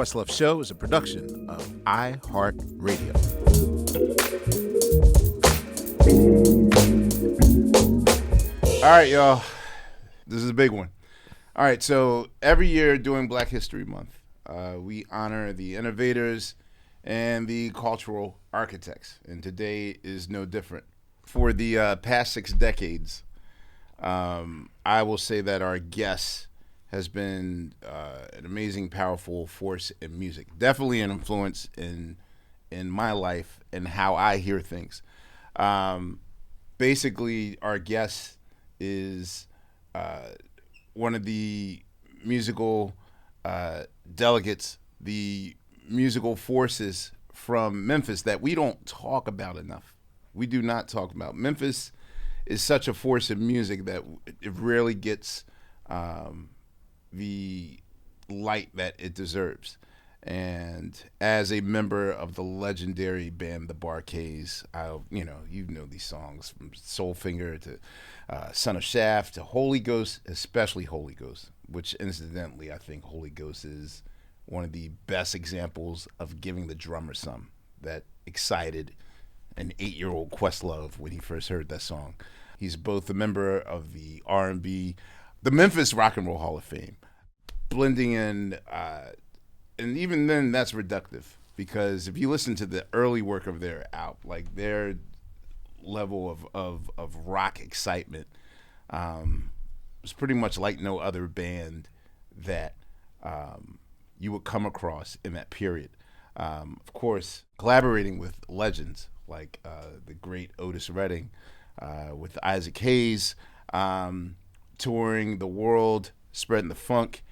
Questlove Show is a production of iHeartRadio. All right, y'all. This is a big one. All right, so every year during Black History Month, we honor the innovators and the cultural architects, and today is no different. For the past 6 decades, I will say that our guest has been an amazing, powerful force in music. Definitely an influence in my life and how I hear things. Basically, our guest is one of the musical delegates, the musical forces from Memphis that we don't talk about enough. We do not talk about. Memphis is such a force in music that it rarely gets the light that it deserves. And as a member of the legendary band The Bar-Kays, you know these songs from Soulfinger to Son of Shaft to Holy Ghost, especially Holy Ghost, which incidentally I think Holy Ghost is one of the best examples of giving the drummer some that excited an 8-year-old Questlove when he first heard that song. He's both a member of the R&B, the Memphis Rock and Roll Hall of Fame, blending in, and even then that's reductive because if you listen to the early work of their album, like their level of rock excitement was pretty much like no other band that you would come across in that period. Of course, collaborating with legends like the great Otis Redding, with Isaac Hayes, touring the world, spreading the funk.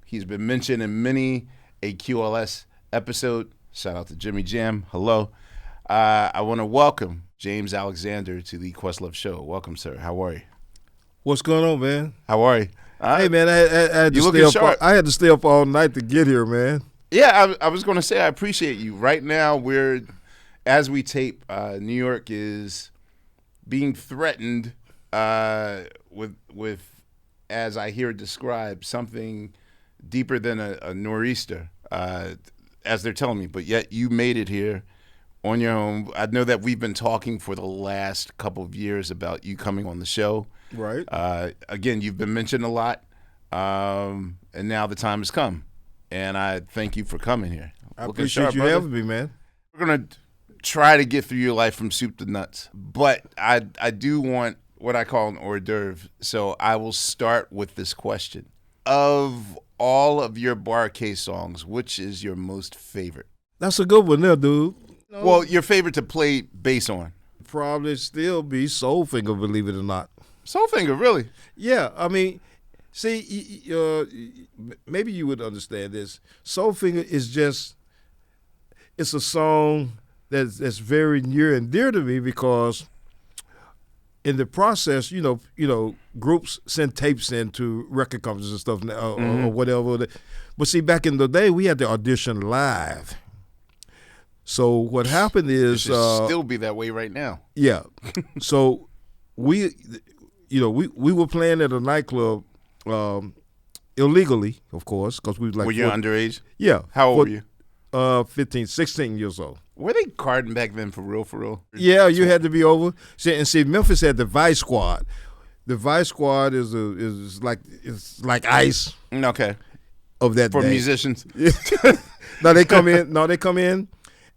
He's been mentioned in many a QLS episode. Shout out to Jimmy Jam. Hello. I want to welcome James Alexander to the Questlove Show. Welcome, sir. How are you? What's going on, man? How are you? Hey, man, I had to stay up. I had to stay up all night to get here, man. Yeah, I was going to say I appreciate you. Right now, as we tape, New York is being threatened with, as I hear it described, something deeper than a nor'easter, as they're telling me. But yet you made it here on your own. I know that we've been talking for the last couple of years about you coming on the show. Right. Again, you've been mentioned a lot, and now the time has come. And I thank you for coming here. I appreciate you having me, man. We're going to try to get through your life from soup to nuts. But I do want what I call an hors d'oeuvre. So I will start with this question. Of all of your Bar-Kays songs, which is your most favorite? That's a good one there, dude. Well, your favorite to play bass on? Probably still be Soulfinger, believe it or not. Soulfinger, really? Yeah, I mean, see, maybe you would understand this. Soulfinger is just, it's a song that's very near and dear to me because in the process, you know, groups send tapes into record companies and stuff or whatever. But see, back in the day, we had to audition live. So what happened is, it should still be that way right now. Yeah. So we were playing at a nightclub illegally, of course, because we was like. Were you underage? Yeah. How old were you? 15, 16 years old. Were they carding back then for real, for real? Yeah, you had to be over. See, Memphis had the Vice Squad. The Vice Squad is like ICE. Okay. Of that for day. Musicians. No, they come in,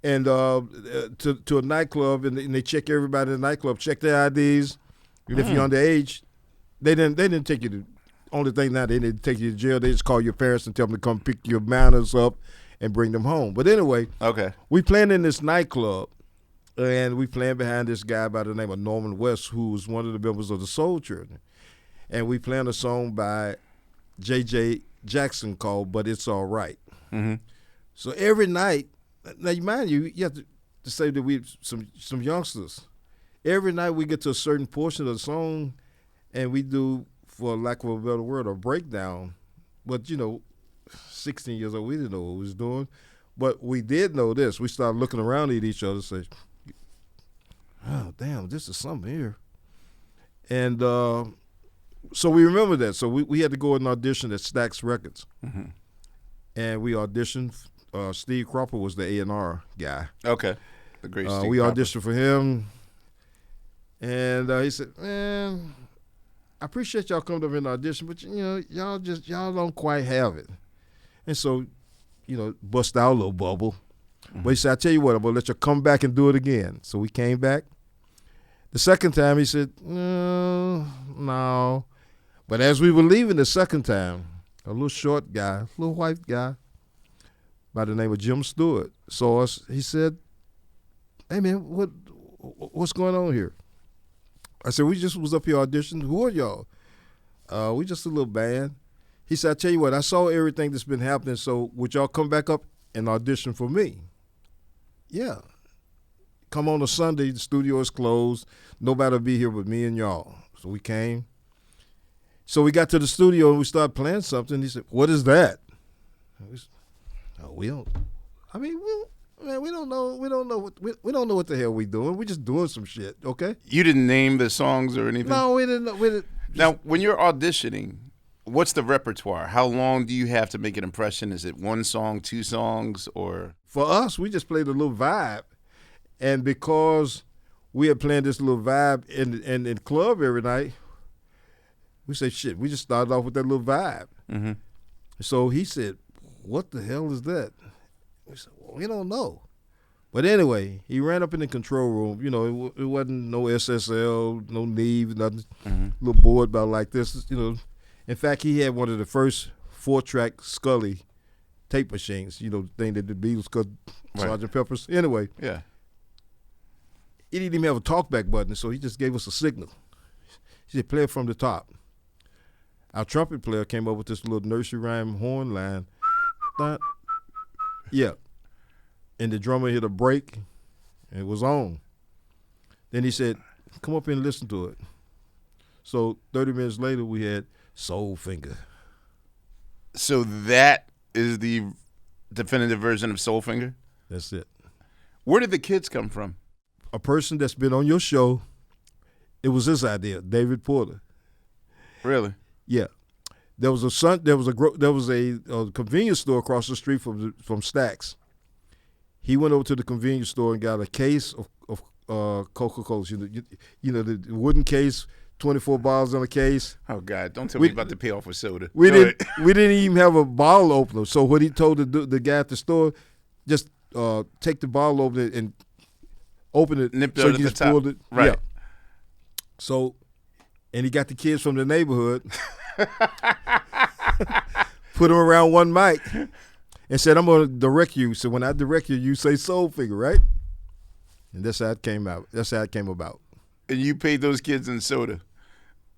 and to a nightclub, and they check everybody in the nightclub, check their IDs. And if you're underage, they didn't take you to. Only thing now, they didn't take you to jail. They just call your parents and tell them to come pick your manners up and bring them home. But anyway, okay, we playing in this nightclub, and we playing behind this guy by the name of Norman West, who was one of the members of the Soul Children. And we playing a song by J.J. Jackson called "But It's All Right." Mm-hmm. So every night, now you mind you have to say that we some youngsters. Every night we get to a certain portion of the song, and we do, for lack of a better word, a breakdown. But 16 years old, we didn't know what we was doing. But we did know this. We started looking around at each other and say, oh, damn, this is something here. And so we remember that. So we had to go and audition at Stax Records. Mm-hmm. and we auditioned. Steve Cropper was the A&R guy. Okay. The great Steve We Cropper. auditioned for him, and he said, "Man, I appreciate y'all coming up in the audition, but y'all don't quite have it." And so, bust our little bubble. Mm-hmm. But he said, "I tell you what, I'm gonna let you come back and do it again." So we came back. The second time, he said, "No." But as we were leaving the second time, a little short guy, a little white guy by the name of Jim Stewart saw us. He said, "Hey man, what's going on here?" I said, "We just was up here auditioning. Who are y'all?" We just a little band." He said, "I tell you what, I saw everything that's been happening, so would y'all come back up and audition for me?" "Yeah. Come on a Sunday, the studio is closed. Nobody will be here but me and y'all." So we came. So we got to the studio and we started playing something. He said, "What is that?" We don't know. We don't know what the hell we doing. We just doing some shit, okay? You didn't name the songs or anything? No, we didn't know. Now, when you're auditioning, what's the repertoire? How long do you have to make an impression? Is it one song, two songs, or? For us, we just played a little vibe. And because we had played this little vibe in the club every night, we said, shit, we just started off with that little vibe. Mm-hmm. So he said, "What the hell is that?" We said, "Well, we don't know." But anyway, he ran up in the control room. It wasn't no SSL, no Neve, nothing. Mm-hmm. Little board about like this. In fact, he had one of the first 4-track Scully tape machines. The thing that the Beatles cut Sgt. Pepper's. Anyway, yeah, he didn't even have a talkback button, so he just gave us a signal. He said, "Play it from the top." Our trumpet player came up with this little nursery rhyme horn line. Yeah. And the drummer hit a break, and it was on. Then he said, "Come up here and listen to it." So 30 minutes later, we had Soulfinger. So that is the definitive version of Soulfinger? That's it. Where did the kids come from? A person that's been on your show, it was his idea, David Porter. Really? Yeah. There was a convenience store across the street from Stax. He went over to the convenience store and got a case of Coca-Cola. The wooden case, 24 bottles in a case. Oh God! Don't tell me about to pay off with soda. We didn't even have a bottle opener. So what he told the guy at the store, just take the bottle opener and open it. Nip so it you at just the top. pulled it. Right. Yeah. So, and he got the kids from the neighborhood. Put them around one mic and said, "I'm going to direct you. So when I direct you, you say Soulfinger, right?" And that's how it came out. That's how it came about. And you paid those kids in soda?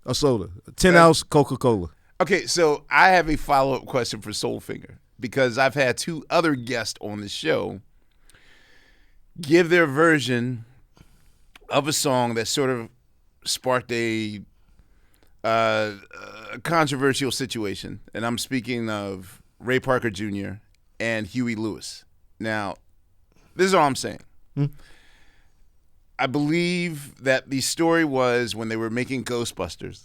A soda. A 10-ounce Coca-Cola. Okay, so I have a follow-up question for Soulfinger because I've had two other guests on the show give their version of a song that sort of sparked a controversial situation, and I'm speaking of Ray Parker Jr. and Huey Lewis. Now, this is all I'm saying. I believe that the story was when they were making Ghostbusters,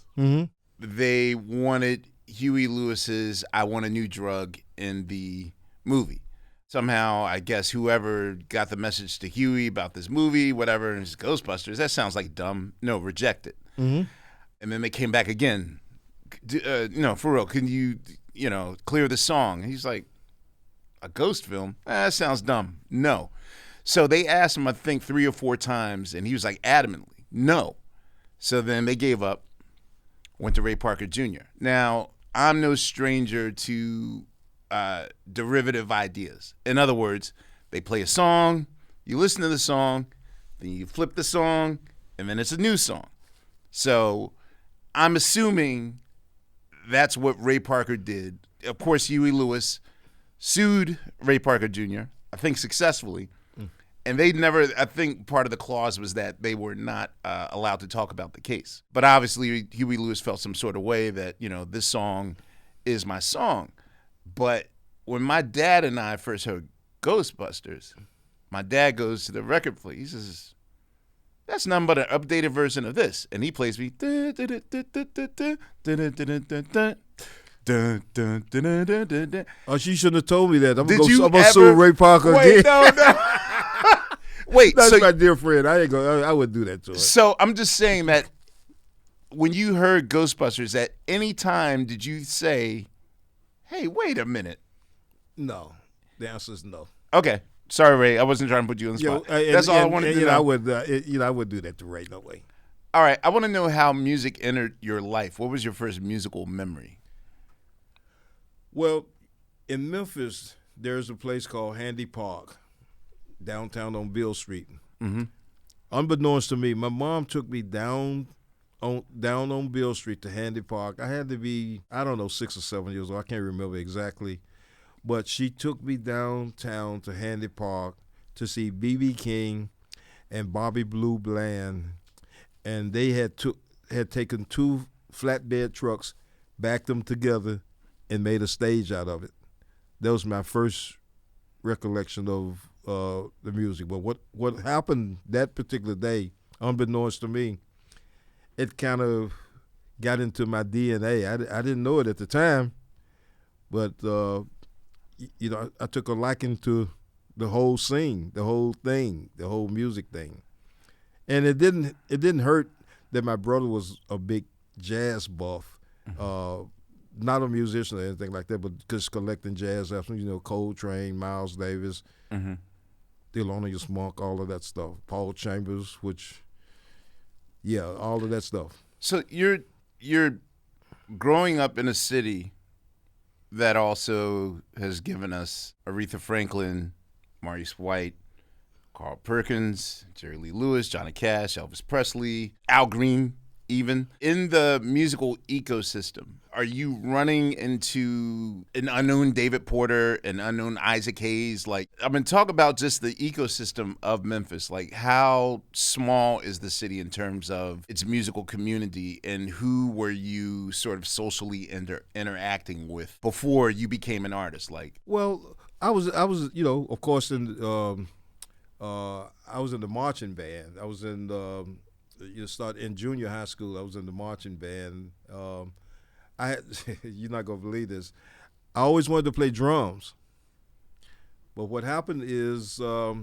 they wanted Huey Lewis's "I Want a New Drug" in the movie. Somehow, I guess whoever got the message to Huey about this movie, whatever, and it's Ghostbusters, that sounds like dumb. No, reject it. And then they came back again. For real, can you, clear the song? And he's like, "A ghost film? That sounds dumb. No." So they asked him, I think, 3 or 4 times, and he was like adamantly, no. So then they gave up, went to Ray Parker Jr. Now, I'm no stranger to derivative ideas. In other words, they play a song, you listen to the song, then you flip the song, and then it's a new song. So I'm assuming that's what Ray Parker did. Of course, Huey Lewis sued Ray Parker Jr., I think successfully. And they never, I think part of the clause was that they were not allowed to talk about the case. But obviously, Huey Lewis felt some sort of way that, this song is my song. But when my dad and I first heard Ghostbusters, my dad goes to the record player. He says, "That's nothing but an updated version of this." And he plays me. Dun, dun, dun, dun, dun, dun, dun. Oh, she shouldn't have told me that. I'm Did gonna you sue ever- Ray Parker Wait, again. no. Wait, That's so, my dear friend. I wouldn't do that to her. so I'm just saying that when you heard Ghostbusters, at any time did you say, hey, wait a minute? No, the answer is no. Okay. Sorry, Ray. I wasn't trying to put you on the spot. That's all I wanted to know. I would, I would do that to Ray. No way. All right. I want to know how music entered your life. What was your first musical memory? Well, in Memphis, there's a place called Handy Park, downtown on Beale Street. Mm-hmm. Unbeknownst to me, my mom took me down on Beale Street to Handy Park. I had to be, 6 or 7 years old. I can't remember exactly. But she took me downtown to Handy Park to see B.B. King and Bobby Blue Bland. And they had taken 2 flatbed trucks, backed them together, and made a stage out of it. That was my first recollection of the music. But what happened that particular day, unbeknownst to me, it kind of got into my DNA. I didn't know it at the time, but I took a liking to the whole scene, the whole thing, the whole music thing, and it didn't hurt that my brother was a big jazz buff, not a musician or anything like that, but just collecting jazz albums, Coltrane, Miles Davis, Thelonious Monk, all of that stuff, Paul Chambers, all of that stuff. So you're growing up in a city that also has given us Aretha Franklin, Maurice White, Carl Perkins, Jerry Lee Lewis, Johnny Cash, Elvis Presley, Al Green, even. In the musical ecosystem, are you running into an unknown David Porter, an unknown Isaac Hayes? Talk about just the ecosystem of Memphis. Like, how small is the city in terms of its musical community, and who were you sort of socially interacting with before you became an artist? Well, I was, of course, I was in the marching band. I was in in junior high school. I was in the marching band. You're not gonna believe this. I always wanted to play drums, but what happened is I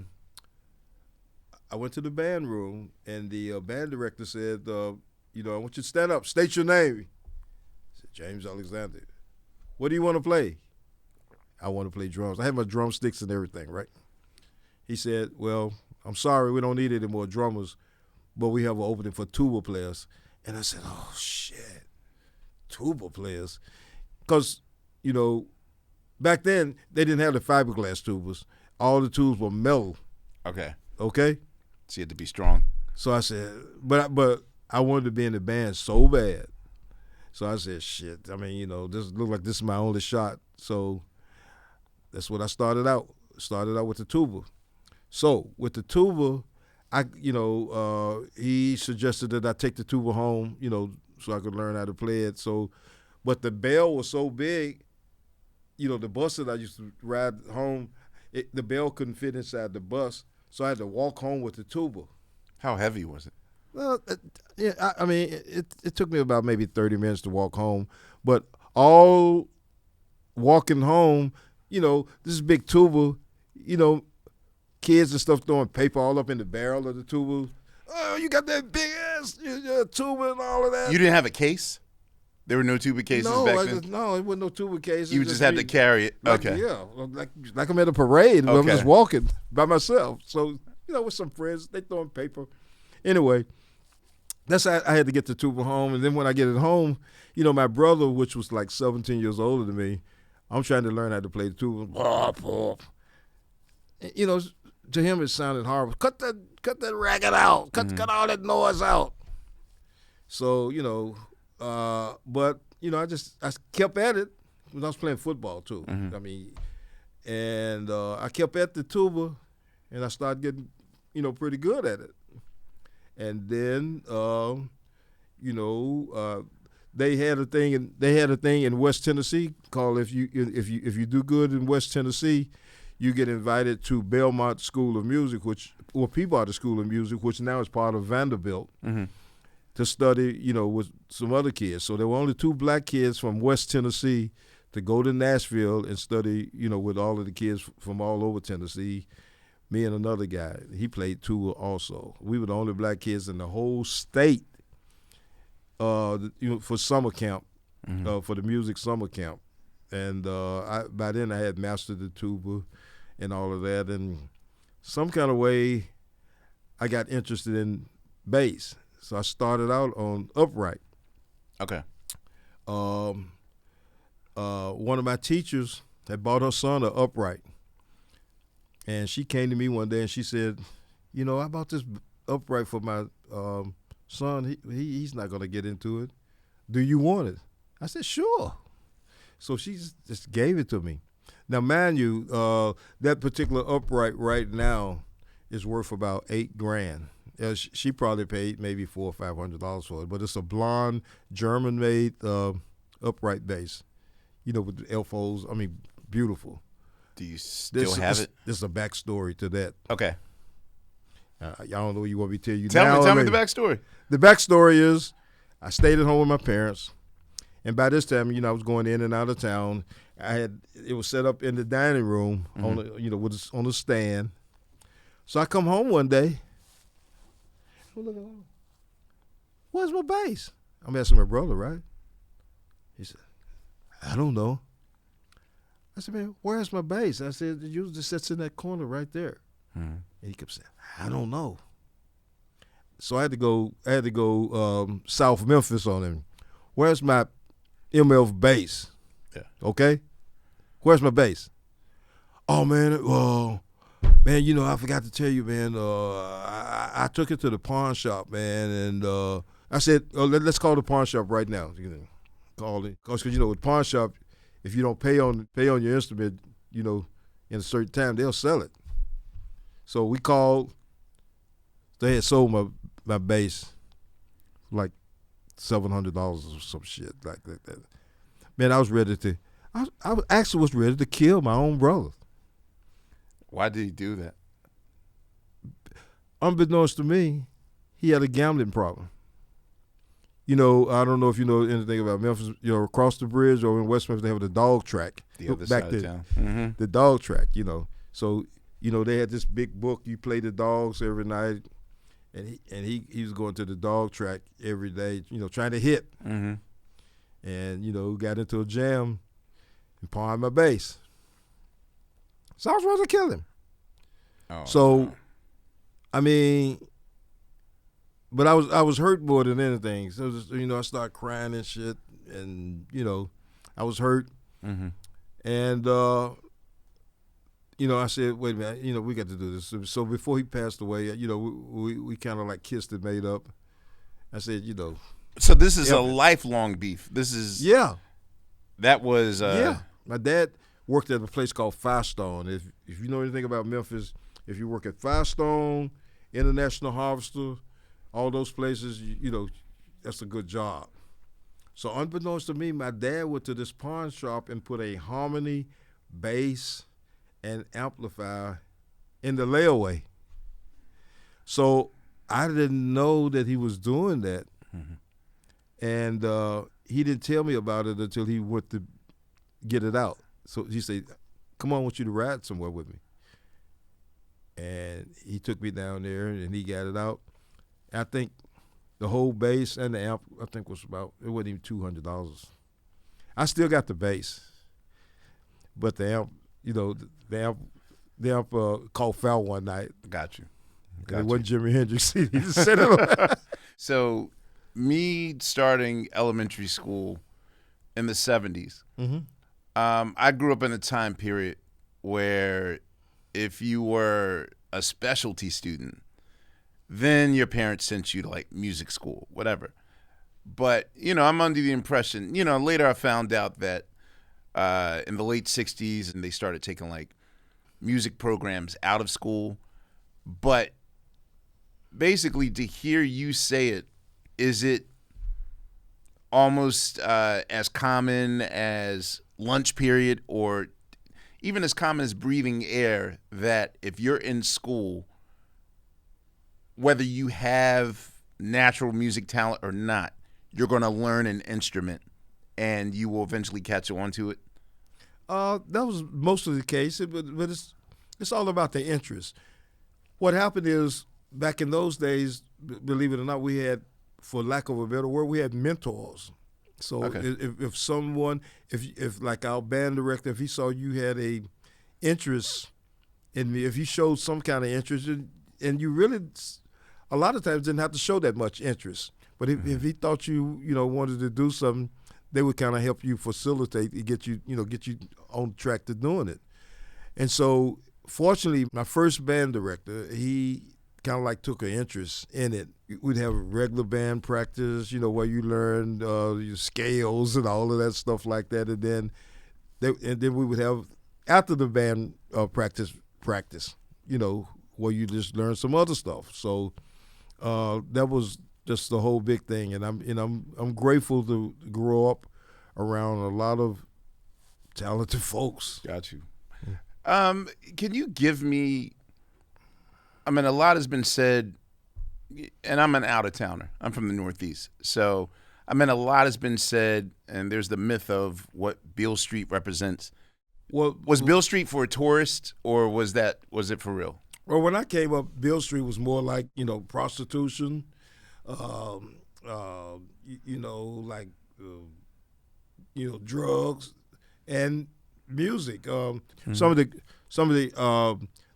went to the band room, and the band director said, "I want you to stand up, state your name." I said, "James Alexander." "What do you want to play?" "I want to play drums." I had my drumsticks and everything, right? He said, "Well, I'm sorry, we don't need any more drummers, but we have an opening for tuba players." And I said, "Oh, shit, tuba players." Because, back then, they didn't have the fiberglass tubas. All the tubes were metal. Okay. Okay? So you had to be strong. So I said, but I wanted to be in the band so bad. So I said, shit, this looked like this is my only shot. So that's what I started out. Started out with the tuba. So with the tuba, he suggested that I take the tuba home, so I could learn how to play it. So, but the bell was so big, the bus that I used to ride home, the bell couldn't fit inside the bus, so I had to walk home with the tuba. How heavy was it? Well, it took me about maybe 30 minutes to walk home, but all walking home, this is big tuba, kids and stuff throwing paper all up in the barrel of the tuba. "Oh, you got that big ass tuba and all of that." You didn't have a case? There were no tuba cases back then? No, it wasn't no tuba cases. You just had to carry it? Okay. Yeah, like I'm at a parade, but I'm Okay. just walking by myself. So, with some friends, they throwing paper. Anyway, that's how I had to get the tuba home. And then when I get it home, my brother, which was like 17 years older than me, I'm trying to learn how to play the tuba. To him it sounded horrible. Cut that racket out. Cut all that noise out. So, but I kept at it when I was playing football too. And I kept at the tuba, and I started getting, pretty good at it. And then, they had a thing in West Tennessee called if you do good in West Tennessee, you get invited to Belmont School of Music, Peabody School of Music, which now is part of Vanderbilt, to study, with some other kids. So there were only 2 black kids from West Tennessee to go to Nashville and study, with all of the kids from all over Tennessee. Me and another guy, he played tuba also. We were the only black kids in the whole state, for summer camp, for the music summer camp. And by then I had mastered the tuba and all of that. And some kind of way I got interested in bass. So I started out on upright. Okay. One of my teachers had bought her son an upright. And she came to me one day and she said, I bought this upright for my son. He's not going to get into it. Do you want it? I said, sure. So she just gave it to me. Now, mind you, that particular upright right now is worth about $8,000. She probably paid maybe $400 or $500 for it, but it's a blonde, German-made upright bass, with the elfos. I mean, beautiful. Do you still have it? There's a backstory to that. Okay. I don't know what you want me to tell you Tell now. Tell me the backstory. The backstory is I stayed at home with my parents, and by this time, I was going in and out of town. It was set up in the dining room on the stand. So I come home one day. Where's my bass? I'm asking my brother, right? He said, I don't know. I said, man, where's my bass? I said, it usually sits in that corner right there. And he kept saying, I don't know. So I had to go South Memphis on him. Where's my MF bass? Yeah. Okay? Where's my bass? Oh, man, I forgot to tell you, man, I took it to the pawn shop, man, and I said, let's call the pawn shop right now. Call it. Because, with pawn shop, if you don't pay on your instrument, in a certain time, they'll sell it. So we called. They had sold my bass like $700 or some shit like that. Man, I was ready to. I actually was ready to kill my own brother. Why did he do that? Unbeknownst to me, he had a gambling problem. I don't know if you know anything about Memphis. Across the bridge or in West Memphis, they have the dog track. The other side of town. Mm-hmm. The dog track, So, they had this big book. You play the dogs every night, and he was going to the dog track every day, trying to hit. Mm-hmm. And, got into a jam and pawned my bass. So I was ready to kill him. Oh, so, no. I mean, but I was hurt more than anything. So, I started crying and shit, and, I was hurt. Mm-hmm. And, I said, wait a minute, we got to do this. So before he passed away, we kind of like kissed and made up. I said, So this is a lifelong beef. This is. Yeah. That was. Yeah. My dad worked at a place called Firestone. If you know anything about Memphis, if you work at Firestone, International Harvester, all those places, that's a good job. So unbeknownst to me, my dad went to this pawn shop and put a harmony, bass, and amplifier in the layaway. So I didn't know that he was doing that. Mm-hmm. And he didn't tell me about it until he went to get it out. So he said, come on, I want you to ride somewhere with me. And he took me down there and he got it out. I think the whole bass and the amp, I think it wasn't even $200. I still got the bass. But the amp, the amp called foul one night. Got you. It wasn't Jimi Hendrix. He just set it up. So me starting elementary school in the 70s, mm-hmm. I grew up in a time period where if you were a specialty student, then your parents sent you to like music school, whatever. But, I'm under the impression, later I found out that in the late 60s and they started taking like music programs out of school. But basically to hear you say it, is it almost as common as lunch period or even as common as breathing air that if you're in school, whether you have natural music talent or not, you're going to learn an instrument and you will eventually catch on to it? That was mostly the case, but it's all about the interest. What happened is, back in those days, believe it or not, we had, for lack of a better word, we had mentors. So if someone, if like our band director, if he saw you had a interest in me, if you showed some kind of interest, and you really, a lot of times didn't have to show that much interest, but if he thought you wanted to do something, they would kind of help you facilitate and get you on track to doing it. And so, fortunately, my first band director, he kind of like took an interest in it. We'd have regular band practice, where you learned your scales and all of that stuff like that, and then we would have after the band practice, where you just learn some other stuff. So that was just the whole big thing, and I'm grateful to grow up around a lot of talented folks. Got you. Can you give me? I mean, a lot has been said, and I'm an out-of-towner. I'm from the Northeast, so I mean, a lot has been said, and there's the myth of what Beale Street represents. Well, was Beale Street for a tourist, or was it for real? Well, when I came up, Beale Street was more like prostitution. Drugs and music. Some of the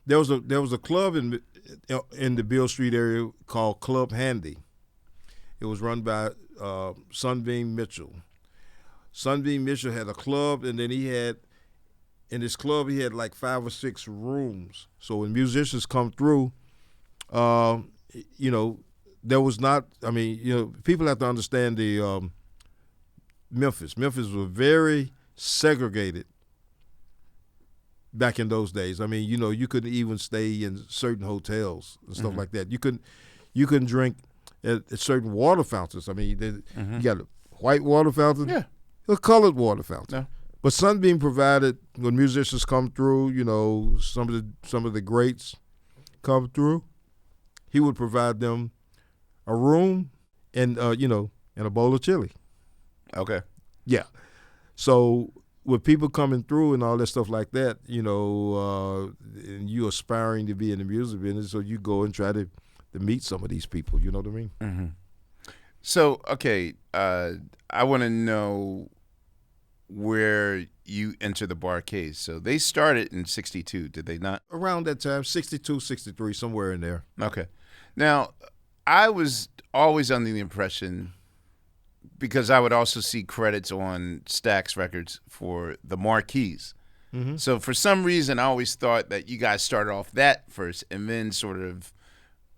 there was a club in the Beale Street area called Club Handy. It was run by Sunbeam Mitchell. Sunbeam Mitchell had a club, and then in his club he had like 5 or 6 rooms. So when musicians come through, there was not. I mean, people have to understand the Memphis. Memphis was very segregated back in those days. I mean, you couldn't even stay in certain hotels and stuff like that. You couldn't drink at certain water fountains. I mean, you got a white water fountain, a colored water fountain. No. But Sunbeam provided, when musicians come through, some of the greats come through, he would provide them a room and and a bowl of chili. Okay. Yeah. So with people coming through and all that stuff like that, and you aspiring to be in the music business, so you go and try to meet some of these people. You know what I mean? Mm-hmm. So, okay, I want to know where you enter the Bar-Kays. So they started in 62, did they not? Around that time, 62, 63, somewhere in there. Okay. Now, I was always under the impression, because I would also see credits on Stax Records for the Marquees. Mm-hmm. So for some reason, I always thought that you guys started off that first and then sort of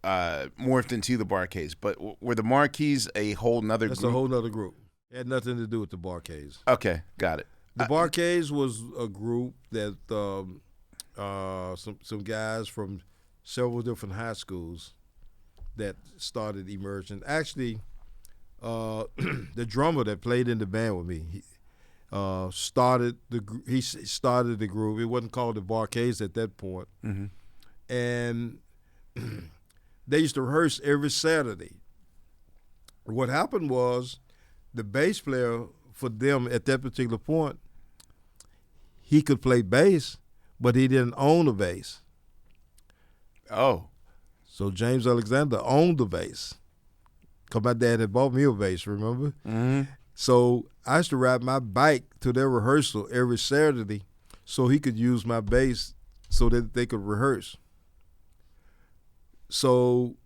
morphed into the Bar-Kays. But were the Marquees a whole nother group? That's a whole nother group. It had nothing to do with the Bar-Kays. Okay, got it. The Bar-Kays was a group that some guys from several different high schools that started emerging. Actually, the drummer that played in the band with me, he started the group. It wasn't called the Bar-Kays at that point. Mm-hmm. And they used to rehearse every Saturday. What happened was, the bass player for them at that particular point, he could play bass, but he didn't own a bass. Oh. So James Alexander owned the bass. Because my dad had bought me a bass, remember? Mm-hmm. So I used to ride my bike to their rehearsal every Saturday so he could use my bass so that they could rehearse. So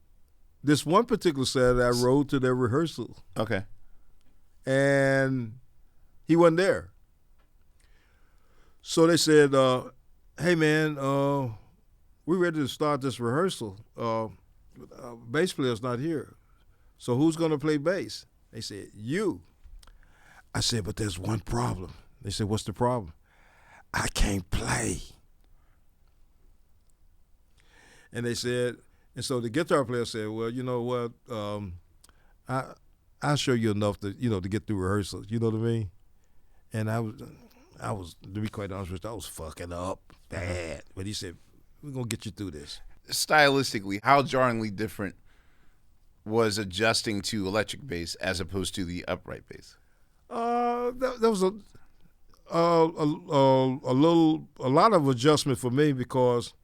this one particular Saturday, I rode to their rehearsal. Okay. And he wasn't there. So they said, hey, man, we're ready to start this rehearsal. Bass player's not here. So who's going to play bass? They said, you. I said, but there's one problem. They said, what's the problem? I can't play. And they said, and so the guitar player said, well, you know what, I'll show you enough to get through rehearsals. You know what I mean? And I was to be quite honest with you, I was fucking up bad. But he said, we're gonna get you through this. Stylistically, how jarringly different was adjusting to electric bass as opposed to the upright bass? That was a lot of adjustment for me because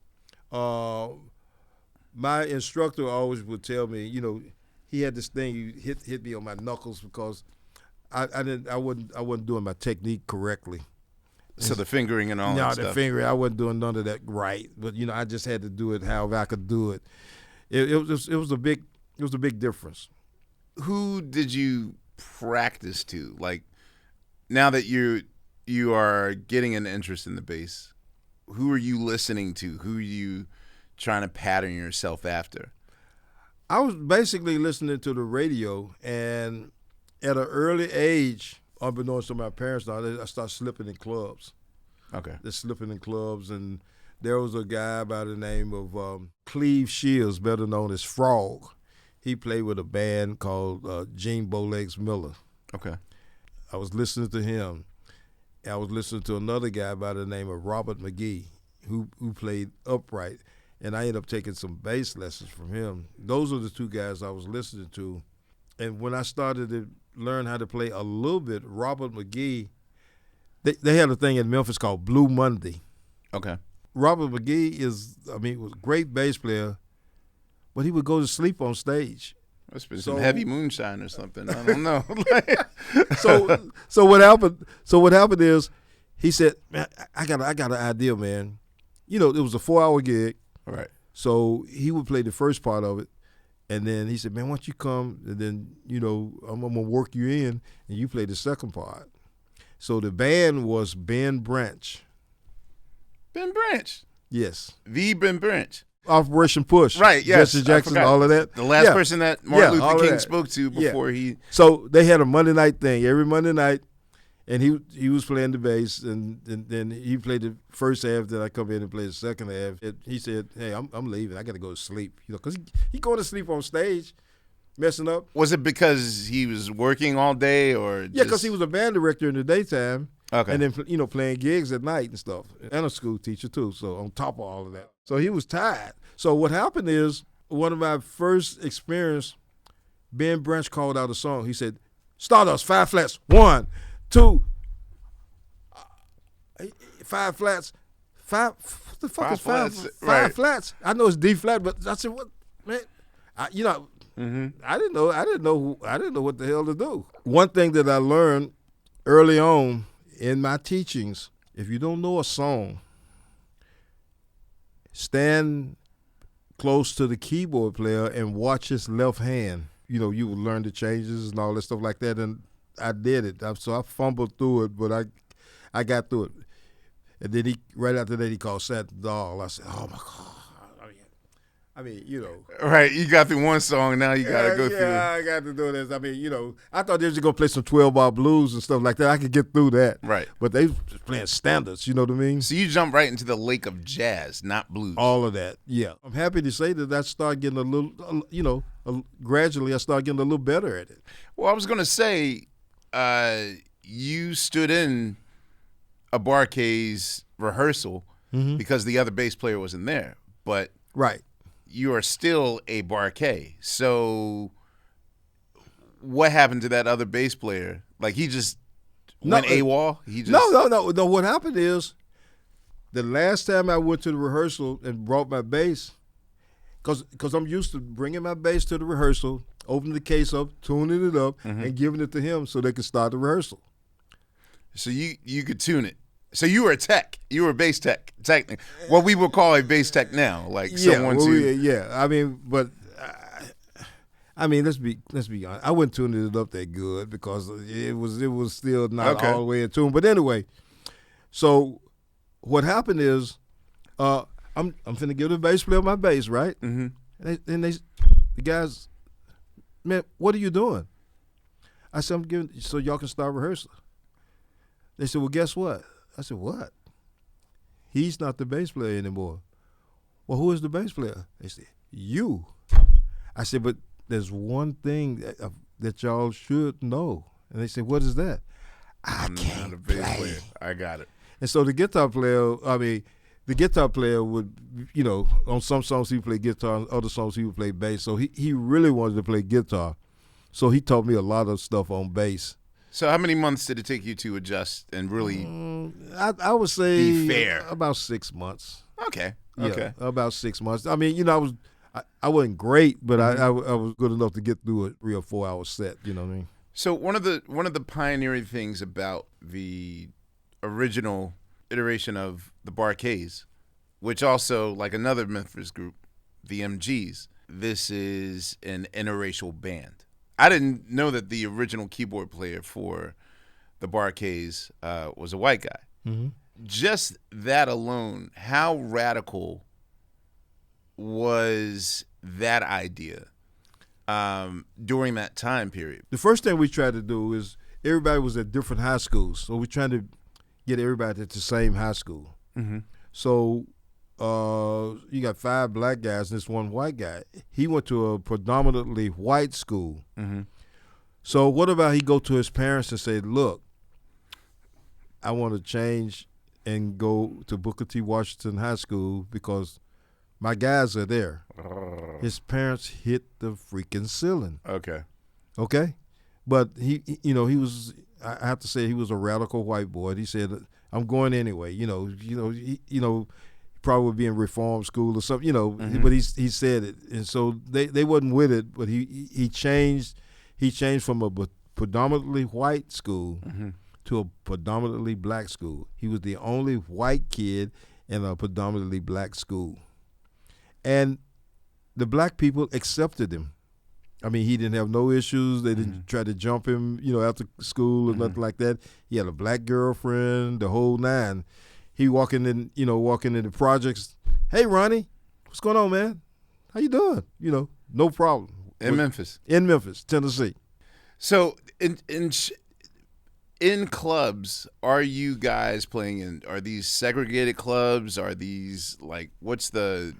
my instructor always would tell me, he had this thing, he hit me on my knuckles because I wasn't doing my technique correctly. So the fingering and all that stuff. No, the fingering, I wasn't doing none of that right. But I just had to do it however I could do it. It was a big difference. Who did you practice to? Like, now that you are getting an interest in the bass, who are you listening to? Who are you trying to pattern yourself after? I was basically listening to the radio, and at an early age, unbeknownst to my parents, I started slipping in clubs. Okay. Just slipping in clubs, and there was a guy by the name of Cleve Shields, better known as Frog. He played with a band called Gene Bowlegs Miller. Okay. I was listening to him. I was listening to another guy by the name of Robert McGee, who played upright, and I ended up taking some bass lessons from him. Those are the two guys I was listening to. And when I started to learn how to play a little bit, Robert McGee, they had a thing in Memphis called Blue Monday. Okay. Robert McGee was a great bass player, but he would go to sleep on stage. Must be some heavy moonshine or something. I don't know. So what happened? So what happened is, he said, "Man, I got an idea, man. It was a 4-hour gig. All right. So he would play the first part of it, and then he said, man, why don't you come, and then I'm gonna work you in, and you play the second part." So the band was Ben Branch. Ben Branch. Yes. The Ben Branch. Operation Push. Right, yes. Jesse Jackson, all of that. The last person that Martin Luther King spoke to before he... So they had a Monday night thing, every Monday night, and he was playing the bass, and then he played the first half, then I come in and play the second half. He said, hey, I'm leaving. I got to go to sleep. Because he going to sleep on stage, messing up. Was it because he was working all day or Yeah, because he was a band director in the daytime. Okay. And then, playing gigs at night and stuff. And a school teacher, too, so on top of all of that. So he was tired. So what happened is, one of my first experience, Ben Branch called out a song. He said, Stardust, 5 flats, 1, 2, 5 flats, 5, what the fuck is 5 flats? I know it's D flat, but I said, what, man? I didn't know what the hell to do. One thing that I learned early on in my teachings, if you don't know a song, stand close to the keyboard player and watch his left hand. You will learn the changes and all that stuff like that, and I did it. So I fumbled through it, but I got through it. And then right after that, he called Sat the Doll. I said, oh, my God. Right, you got through one song, now you got to go through. Yeah, I got to do this. I thought they were just going to play some 12-bar blues and stuff like that. I could get through that. Right. But they was playing standards, you know what I mean? So you jump right into the lake of jazz, not blues. All of that, yeah. I'm happy to say that I started getting a little, gradually I started getting a little better at it. Well, I was going to say, you stood in a Barcase rehearsal because the other bass player wasn't there. But right. You are still a Barcase. So what happened to that other bass player? Like, he just went AWOL? No. What happened is, the last time I went to the rehearsal and brought my bass, because I'm used to bringing my bass to the rehearsal, opening the case up, tuning it up, and giving it to him so they could start the rehearsal. So you could tune it. So you were a tech. You were a bass tech. What we would call a bass tech now, like someone to. Yeah. Let's be honest. I wasn't tuning it up that good because it was still not all the way in tune. But anyway, so what happened is, I'm finna give the bass player my bass, right? Mm-hmm. And the guys, man, what are you doing? I said, I'm giving so y'all can start rehearsal. They said, well, guess what? I said, what? He's not the bass player anymore. Well, who is the bass player? They said, you. I said, but there's one thing that y'all should know. And they said, what is that? I can't play. I got it. And so the guitar player, the guitar player would, on some songs he would play guitar, on other songs he would play bass. So he really wanted to play guitar. So he taught me a lot of stuff on bass. So how many months did it take you to adjust and really I would say be fair? About 6 months. Okay. Yeah, Okay. about 6 months. I mean, I wasn't great, but I was good enough to get through a 3 or 4 hour set. You know what I mean? So one of the pioneering things about the original iteration of the Bar-Kays, which also, like another Memphis group, the MGs, this is an interracial band. I didn't know that the original keyboard player for the Bar-Kays was a white guy. Mm-hmm. Just that alone, how radical was that idea during that time period? The first thing we tried to do is everybody was at different high schools, so we tried to get everybody at the same high school. Mm-hmm. So you got 5 black guys and this one white guy. He went to a predominantly white school. Mm-hmm. So what about he go to his parents and say, look, I want to change and go to Booker T. Washington High School because my guys are there. His parents hit the freaking ceiling. Okay? But he was, I have to say, he was a radical white boy. He said, I'm going anyway. He probably would be in reform school or something, Mm-hmm. but he said it. And so they wasn't with it, but he changed from a predominantly white school Mm-hmm. to a predominantly black school. He was the only white kid in a predominantly black school. And the black people accepted him. I mean, he didn't have no issues. They didn't try to jump him, after school or nothing like that. He had a black girlfriend, the whole nine. He walking in the projects. Hey, Ronnie, what's going on, man? How you doing? No problem. In Memphis, Tennessee. So in clubs, are you guys playing in? Are these segregated clubs? Are these what's the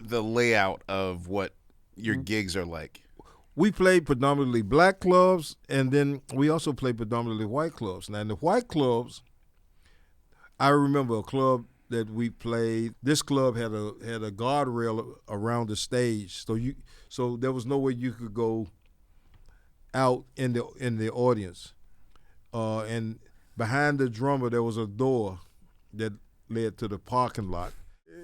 layout of what your gigs are like? We played predominantly black clubs, and then we also played predominantly white clubs. Now, in the white clubs, I remember a club that we played. This club had a guardrail around the stage, so there was no way you could go out in the audience. And behind the drummer, there was a door that led to the parking lot.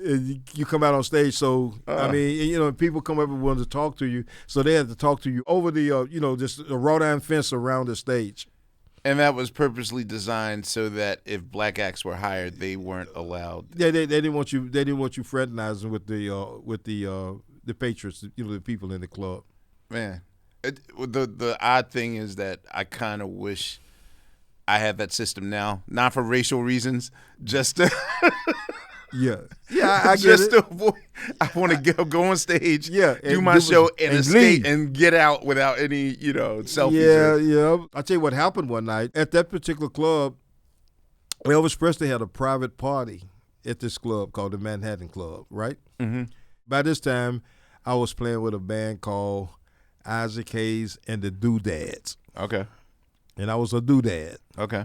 You come out on stage, so I mean, people come up and want to talk to you, so they had to talk to you over the, just a wrought iron fence around the stage. And that was purposely designed so that if black acts were hired, they weren't allowed. Yeah, they didn't want you. They didn't want you fraternizing with the patrons, the people in the club. Man, the odd thing is that I kind of wish I had that system now, not for racial reasons, just to. Yeah, I get just it. to avoid. I want to go on stage, do my and show, and escape, leave. and get out without any, selfies. Yeah. I'll tell you what happened one night. At that particular club, Elvis Presley had a private party at this club called the Manhattan Club, right? Mm-hmm. By this time, I was playing with a band called Isaac Hayes and the Doodads. Okay. And I was a doodad. Okay.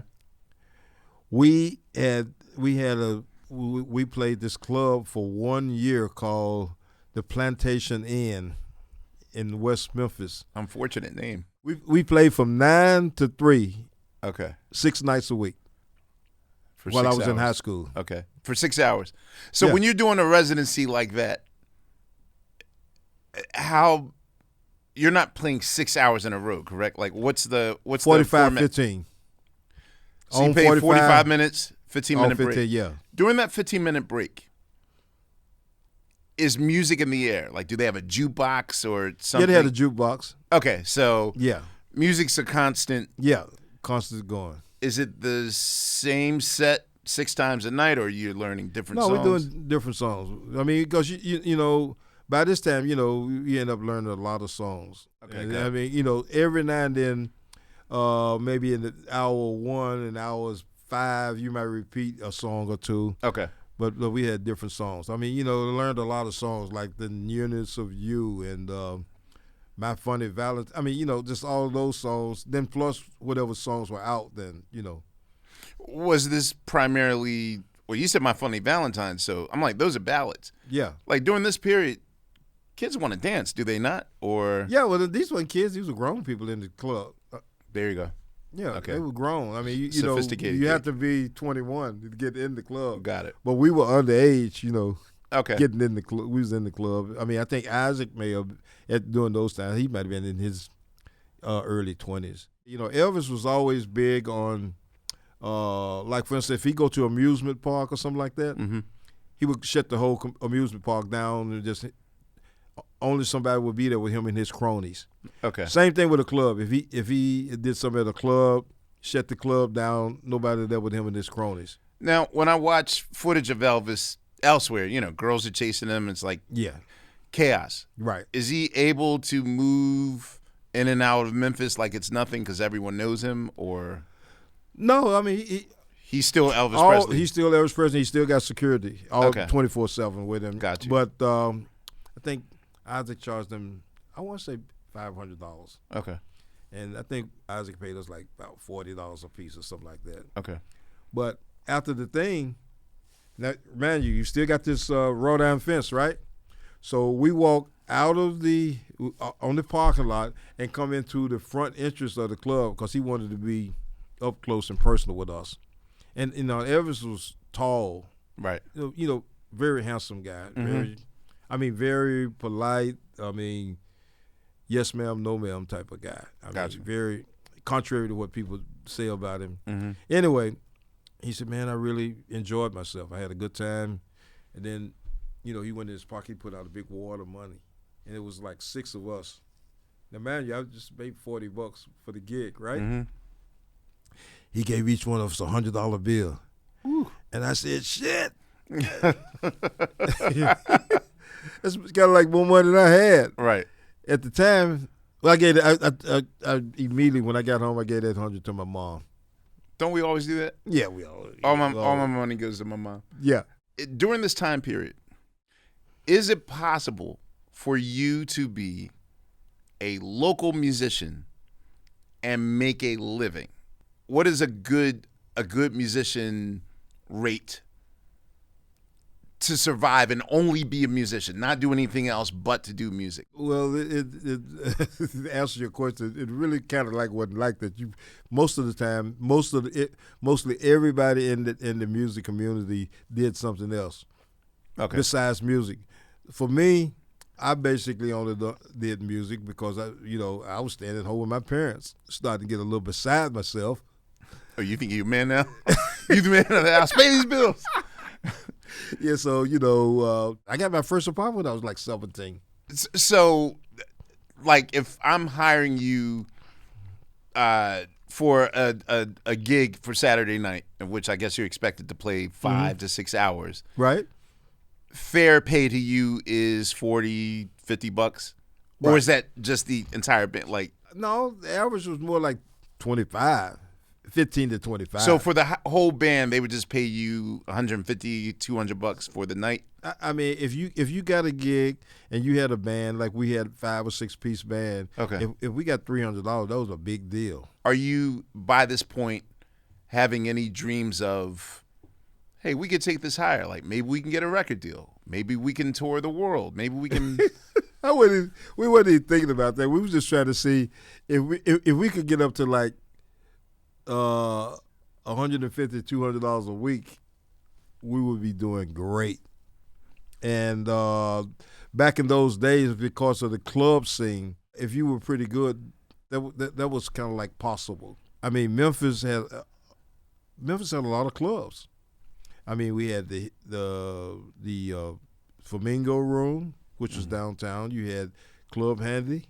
We played this club for 1 year called the Plantation Inn in West Memphis. Unfortunate name. We played from 9 to 3. Okay. 6 nights a week. For while 6 I was in hours. high school. Okay. For 6 hours. So Yeah. when you're doing a residency like that, you're not playing 6 hours in a row, correct? What's the 45, format? 15. So you pay 45 minutes, 15-minute 15, break. yeah. During that 15-minute break, is music in the air? Do they have a jukebox or something? Yeah, they had a jukebox. Okay, so Yeah. music's a constant. Yeah, constant going. Is it the same set 6 times a night, or are you learning different songs? No, we're doing different songs. I mean, because, by this time, you end up learning a lot of songs. Okay, And, got I mean, every now and then, maybe in the hour 1 and hours 5, you might repeat a song or two. Okay. But we had different songs. I mean, learned a lot of songs like The Nearness of You and My Funny Valentine. I mean, just all those songs. Then plus whatever songs were out then, Was this primarily Well, you said My Funny Valentine, so I'm like, those are ballads. Yeah. Like during this period, kids want to dance, do they not? Or Yeah, well, these weren't kids. These were grown people in the club. there you go. Yeah, Okay. they were grown. I mean, you know, Sophisticated you kid. have to be 21 to get in the club. Got it. But we were underage, you know, Okay. getting in the club. We was in the club. I mean, I think Isaac may have, during those times, he might have been in his early 20s. You know, Elvis was always big on, like, for instance, if he go to an amusement park or something like that, Mm-hmm. he would shut the whole amusement park down and just only somebody would be there with him and his cronies. Okay. Same thing with a club. If he did something at a club, shut the club down, nobody there with him and his cronies. Now, when I watch footage of Elvis elsewhere, you know, girls are chasing him. It's like Yeah, chaos. right. Is he able to move in and out of Memphis like it's nothing because everyone knows him, or No, I mean he's still Elvis Presley? he's still Elvis Presley. He still got security all Okay. 24/7 with him. Got you. But I think Isaac charged him, I want to say $500. Okay. And I think Isaac paid us like about $40 a piece or something like that. Okay. But after the thing, now, man, you still got this wrought iron fence, right? So we walk out of on the parking lot and come into the front entrance of the club because he wanted to be up close and personal with us. And, you know, Elvis was tall, Right. you know, very handsome guy. Mhm. Very polite. I mean, yes ma'am, no ma'am type of guy. I Gotcha. mean, very contrary to what people say about him. Mm-hmm. Anyway, he said, man, I really enjoyed myself. I had a good time. And then, you know, he went in his pocket, he put out a big wad of money. And it was like 6 of us. Now, man, I just paid $40 for the gig, right? Mm-hmm. He gave each one of us a $100 bill. Ooh. And I said, shit. That's kind of like more money than I had. Right. At the time, well, I gave it, I immediately, when I got home, I gave that 100 to my mom. Don't we always do that? Yeah, we all. All my money goes to my mom. Yeah. During this time period, is it possible for you to be a local musician and make a living? What is a good musician rate to survive and only be a musician, not do anything else but to do music? Well, to answer your question, it really kind of wasn't like that. You, most of the time, mostly everybody in the music community did something else, Okay. besides music. For me, I basically only did music because I was staying at home with my parents, starting to get a little beside myself. Oh, you think you're a man now? You the man of the house. Pay these bills. Yeah, so I got my first apartment when I was like 17. So, like, if I'm hiring you for a gig for Saturday night, in which I guess you're expected to play 5 to 6 hours, Right? fair pay to you is $40, $50, or Right. is that just the entire band? Like, No, the average was more like 25, 15 to 25. so for the whole band, they would just pay you $150, $200 for the night. I mean, if you got a gig and you had a band, like we had 5 or 6 piece band, Okay. if we got $300, that was a big deal. Are you by this point having any dreams of, hey, we could take this higher? Like maybe we can get a record deal. Maybe we can tour the world. Maybe we can. We wasn't even thinking about that. We was just trying to see if we could get up to like $150, $200 a week, we would be doing great. And back in those days, because of the club scene, if you were pretty good, that was kind of like possible. I mean, Memphis had a lot of clubs. I mean, we had the Flamingo Room, which was downtown. You had Club Handy.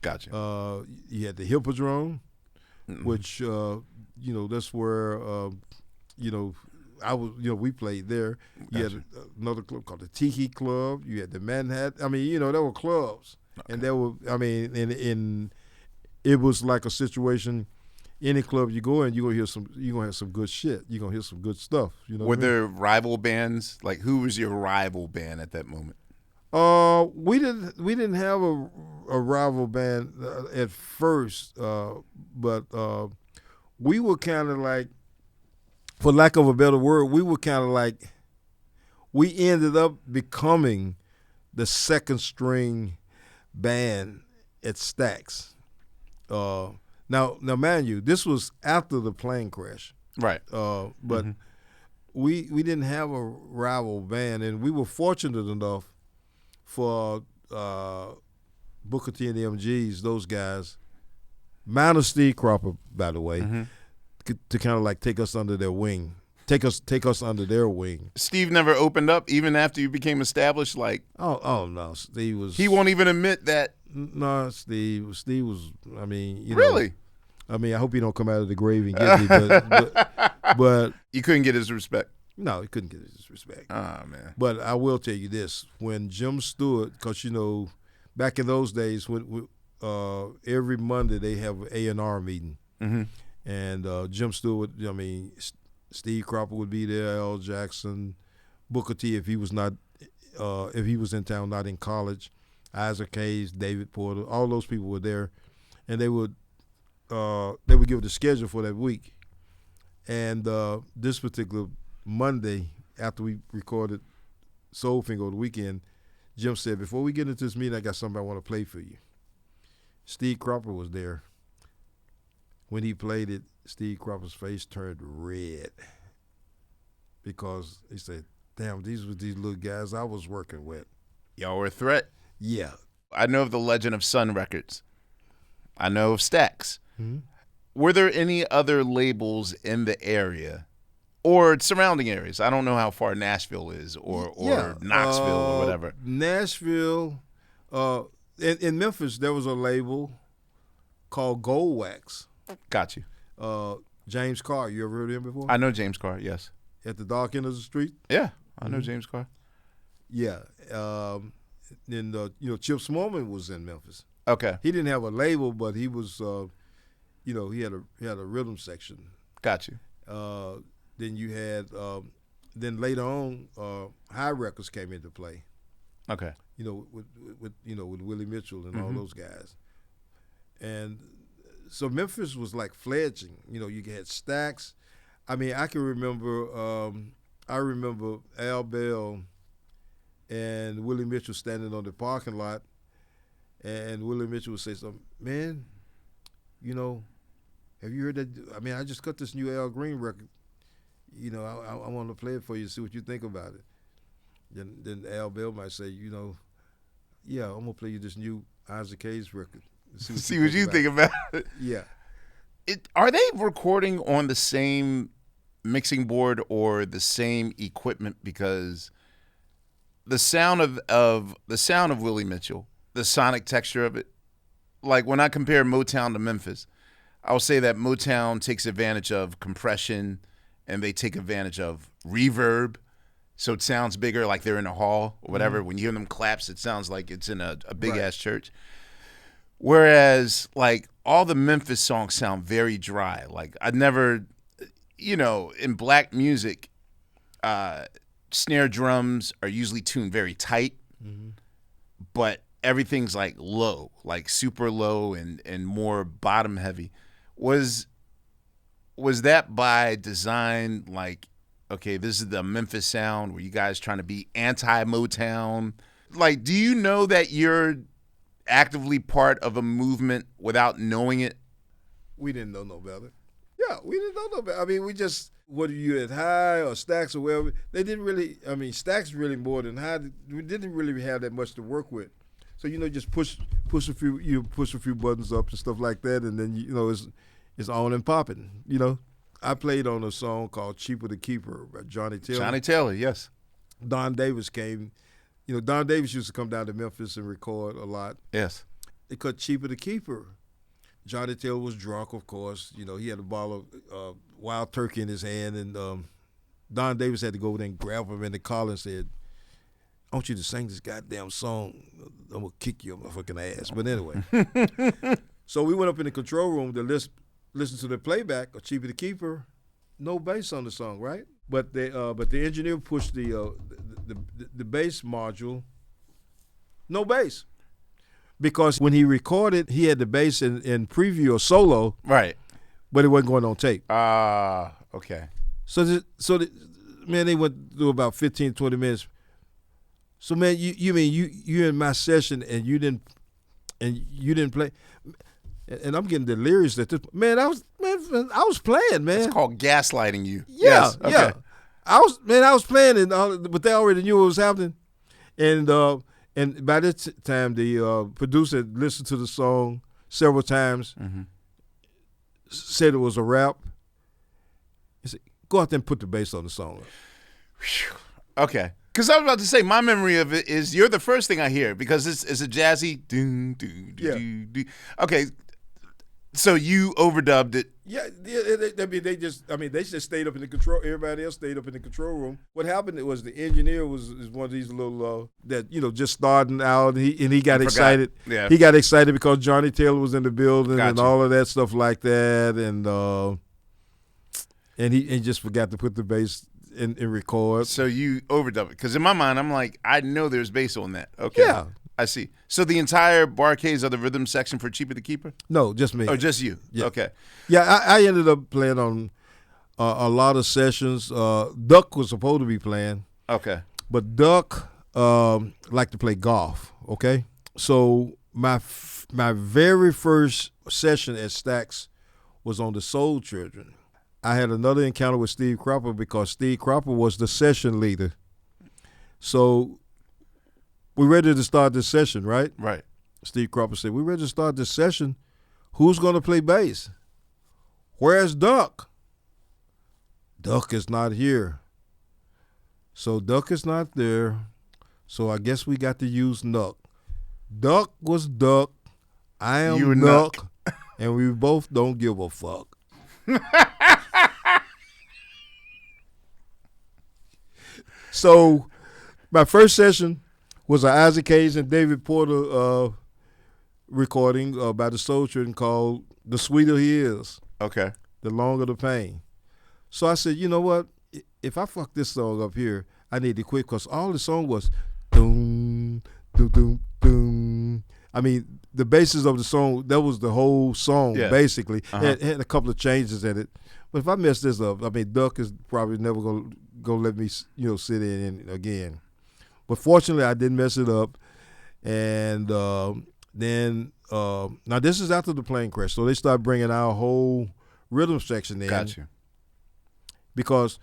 Gotcha. You had the Hippodrome, which that's where we played there. You Gotcha. had another club called the Tiki Club. You had the Manhattan. I mean, there were clubs, and there were. I mean, and it was like a situation. Any club you go in, you're gonna have some good shit. You're gonna hear some good stuff. You know. Were what I mean? there rival bands? Like, who was your rival band at that moment? We didn't have a rival band at first, but we were kind of like for lack of a better word, we were kind of like, we ended up becoming the second string band at Stax. Now, mind you, this was after the plane crash. Right. But we didn't have a rival band, and we were fortunate enough for Booker T and the MGs, those guys, minus Steve Cropper, by the way, to kind of like take us under their wing. Take us under their wing. Steve never opened up even after you became established. Like, oh no, Steve was. He won't even admit that. No, Steve was. I mean, you really. know, I mean, I hope he don't come out of the grave and get me, but you couldn't get his respect. No, he couldn't get his respect. Oh man. But I will tell you this: when Jim Stewart, because you know, back in those days, when every Monday they have an A&R meeting, and Jim Stewart, I mean. Steve Cropper would be there, Al Jackson, Booker T if he was in town, not in college, Isaac Hayes, David Porter, all those people were there, and they would give the schedule for that week. And this particular Monday, after we recorded Soulfinger over the weekend, Jim said, "Before we get into this meeting, I got something I want to play for you." Steve Cropper was there. When he played it, Steve Cropper's face turned red because he said, "Damn, these were these little guys I was working with." Y'all were a threat. Yeah. I know of the legend of Sun Records. I know of Stax. Were there any other labels in the area or surrounding areas? I don't know how far Nashville is or Knoxville or whatever. Nashville, in Memphis, there was a label called Gold Wax. Got you. James Carr, you ever heard of him before? I know James Carr, yes. At the dark end of the street? Yeah, I know James Carr. Yeah. And, Chip Smallman was in Memphis. Okay. He didn't have a label, but he was, he had a rhythm section. Got you. Then you had, then later on, High Records came into play. Okay. With Willie Mitchell and all those guys. And so Memphis was like fledgling. You had Stax. I mean, I can remember. I remember Al Bell and Willie Mitchell standing on the parking lot, and Willie Mitchell would say something. Man, have you heard that? I mean, I just got this new Al Green record. I want to play it for you, see what you think about it. Then Al Bell might say, yeah, I'm gonna play you this new Isaac Hayes record. See what you think about it. Yeah. Are they recording on the same mixing board or the same equipment? Because the sound of Willie Mitchell, the sonic texture of it, like when I compare Motown to Memphis, I'll say that Motown takes advantage of compression and they take advantage of reverb. So it sounds bigger, like they're in a hall or whatever. When you hear them claps, it sounds like it's in a big-ass church. Whereas, like, all the Memphis songs sound very dry. Like, I never, in black music, snare drums are usually tuned very tight, but everything's, like, low, like super low and more bottom-heavy. Was that by design, like, okay, this is the Memphis sound, were you guys trying to be anti-Motown? Like, do you know that you're actively part of a movement without knowing it? We didn't know no better. Yeah, we didn't know no better. I mean, we just, whether you at High or Stax or wherever, they didn't really, I mean, Stax really more than High, we didn't really have that much to work with. So, just push a few buttons up and stuff like that, and then, it's on and popping, I played on a song called Cheaper to Keeper by Johnny Taylor. Johnny Taylor, yes. Don Davis came. Don Davis used to come down to Memphis and record a lot. Yes. They cut Cheaper to Keeper. Johnny Taylor was drunk, of course. He had a bottle of wild turkey in his hand, and Don Davis had to go over there and grab him in the collar and said, "I want you to sing this goddamn song. I'm going to kick your motherfucking ass." But anyway. So we went up in the control room to listen to the playback of Cheaper to Keeper. No bass on the song, right? But the engineer pushed the bass module. No bass, because when he recorded, he had the bass in preview or solo, right? But it wasn't going on tape. Okay. Man, they went through about 15, 20 minutes. So man, you're in my session and you didn't play, and I'm getting delirious at this. Man, I was playing, man. It's called gaslighting you. Yeah, yes. Okay. yeah. I was playing, but they already knew what was happening, and by this time the producer had listened to the song several times, said it was a rap. He said, "Go out there and put the bass on the song." Okay. Because I was about to say, my memory of it is you're the first thing I hear because it's a jazzy doo doo doo doo. Okay, so you overdubbed it. Yeah, they just stayed up in the control. Everybody else stayed up in the control room. What happened was the engineer is one of these little that just starting out, and he got excited. Yeah, he got excited because Johnny Taylor was in the building Gotcha. and all of that stuff like that, and he just forgot to put the bass in record. So you overdubbed it because in my mind I'm like, I know there's bass on that. Okay, yeah, I see. So the entire Barcades of the rhythm section for Cheaper the Keeper? No, just me. Oh, just you. Yeah. Okay. Yeah, I ended up playing on a lot of sessions. Duck was supposed to be playing. Okay. But Duck liked to play golf. Okay, so my very first session at Stax was on the Soul Children. I had another encounter with Steve Cropper because Steve Cropper was the session leader. So we're ready to start this session, right? Right. Steve Cropper said, "We're ready to start this session. Who's going to play bass? Where's Duck? Duck is not here. So Duck is not there. So I guess we got to use Nuck. Duck was Duck. I am Nuck. And we both don't give a fuck." So my first session was an Isaac Hayes and David Porter recording by the Soul Children called "The Sweeter He Is." Okay. The Longer the Pain. So I said, you know what? If I fuck this song up here, I need to quit because all the song was doom, doom, doom, doom. I mean, the basis of the song, that was the whole song, basically. It had a couple of changes in it. But if I mess this up, I mean, Duck is probably never gonna let me, sit in again. But fortunately, I didn't mess it up. And then now this is after the plane crash, so they start bringing our whole rhythm section in. Gotcha. Because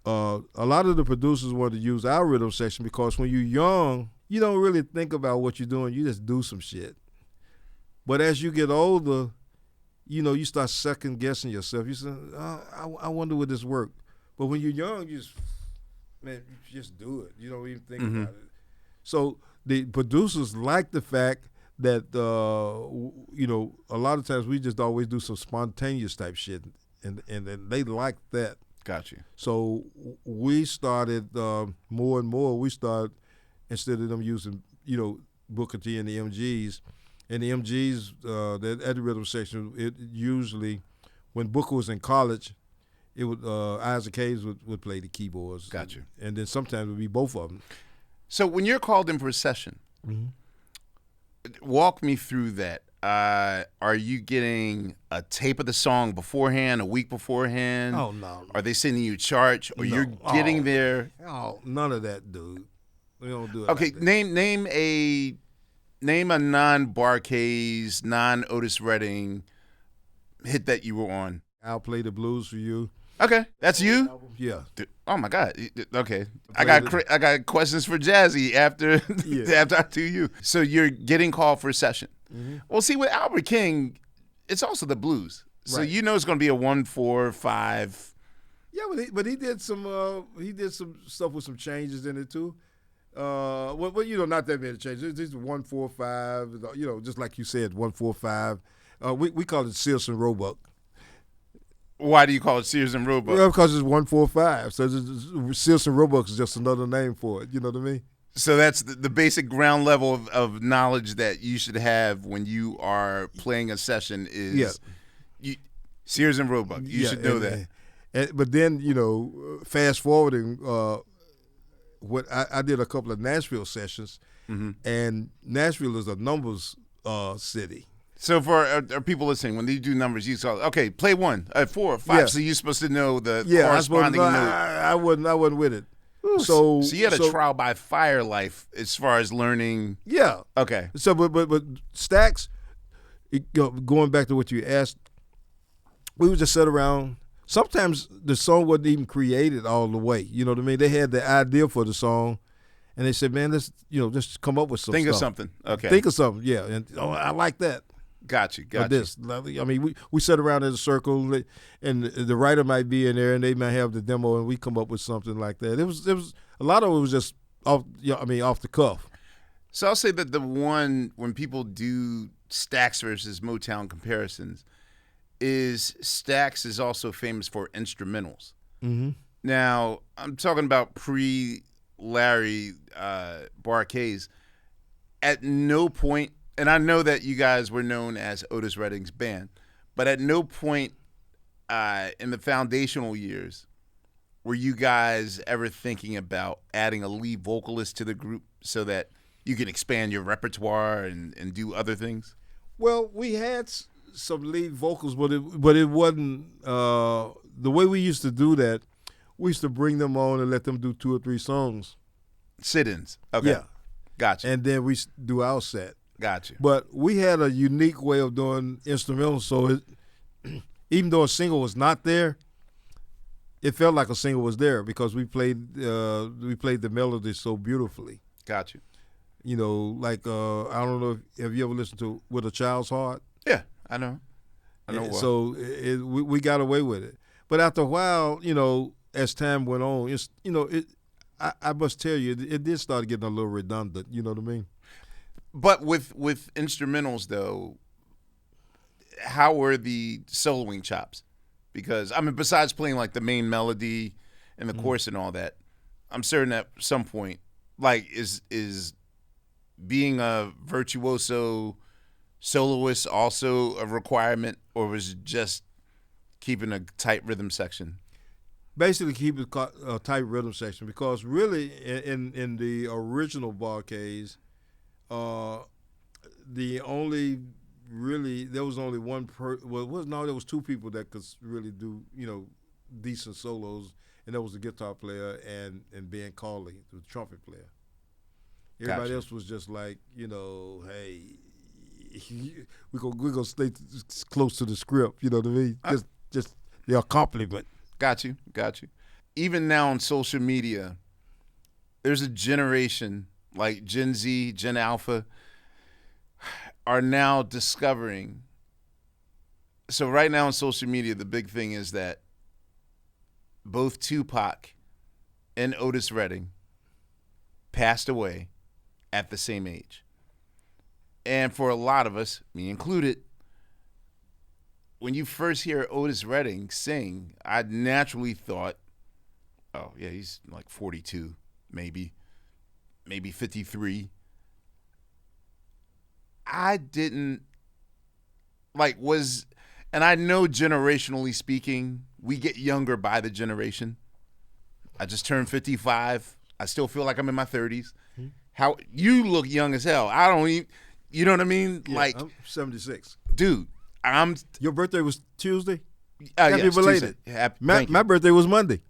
a lot of the producers wanted to use our rhythm section because when you're young, you don't really think about what you're doing. You just do some shit. But as you get older, you start second guessing yourself. You say, I wonder would this work. But when you're young, you just do it. You don't even think about it. So the producers like the fact that, a lot of times we just always do some spontaneous type shit, and they like that. Got you. So we started more and more. We started, instead of them using, Booker T and the MGs, and the MGs, at the rhythm section, it usually, when Booker was in college, it would Isaac Hayes would play the keyboards. Got you. And then sometimes it would be both of them. So when you're called in for a session, walk me through that. Are you getting a tape of the song beforehand, a week beforehand? Oh, no. Are they sending you charts, or you're getting there? Oh, none of that, dude. We don't do it. Okay, like that. name a non-Barcades, non-Otis Redding hit that you were on. I'll Play the Blues for You. Okay, that's you. Yeah. Dude, oh my God. Okay, I got questions for Jazzy after after I do you. So you're getting called for a session. Well, see, with Albert King, it's also the blues. So Right. it's going to be a 1-4-5. Yeah, but he did some stuff with some changes in it too. Well, not that many changes. This is 1-4-5. Just like you said, 1-4-5. We call it Sears and Roebuck. Why do you call it Sears and Roebuck? Well, because it's 1-4-5. So Sears and Roebuck is just another name for it. You know what I mean? So that's the basic ground level of knowledge that you should have when you are playing a session is Sears and Roebuck. You should know that. But then, fast forwarding, what I did a couple of Nashville sessions, and Nashville is a numbers city. So for are people listening, when they do numbers, you saw, okay, play 1, 4, 5. Yeah. So you're supposed to know the Yeah, corresponding note. I wasn't with it. Ooh, So you had a trial by fire life as far as learning. Yeah. Okay. So, but Stax, going back to what you asked, we would just sit around. Sometimes the song wasn't even created all the way. You know what I mean? They had the idea for the song, and they said, "Man, let's just come up with some Think stuff. of something." Okay. Think of something. Yeah, and I like that. Got you. This. I mean, we sat around in a circle, and the writer might be in there, and they might have the demo, and we come up with something like that. It was a lot of it was just off the cuff. So I'll say that the one when people do Stax versus Motown comparisons is Stax is also famous for instrumentals. Mm-hmm. Now I'm talking about pre-Larry Barkays. At no point. And I know that you guys were known as Otis Redding's band, but at no point in the foundational years were you guys ever thinking about adding a lead vocalist to the group so that you can expand your repertoire and do other things? Well, we had some lead vocals, but it wasn't the way we used to do that. We used to bring them on and let them do 2 or 3 songs. Sit-ins. Okay. Yeah. Gotcha. And then we do our set. Gotcha. But we had a unique way of doing instrumentals, so even though a single was not there, it felt like a single was there because we played the melody so beautifully. Gotcha. Like I don't know have you ever listened to "With a Child's Heart"? Yeah, I know. What. So we got away with it, but after a while, as time went on, I must tell you, it did start getting a little redundant. You know what I mean? But with instrumentals, though, how were the soloing chops? Because, I mean, besides playing, like, the main melody and the chorus and all that, I'm certain at some point, like, is being a virtuoso soloist also a requirement, or was it just keeping a tight rhythm section? Basically, keep a tight rhythm section because really, in the original Barkays, there was only one there was 2 people that could really do decent solos, and that was the guitar player and Ben Carley, the trumpet player. Everybody else was just like, hey, we're gonna stay close to the script. You know what I mean? Just the accompaniment. Got you. Even now on social media, there's a generation like Gen Z, Gen Alpha, are now discovering. So right now on social media, the big thing is that both Tupac and Otis Redding passed away at the same age. And for a lot of us, me included, when you first hear Otis Redding sing, I naturally thought, oh, yeah, he's like 42, maybe 53. I didn't, and I know generationally speaking, we get younger by the generation. I just turned 55. I still feel like I'm in my 30s. Mm-hmm. How you look young as hell. I don't even, you know what I mean? Yeah, like, I'm 76. Dude, Your birthday was Tuesday? Happy belated. My birthday was Monday.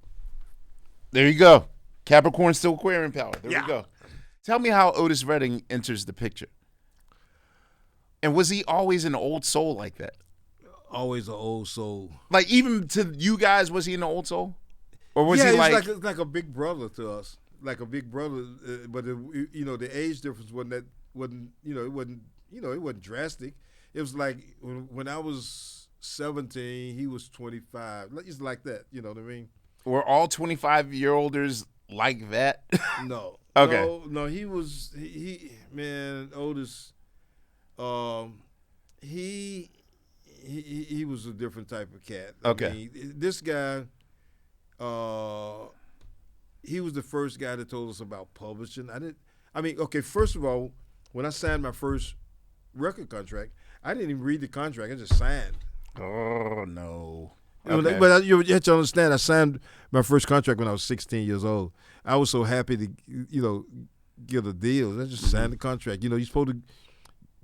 There you go. Capricorn still Aquarian power. There we go. Tell me how Otis Redding enters the picture. And was he always an old soul like that? Always an old soul. Like, even to you guys, was he an old soul? Or was he like a big brother to us. Like a big brother, but the age difference wasn't drastic. It was like when I was 17, he was 25. It's like that, you know what I mean? Were all 25-year-olders like that? No. Okay. No, he was Otis. He was a different type of cat. Okay. I mean, this guy, he was the first guy that told us about publishing. First of all, when I signed my first record contract, I didn't even read the contract. I just signed. Oh, no. Okay. But you have to understand, I signed my first contract when I was 16 years old. I was so happy to, get a deal. I just signed the contract. You're supposed to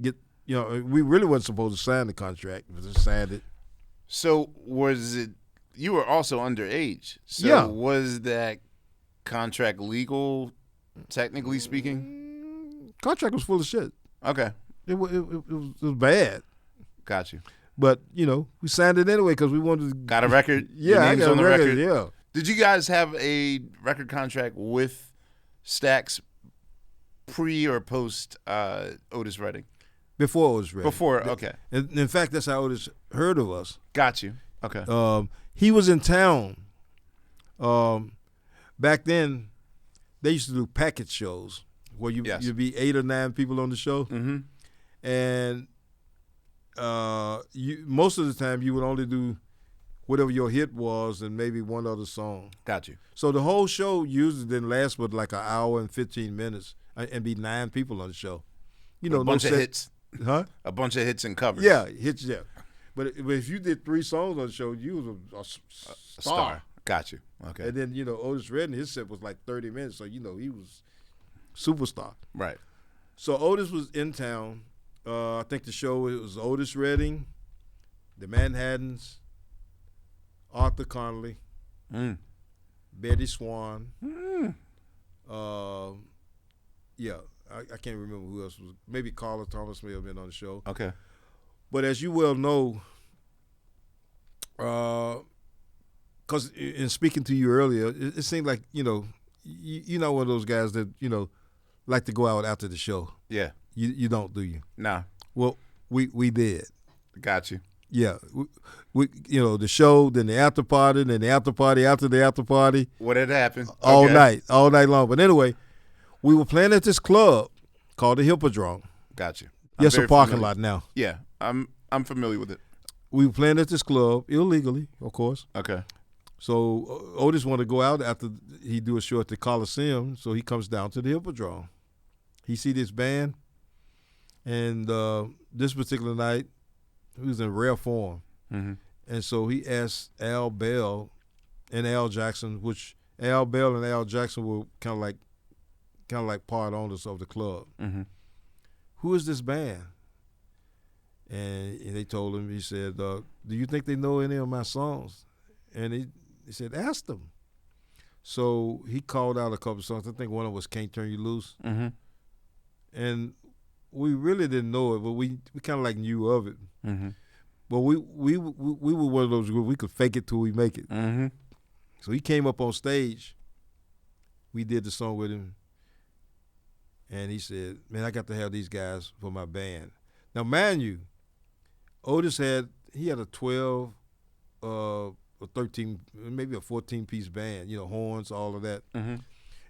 get we really wasn't supposed to sign the contract, but just signed it. So was it? You were also underage. So Yeah. Was that contract legal, technically speaking? Contract was full of shit. Okay. It was bad. Got you. But, we signed it anyway because we wanted to. Got a record? Yeah, Your I name's got on a the record, yeah. Did you guys have a record contract with Stax pre or post Otis Redding? Before Otis Redding. Before, okay. And in fact, that's how Otis heard of us. Got you. Okay. He was in town. Back then, they used to do package shows where you'd be 8 or 9 people on the show. Mm-hmm. And most of the time, you would only do whatever your hit was and maybe one other song. Got you. So the whole show usually didn't last but like an hour and 15 minutes and be 9 people on the show. A bunch of hits. Huh? A bunch of hits and covers. Yeah, hits, yeah. But if you did 3 songs on the show, you was a star. Got you. Okay. And then, Otis Redding, his set was like 30 minutes, so, he was superstar. Right. So Otis was in town. I think the show, it was Otis Redding, the Manhattans, Arthur Conley, Betty Swan. Yeah, I can't remember who else was. Maybe Carla Thomas may have been on the show. Okay. But as you well know, because in speaking to you earlier, it seemed like, you're not one of those guys that, like to go out after the show. Yeah. You don't, do you? Nah. Well, we did. Got you. Yeah. We the show, then the after party, then the after party, after the after party. What had happened? All night long. But anyway, we were playing at this club called the Hippodrome. Got you. Yes, a parking lot now. Yeah, I'm familiar with it. We were playing at this club, illegally, of course. Okay. So Otis wanted to go out after he do a show at the Coliseum, so he comes down to the Hippodrome. He see this band, and this particular night, he was in rare form. Mm-hmm. And so he asked Al Bell and Al Jackson, which Al Bell and Al Jackson were kind of like part owners of the club. Mm-hmm. Who is this band? And they told him, he said, do you think they know any of my songs? And he said, ask them. So he called out a couple of songs. I think one of them was Can't Turn You Loose. Mm-hmm. And we really didn't know it, but we kind of like knew of it. Mm-hmm. But we were one of those groups, we could fake it till we make it. Mm-hmm. So he came up on stage. We did the song with him. And he said, man, I got to have these guys for my band. Now, mind you, Otis had a 12, a 13, maybe a 14-piece band, horns, all of that. Mm-hmm.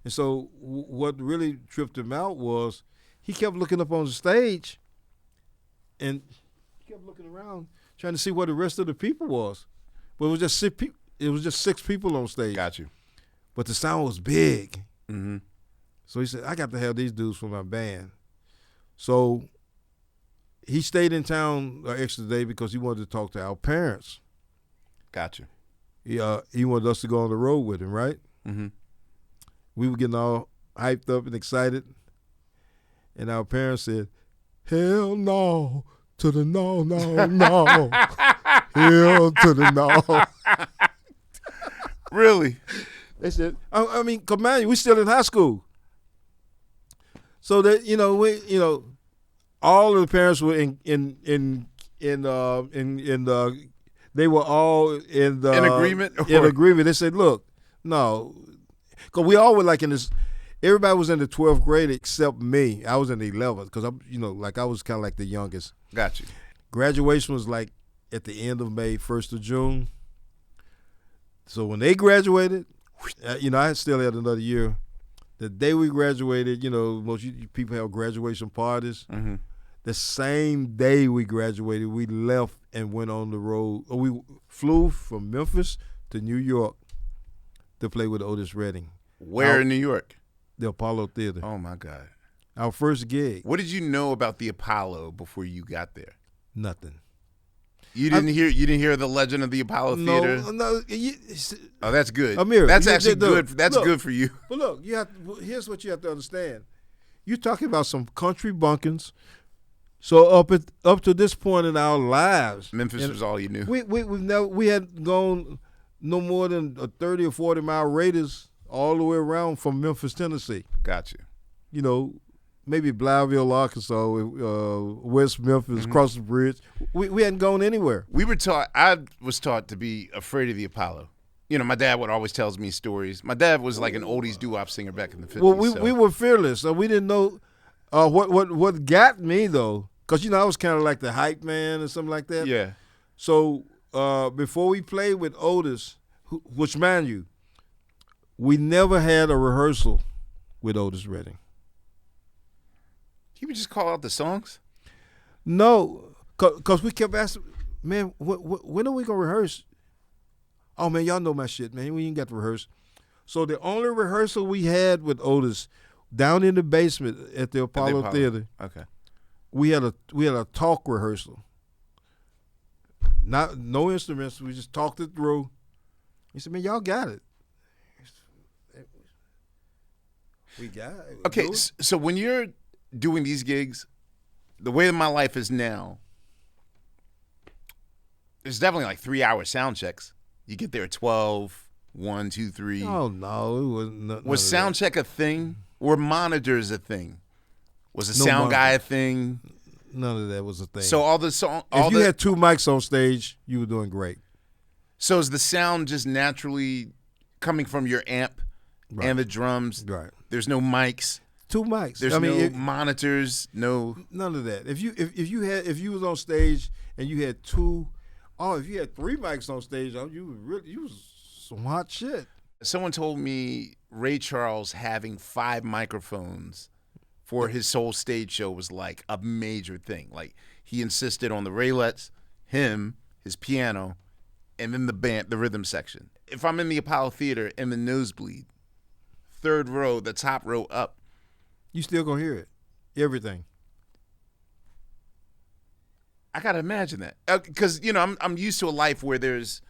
And so what really tripped him out was he kept looking up on the stage and he kept looking around trying to see where the rest of the people was. But it was just 6 people on stage. Got you. But the sound was big. Mm-hmm. So he said, I got to have these dudes for my band. So he stayed in town an extra day because he wanted to talk to our parents. Got you. He wanted us to go on the road with him, right? Mm-hmm. We were getting all hyped up and excited. And our parents said, hell no to the no, no, no. Hell to the no. Really? They said, I mean, come on, we still in high school. So that, all of the parents were they were all in agreement? In agreement. They said, look, no. Because we all were like in this, everybody was in the 12th grade except me. I was in the 11th because I'm, I was kind of like the youngest. Got you. Graduation was like at the end of May, 1st of June. So when they graduated, I still had another year. The day we graduated, most people have graduation parties. Mm-hmm. The same day we graduated, we left and went on the road. We flew from Memphis to New York to play with Otis Redding. Where in New York? The Apollo Theater. Oh, my God. Our first gig. What did you know about the Apollo before you got there? Nothing. You didn't hear the legend of the Apollo Theater? No. Oh, that's good. Amir, that's actually good. That's good for you. But look, here's what you have to understand. You're talking about some country bumpkins, So up to this point in our lives, Memphis was all you knew. We hadn't gone no more than a 30 or 40 mile radius all the way around from Memphis, Tennessee. Got you. You know, maybe Blytheville, Arkansas, West Memphis, across the bridge. We hadn't gone anywhere. I was taught to be afraid of the Apollo. You know, my dad would always tells me stories. My dad was like an oldies doo-wop singer back in the 50s. Well, we were fearless, so we didn't know. What got me though, because you know I was kind of like the hype man or something like that. Yeah. So before we played with Otis, which mind you, we never had a rehearsal with Otis Redding. He would just call out the songs? No, because we kept asking, man, when are we going to rehearse? Oh, man, y'all know my shit, man. We ain't got to rehearse. So the only rehearsal we had with Otis down in the basement at the Apollo Theater. Okay. We had a talk rehearsal. No instruments. We just talked it through. He said, man, y'all got it. We got it. Okay, so when you're doing these gigs, the way that my life is now, there's definitely like 3-hour sound checks. You get there at 12, 1, 2, 3. Oh, no. It wasn't. Was sound check a thing? Were monitors a thing? Was a sound guy a thing? None of that was a thing. So all the song, if you had 2 mics on stage, you were doing great. So is the sound just naturally coming from your amp and the drums? Right. There's no mics. 2 mics. There's no monitors. No. None of that. If you was on stage and you had 2, if you had 3 mics on stage, you was some hot shit. Someone told me Ray Charles having 5 microphones for his whole stage show was like a major thing. Like he insisted on the Raylets, him, his piano, and then the band, the rhythm section. If I'm in the Apollo Theater in the nosebleed, 3rd row, the top row up, you still gonna hear it, everything. I gotta imagine that because you know I'm used to a life where there's.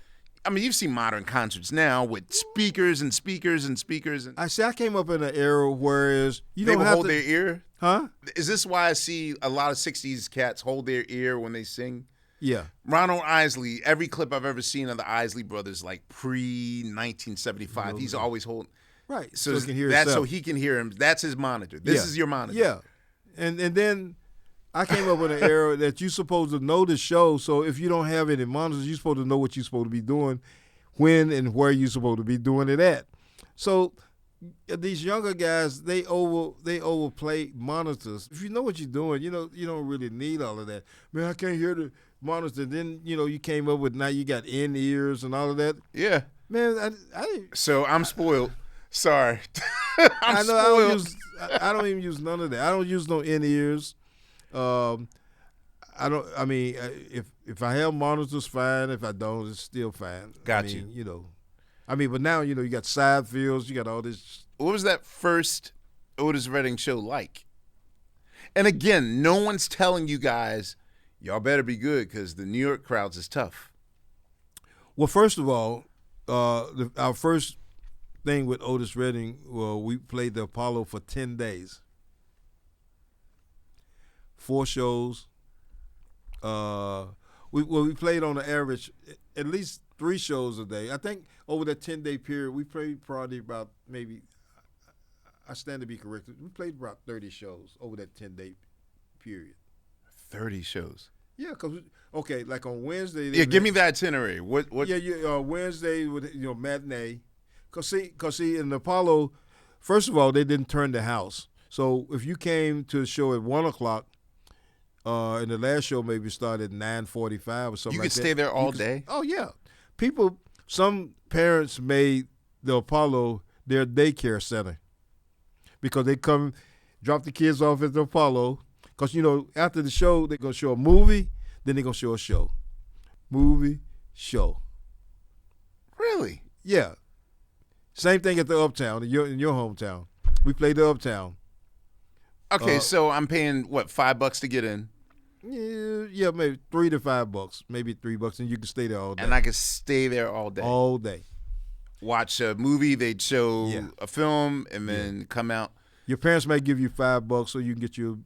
I mean, you've seen modern concerts now with speakers and speakers and speakers. And I came up in an era where you they don't will have hold to, their ear. Huh? Is this why I see a lot of 60s cats hold their ear when they sing? Yeah. Ronald Isley, every clip I've ever seen of the Isley brothers, like pre-1975, he's always holding. Right. So he can hear that's himself. so he can hear him. That's his monitor. This is your monitor. Yeah. And then I came up in an era that you're supposed to know the show. So if you don't have any monitors, you're supposed to know what you're supposed to be doing, when and where you're supposed to be doing it at. So these younger guys, they overplay monitors. If you know what you're doing, you don't really need all of that. Man, I can't hear the monitor. Then you came up with now you got in-ears and all of that. Yeah. Man, I didn't. So I'm spoiled. Sorry. I know. spoiled. I don't even use none of that. I don't use no in-ears. I don't. I mean, if I have monitors, fine. If I don't, it's still fine. Got you. But now you got side fields. You got all this. What was that first Otis Redding show like? And again, no one's telling you guys, y'all better be good because the New York crowds is tough. Well, first of all, our first thing with Otis Redding, we played the Apollo for 10 days. 4 shows. We played on the average at least 3 shows a day. I think over that 10-day period, we played probably about maybe, I stand to be corrected, we played about 30 shows over that 10-day period. 30 shows? Yeah, because, like on Wednesday. Yeah, give me the itinerary. What? Yeah, Wednesday with, matinee. Because see, in the Apollo, first of all, they didn't turn the house. So if you came to the show at 1 o'clock, and the last show maybe started at 9:45 or something like that. You could stay there all day? Oh, yeah. Some parents made the Apollo their daycare center because they come, drop the kids off at the Apollo. Because, after the show, they're going to show a movie, then they're going to show a show. Movie, show. Really? Yeah. Same thing at the Uptown, in your hometown. We played the Uptown. Okay, so I'm paying, $5 to get in? Yeah, maybe $3 to $5, maybe $3, and you can stay there all day. And I could stay there all day? All day. Watch a movie, they'd show a film, and then come out. Your parents might give you $5 so you can get you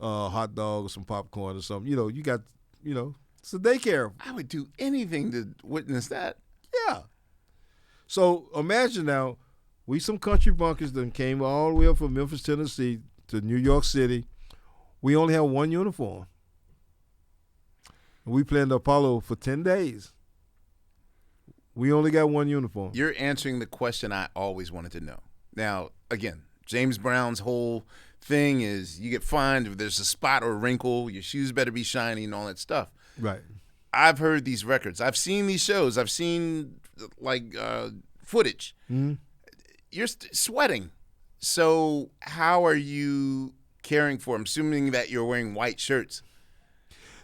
hot dog or some popcorn or something. You got, it's a daycare. I would do anything to witness that. Yeah. So imagine now, we some country bunkers that came all the way up from Memphis, Tennessee to New York City. We only have one uniform. We played the Apollo for 10 days. We only got one uniform. You're answering the question I always wanted to know. Now, again, James Brown's whole thing is you get fined if there's a spot or a wrinkle, your shoes better be shiny and all that stuff. Right. I've heard these records. I've seen these shows. I've seen footage. Mm-hmm. You're sweating. So how are you caring for them, assuming that you're wearing white shirts?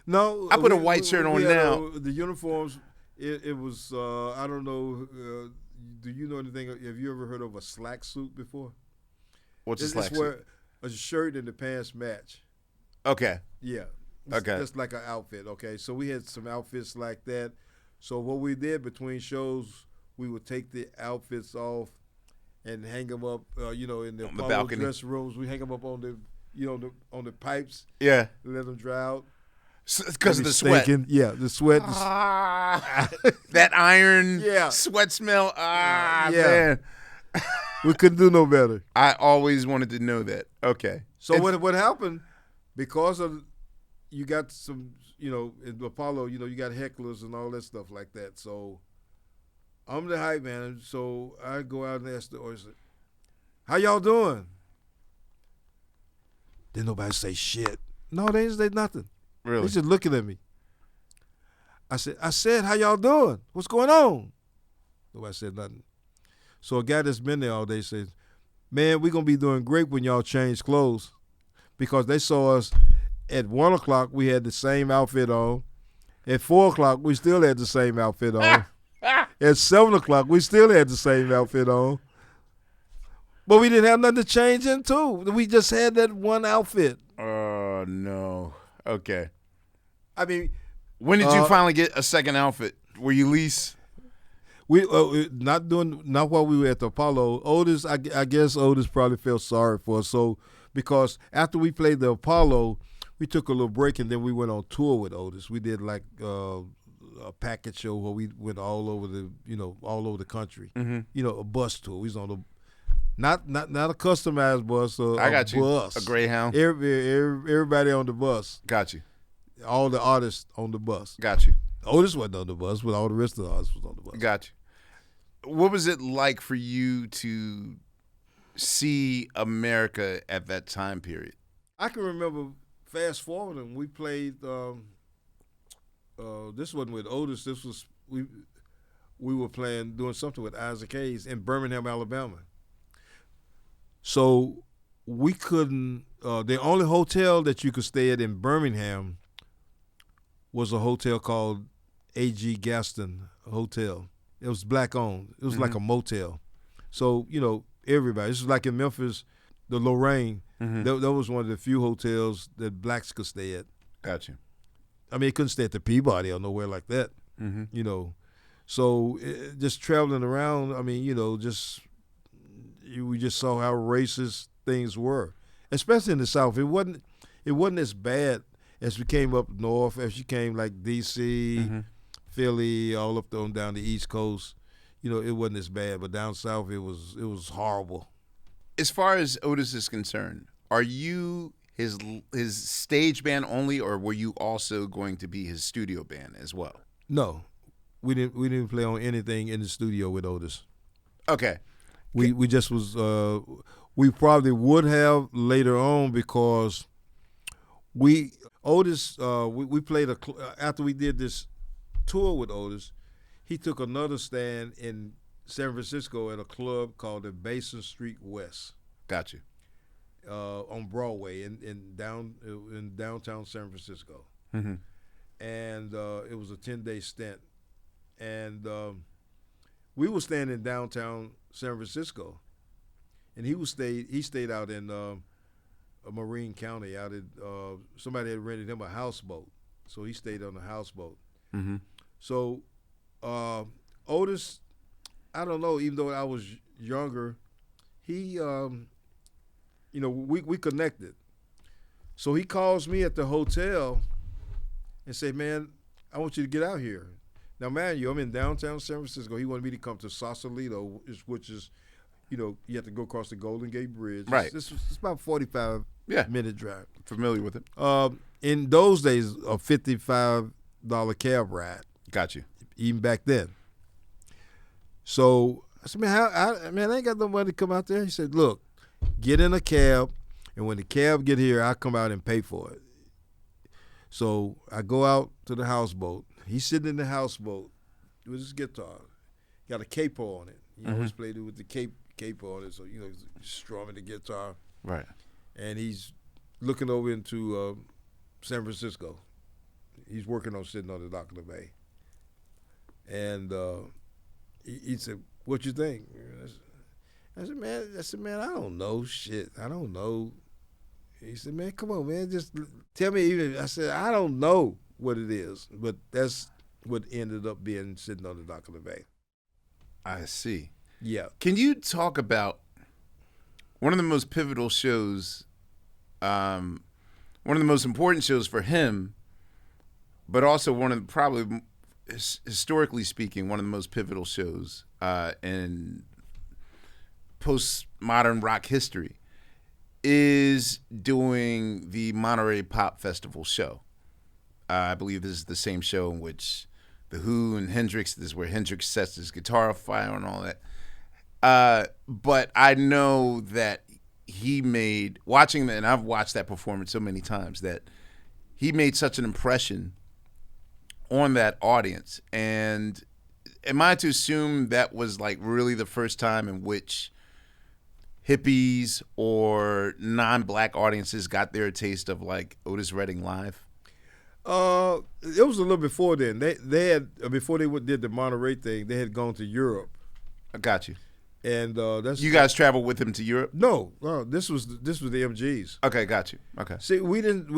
No. I put a white shirt on now. The uniforms, it was, I don't know, do you know anything? Have you ever heard of a slack suit before? What's a slack suit? It's where a shirt and the pants match. Okay. Yeah. Okay. Just like an outfit, okay? So we had some outfits like that. So what we did between shows, we would take the outfits off and hang them up, in the balcony dressing rooms. We hang them up on on the pipes. Yeah. Let them dry out. Because of the sweat. Yeah, the sweat. That iron Yeah. sweat smell. Yeah. Man. We couldn't do no better. I always wanted to know that. Okay. So what happened, because of, you got some, in Apollo, you got hecklers and all that stuff like that. So I'm the hype man. So I go out and ask the audience, how y'all doing? Didn't nobody say shit. No, they didn't say nothing. Really? They just looking at me. I said, how y'all doing? What's going on? Nobody said nothing. So a guy that's been there all day says, man, we're going to be doing great when y'all change clothes, because they saw us at 1 o'clock, we had the same outfit on. At 4 o'clock, we still had the same outfit on. At 7 o'clock, we still had the same outfit on. But we didn't have nothing to change into. We just had that one outfit. Oh, no. Okay. I mean, when did you finally get a second outfit? Were you lease? We not while we were at the Apollo. Otis, I guess Otis probably felt sorry for us. So because after we played the Apollo, we took a little break and then we went on tour with Otis. We did like a package show where we went all over the country. Mm-hmm. A bus tour. We was on not a customized bus. I got you. Bus. A Greyhound. Everybody on the bus. Got you. All the artists on the bus. Got you. Otis wasn't on the bus, but all the rest of the artists was on the bus. Got you. What was it like for you to see America at that time period? I can remember fast forwarding. We played. This wasn't with Otis. This was we were doing something with Isaac Hayes in Birmingham, Alabama. So we couldn't. The only hotel that you could stay at in Birmingham was a hotel called A.G. Gaston Hotel. It was black owned. It was like a motel. So, everybody. This was like in Memphis, the Lorraine. Mm-hmm. That was one of the few hotels that blacks could stay at. Got you. I mean, it couldn't stay at the Peabody or nowhere like that. Mm-hmm. So just traveling around, I mean, we just saw how racist things were, especially in the South. It wasn't as bad as we came up north, as you came like D.C., Philly, all up down the East Coast. It wasn't as bad, but down south it was horrible. As far as Otis is concerned, are you his stage band only, or were you also going to be his studio band as well? No, we didn't play on anything in the studio with Otis. Okay. We just was we probably would have later on, because Otis we played after we did this tour with Otis, he took another stand in San Francisco at a club called the Basin Street West. Got you. On Broadway in downtown San Francisco. Mm-hmm. And it was a 10-day stint. And we were staying in downtown San Francisco, and he stayed out in Marine County. Out at somebody had rented him a houseboat, so he stayed on the houseboat. Mm-hmm. So Otis, I don't know. Even though I was younger, he, we connected. So he calls me at the hotel and say, man, I want you to get out here. Now, man, I'm in downtown San Francisco. He wanted me to come to Sausalito, which is, you have to go across the Golden Gate Bridge. Right. It's about 45-minute drive. Familiar with it. In those days, a $55 cab ride. Got you. Even back then. So I said, man, I ain't got no money to come out there. He said, look, get in a cab, and when the cab get here, I'll come out and pay for it. So I go out to the houseboat. He's sitting in the houseboat with his guitar. Got a capo on it. He always played it with the capo on it, so, he's strumming the guitar. Right. And he's looking over into San Francisco. He's working on sitting on the dock of the bay. And he said, what you think? I said, man, I don't know shit. I don't know. He said, man, come on, man, just tell me. I said, I don't know what it is, but that's what ended up being sitting on the dock of the bay. I see. Yeah. Can you talk about one of the most pivotal shows, one of the most important shows for him, but also one of the, probably historically speaking, one of the most pivotal shows in postmodern rock history, is doing the Monterey Pop Festival show. I believe this is the same show in which The Who and Hendrix, this is where Hendrix sets his guitar afire and all that. But I know that he made, watching that, and I've watched that performance so many times, that he made such an impression on that audience. And am I to assume that was like really the first time in which hippies or non-black audiences got their taste of like Otis Redding live? It was a little before then. They had before they did the Monterey thing, they had gone to Europe. I got you. And that's you guys traveled with him to Europe? No, this was the MGs. Okay, got you. Okay. See, we didn't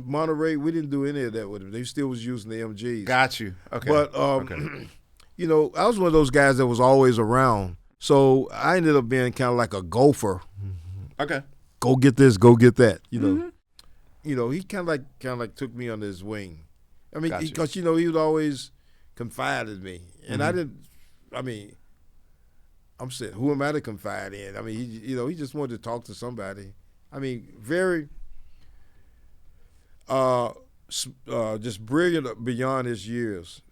Monterey. We didn't do any of that with him. They still was using the MGs. Got you. Okay. But okay. I was one of those guys that was always around. So I ended up being kind of like a gopher. Okay. Go get this, go get that. He kind of like took me under his wing. I mean, because he would always confide in me, and I didn't. I mean, I'm saying, who am I to confide in? I mean, he just wanted to talk to somebody. I mean, very, just brilliant beyond his years.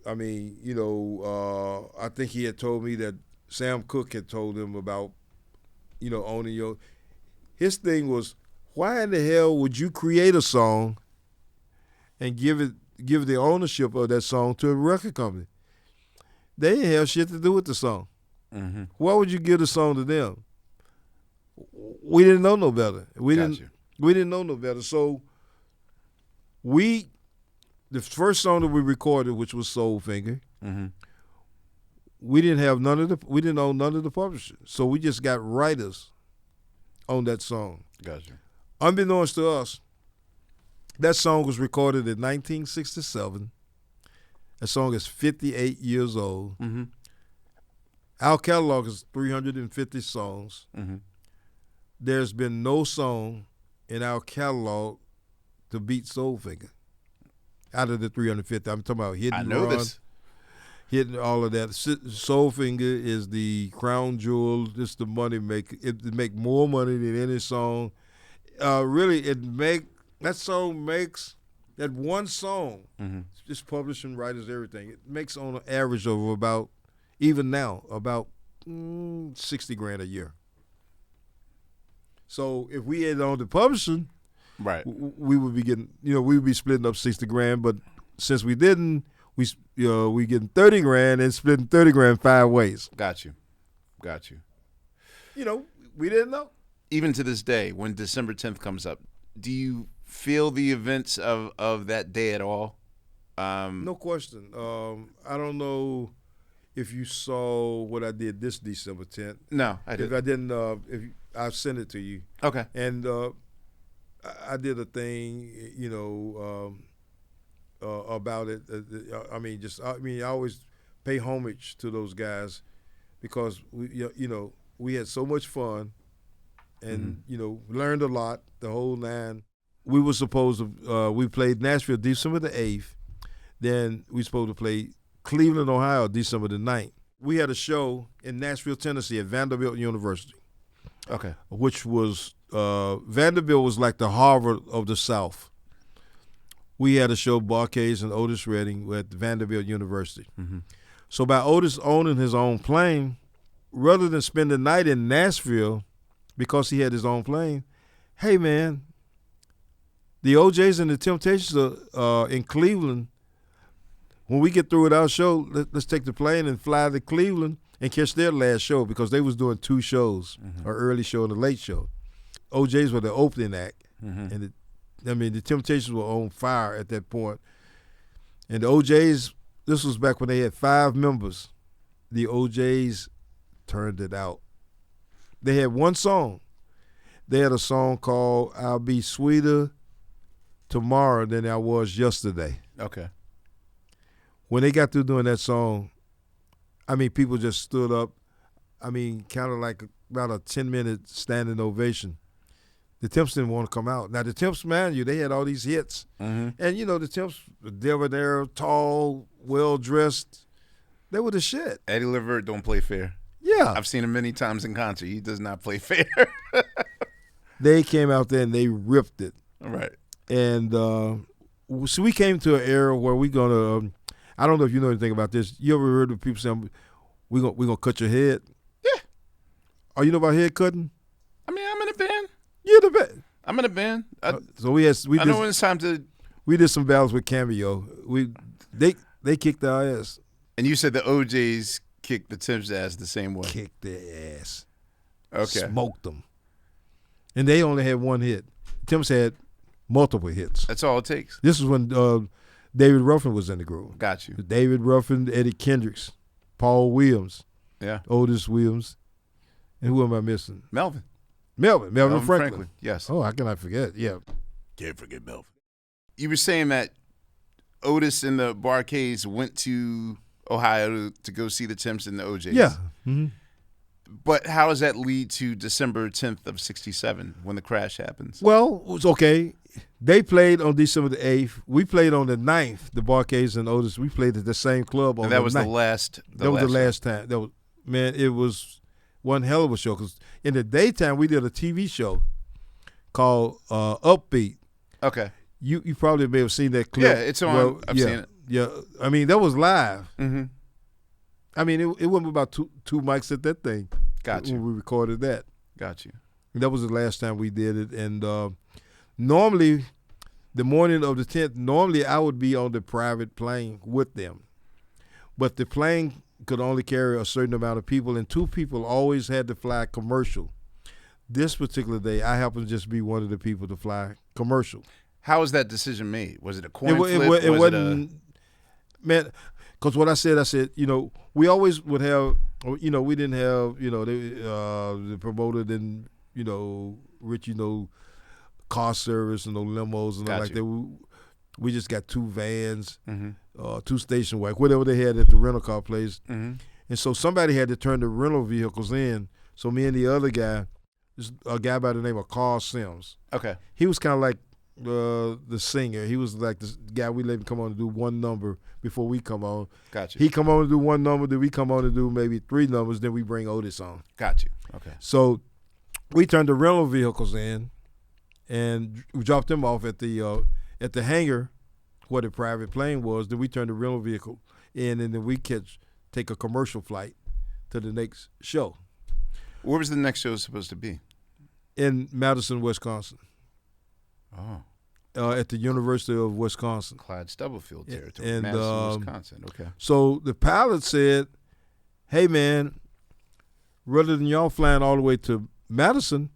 I mean, I think he had told me that Sam Cooke had told him about, owning your. His thing was, why in the hell would you create a song and give the ownership of that song to a record company? They didn't have shit to do with the song. Mm-hmm. Why would you give the song to them? We didn't know no better. We didn't know no better. So the first song that we recorded, which was Soulfinger, we didn't own none of the publishers. So we just got writers on that song. Gotcha. Unbeknownst to us, that song was recorded in 1967. That song is 58 years old. Mm-hmm. Our catalog is 350 songs. Mm-hmm. There's been no song in our catalog to beat Soulfinger out of the 350. I'm talking about Hit and Run. I know this. Hitting all of that. Soulfinger is the crown jewel. It's the money maker. It make more money than any song. Really, that one song, just publishing writers, everything, it makes on an average of about, even now, about $60,000 a year. So if we had on the publishing, right, we would be getting, we would be splitting up $60,000. But since we didn't, we getting $30,000 and splitting $30,000 five ways. Got you. We didn't know. Even to this day, when December 10th comes up, do you feel the events of that day at all? No question. I don't know if you saw what I did this December 10th. No, I didn't. If I didn't, I'll send it to you. Okay. And I did a thing, about it. I always pay homage to those guys because we had so much fun. and learned a lot. The whole 9. We were supposed to. We played Nashville December the 8th. Then we supposed to play Cleveland, Ohio, December the 9th. We had a show in Nashville, Tennessee, at Vanderbilt University. Okay. Which was Vanderbilt was like the Harvard of the South. We had a show, Barcades and Otis Redding, at Vanderbilt University. Mm-hmm. So by Otis owning his own plane, rather than spend the night in Nashville because he had his own plane, hey, man, the OJs and the Temptations are in Cleveland. When we get through with our show, let's take the plane and fly to Cleveland and catch their last show, because they was doing 2 shows, an early show and a late show. OJs were the opening act, and the Temptations were on fire at that point. And the OJs, this was back when they had 5 members. The OJs turned it out. They had one song. They had a song called "I'll Be Sweeter Tomorrow Than I Was Yesterday." Okay. When they got through doing that song, I mean, people just stood up. I mean, kind of like about a 10-minute standing ovation. The Temps didn't want to come out. Now, the Temps, man, they had all these hits. And, the Temps, debonair, tall, well-dressed, they were the shit. Eddie Levert don't play fair. Yeah. I've seen him many times in concert. He does not play fair. They came out there and they ripped it. All right. And so we came to an era where we're going to I don't know if you know anything about this. You ever heard of people saying, we're gonna cut your head? Yeah. Oh, you know about head cutting? I mean, I'm in a band. You're the band. I'm in a band. So I know when it's time to. We did some battles with Cameo. They kicked our ass. And you said the OJs kicked the Temps' ass the same way. Kicked their ass. Okay. Smoked them. And they only had one hit. Temps had multiple hits. That's all it takes. This is when David Ruffin was in the group. Got you. David Ruffin, Eddie Kendricks, Paul Williams, Otis Williams, and who am I missing? Melvin Franklin. Yes. Oh, how can I forget? Yeah. Can't forget Melvin. You were saying that Otis and the Barcades went to Ohio to go see the Temps and the OJs. Yeah. Mm-hmm. But how does that lead to December 10th of 1967 when the crash happens? Well, it was okay. They played on December the 8th. We played on the 9th, the Barcades and Otis. We played at the same club on and that the was 9th. the last. That was the last time. It was one hell of a show. Because in the daytime, we did a TV show called Upbeat. Okay. You probably may have seen that clip. Yeah, it's on. I've seen it. Yeah, I mean, that was live. Mm-hmm. I mean, it went about two mics at that thing. Got you. When we recorded that. Got you. That was the last time we did it. And normally, the morning of the 10th, normally I would be on the private plane with them. But the plane could only carry a certain amount of people, and 2 people always had to fly commercial. This particular day, I happened to just be one of the people to fly commercial. How was that decision made? Was it a coin flip? It wasn't, man, because what I said, we always would have, we didn't have, the promoter didn't, Rich, car service and no limos and all like that. We just got 2 vans, 2 station wagons, whatever they had at the rental car place. Mm-hmm. And so somebody had to turn the rental vehicles in. So me and the other guy, a guy by the name of Carl Sims. Okay. He was kind of like the singer. He was like the guy we let him come on and do one number before we come on. Gotcha. He come on and do one number, then we come on and do maybe 3 numbers, then we bring Otis on. Got you. Okay. So we turned the rental vehicles in and we dropped them off at the hangar where the private plane was. Then we turned the rental vehicle in, and then we take a commercial flight to the next show. Where was the next show supposed to be? In Madison, Wisconsin. Oh. At the University of Wisconsin. Clyde Stubblefield territory, and, Madison, Wisconsin. Okay. So the pilot said, hey, man, rather than y'all flying all the way to Madison,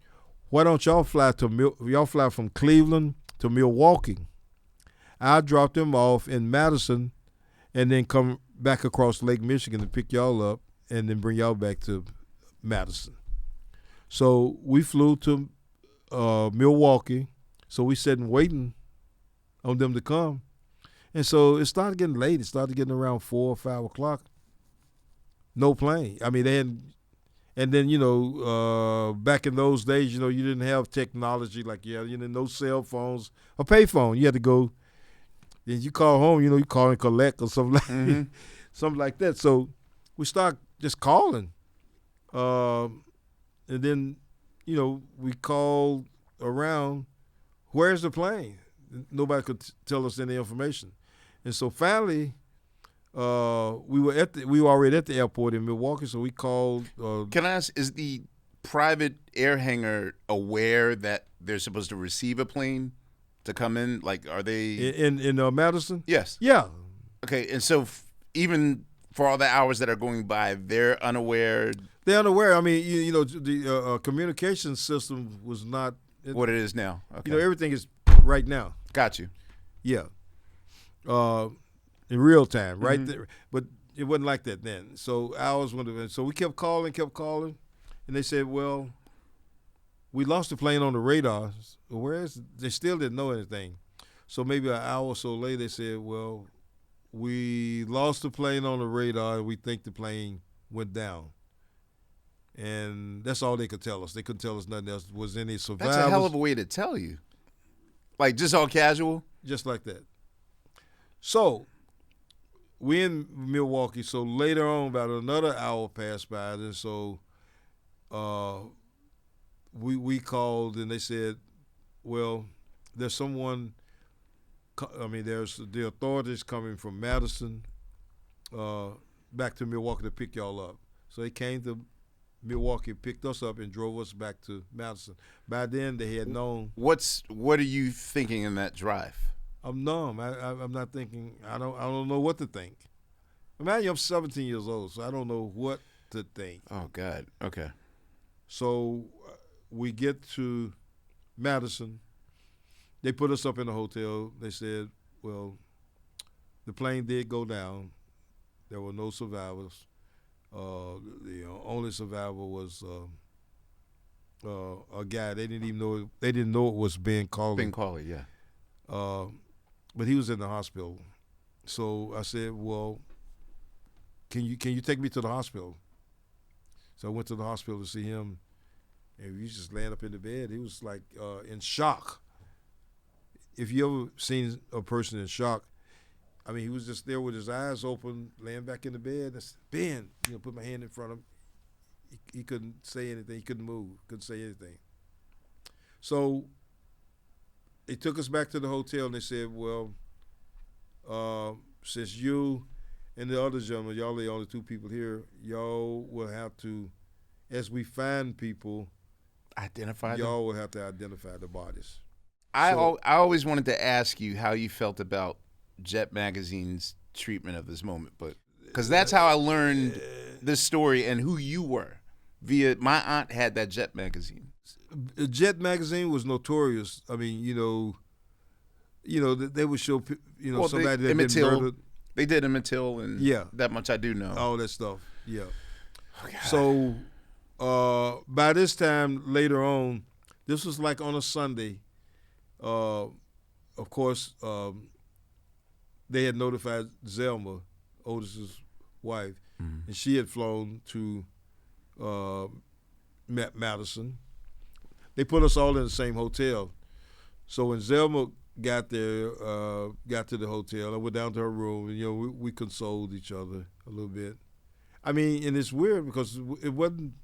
why don't y'all fly from Cleveland to Milwaukee? I dropped them off in Madison and then come back across Lake Michigan to pick y'all up and then bring y'all back to Madison. So we flew to Milwaukee. So we sat and waiting on them to come. And so it started getting late. It started getting around 4 or 5 o'clock. No plane. I mean, And then, back in those days, you didn't have technology like no cell phones or payphone. You had to go, then you call home, you call and collect or something like, something like that. So we start just calling. And then, we called around, where's the plane? Nobody could tell us any information. And so finally, we were already at the airport in Milwaukee, so we called. Can I ask, is the private air hangar aware that they're supposed to receive a plane to come in? Like, are they in Madison? Yes. Yeah. Okay, and so even for all the hours that are going by, they're unaware. They're unaware. I mean, the communication system was not what it is now. Okay. Everything is right now. Got you. Yeah. In real time, right there. But it wasn't like that then. So hours went to, so we kept calling, and they said, well, we lost the plane on the radar. Whereas they still didn't know anything. So maybe an hour or so later, they said, well, we lost the plane on the radar, and we think the plane went down. And that's all they could tell us. They couldn't tell us nothing else. Was any survivors? That's a hell of a way to tell you. Like, just all casual? Just like that. So we in Milwaukee. So later on, about another hour passed by, and so we called, and they said, well, there's someone. I mean, there's the authorities coming from Madison back to Milwaukee to pick y'all up. So they came to Milwaukee, picked us up, and drove us back to Madison. By then, they had known. What are you thinking in that drive? I'm numb. I'm not thinking. I don't know what to think. Imagine I'm 17 years old, so I don't know what to think. Oh God. Okay. So we get to Madison. They put us up in a hotel. They said, well, the plane did go down. There were no survivors. The only survivor was a guy. They didn't even know. They didn't know it was Ben Cauley. Ben Cauley, yeah. But he was in the hospital. So I said, well, can you take me to the hospital? So I went to the hospital to see him, and he was just laying up in the bed. He was like in shock. If you ever seen a person in shock, I mean, he was just there with his eyes open, laying back in the bed. I said, Ben, put my hand in front of him. He couldn't say anything. He couldn't move. Couldn't say anything. So they took us back to the hotel, and they said, well, since you and the other gentleman, y'all are the only two people here, y'all will have to, as we find people, identify them? Y'all will have to identify the bodies. I always wanted to ask you how you felt about Jet Magazine's treatment of this moment, but because that's how I learned this story and who you were. Via my aunt had that Jet Magazine. Jet Magazine was notorious. I mean, they would show, somebody that had been murdered. They did Emmett Till, and that much I do know. All that stuff, yeah. Oh, so by this time, later on, this was like on a Sunday. Of course, they had notified Zelma, Otis's wife, and she had flown to Madison. They put us all in the same hotel. So when Zelma got there, got to the hotel, I went down to her room, and we consoled each other a little bit. I mean, and it's weird because it wasn't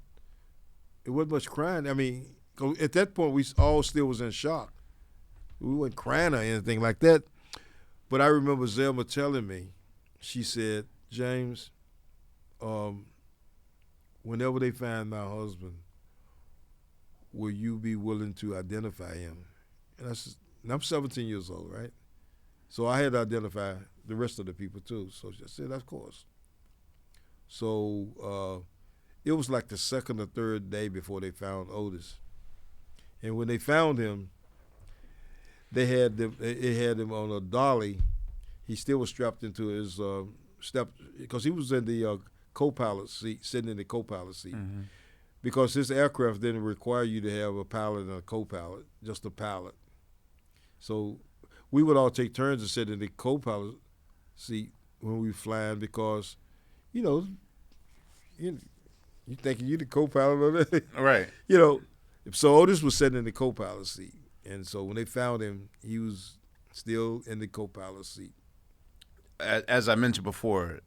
much crying. I mean, at that point we all still was in shock. We weren't crying or anything like that. But I remember Zelma telling me, she said, James, whenever they find my husband, will you be willing to identify him? And I'm 17 years old, right? So I had to identify the rest of the people too. So she said, of course. So it was like the second or third day before they found Otis. And when they found him, it had him on a dolly. He still was strapped into his step, because he was in the co-pilot seat, sitting in the co-pilot seat. Mm-hmm. Because this aircraft didn't require you to have a pilot and a co-pilot, just a pilot. So we would all take turns to sit in the co-pilot seat when we were flying, because, you You thinking you the co-pilot of that? Right. You know, so Otis was sitting in the co-pilot seat. And so when they found him, he was still in the co-pilot seat. As I mentioned before,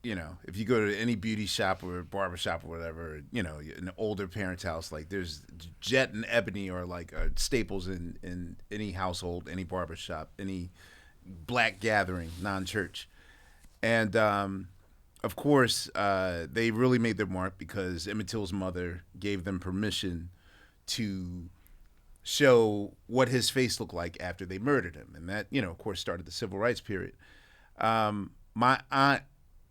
if you go to any beauty shop or barber shop or whatever, an older parent's house, like there's Jet and Ebony are like staples in any household, any barber shop, any black gathering, non-church. And of course, they really made their mark because Emmett Till's mother gave them permission to show what his face looked like after they murdered him. And that, of course, started the civil rights period. My aunt,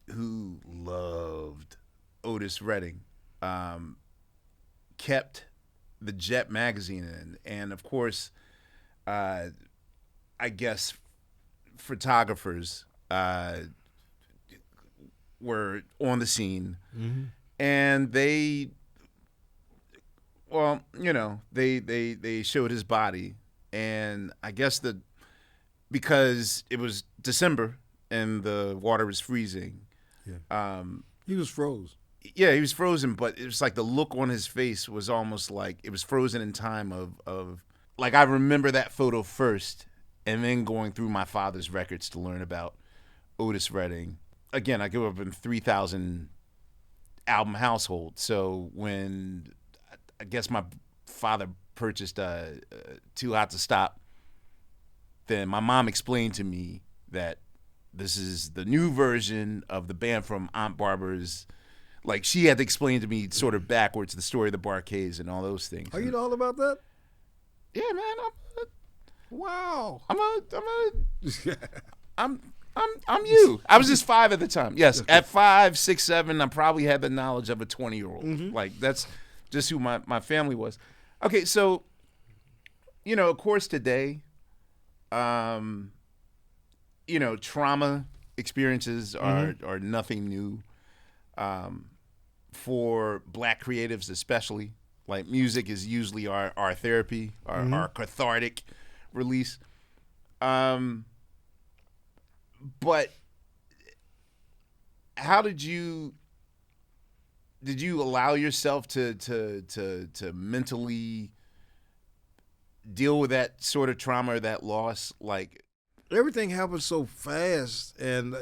who loved Otis Redding, kept the Jet magazine in. And, of course, I guess photographers were on the scene. Mm-hmm. And they showed his body. And I guess because it was December and the water was freezing. Yeah. He was froze. Yeah, he was frozen, but it was like the look on his face was almost like it was frozen in time of like I remember that photo first and then going through my father's records to learn about Otis Redding. Again, I grew up in 3,000 album household. So when I guess my father purchased Too Hot to Stop, then my mom explained to me that this is the new version of the band from Aunt Barbara's. Like, she had to explain to me sort of backwards the story of the Barkays and all those things. Are you know all about that? Yeah, man. Wow. I'm you. I was just 5 at the time. Yes, at 5, 6, 7, I probably had the knowledge of a 20-year-old. Mm-hmm. Like, that's just who my family was. Okay, so, of course today, trauma experiences are nothing new for black creatives especially. Like, music is usually our therapy, our cathartic release. But how did you allow yourself to mentally deal with that sort of trauma or that loss? Like, everything happened so fast, and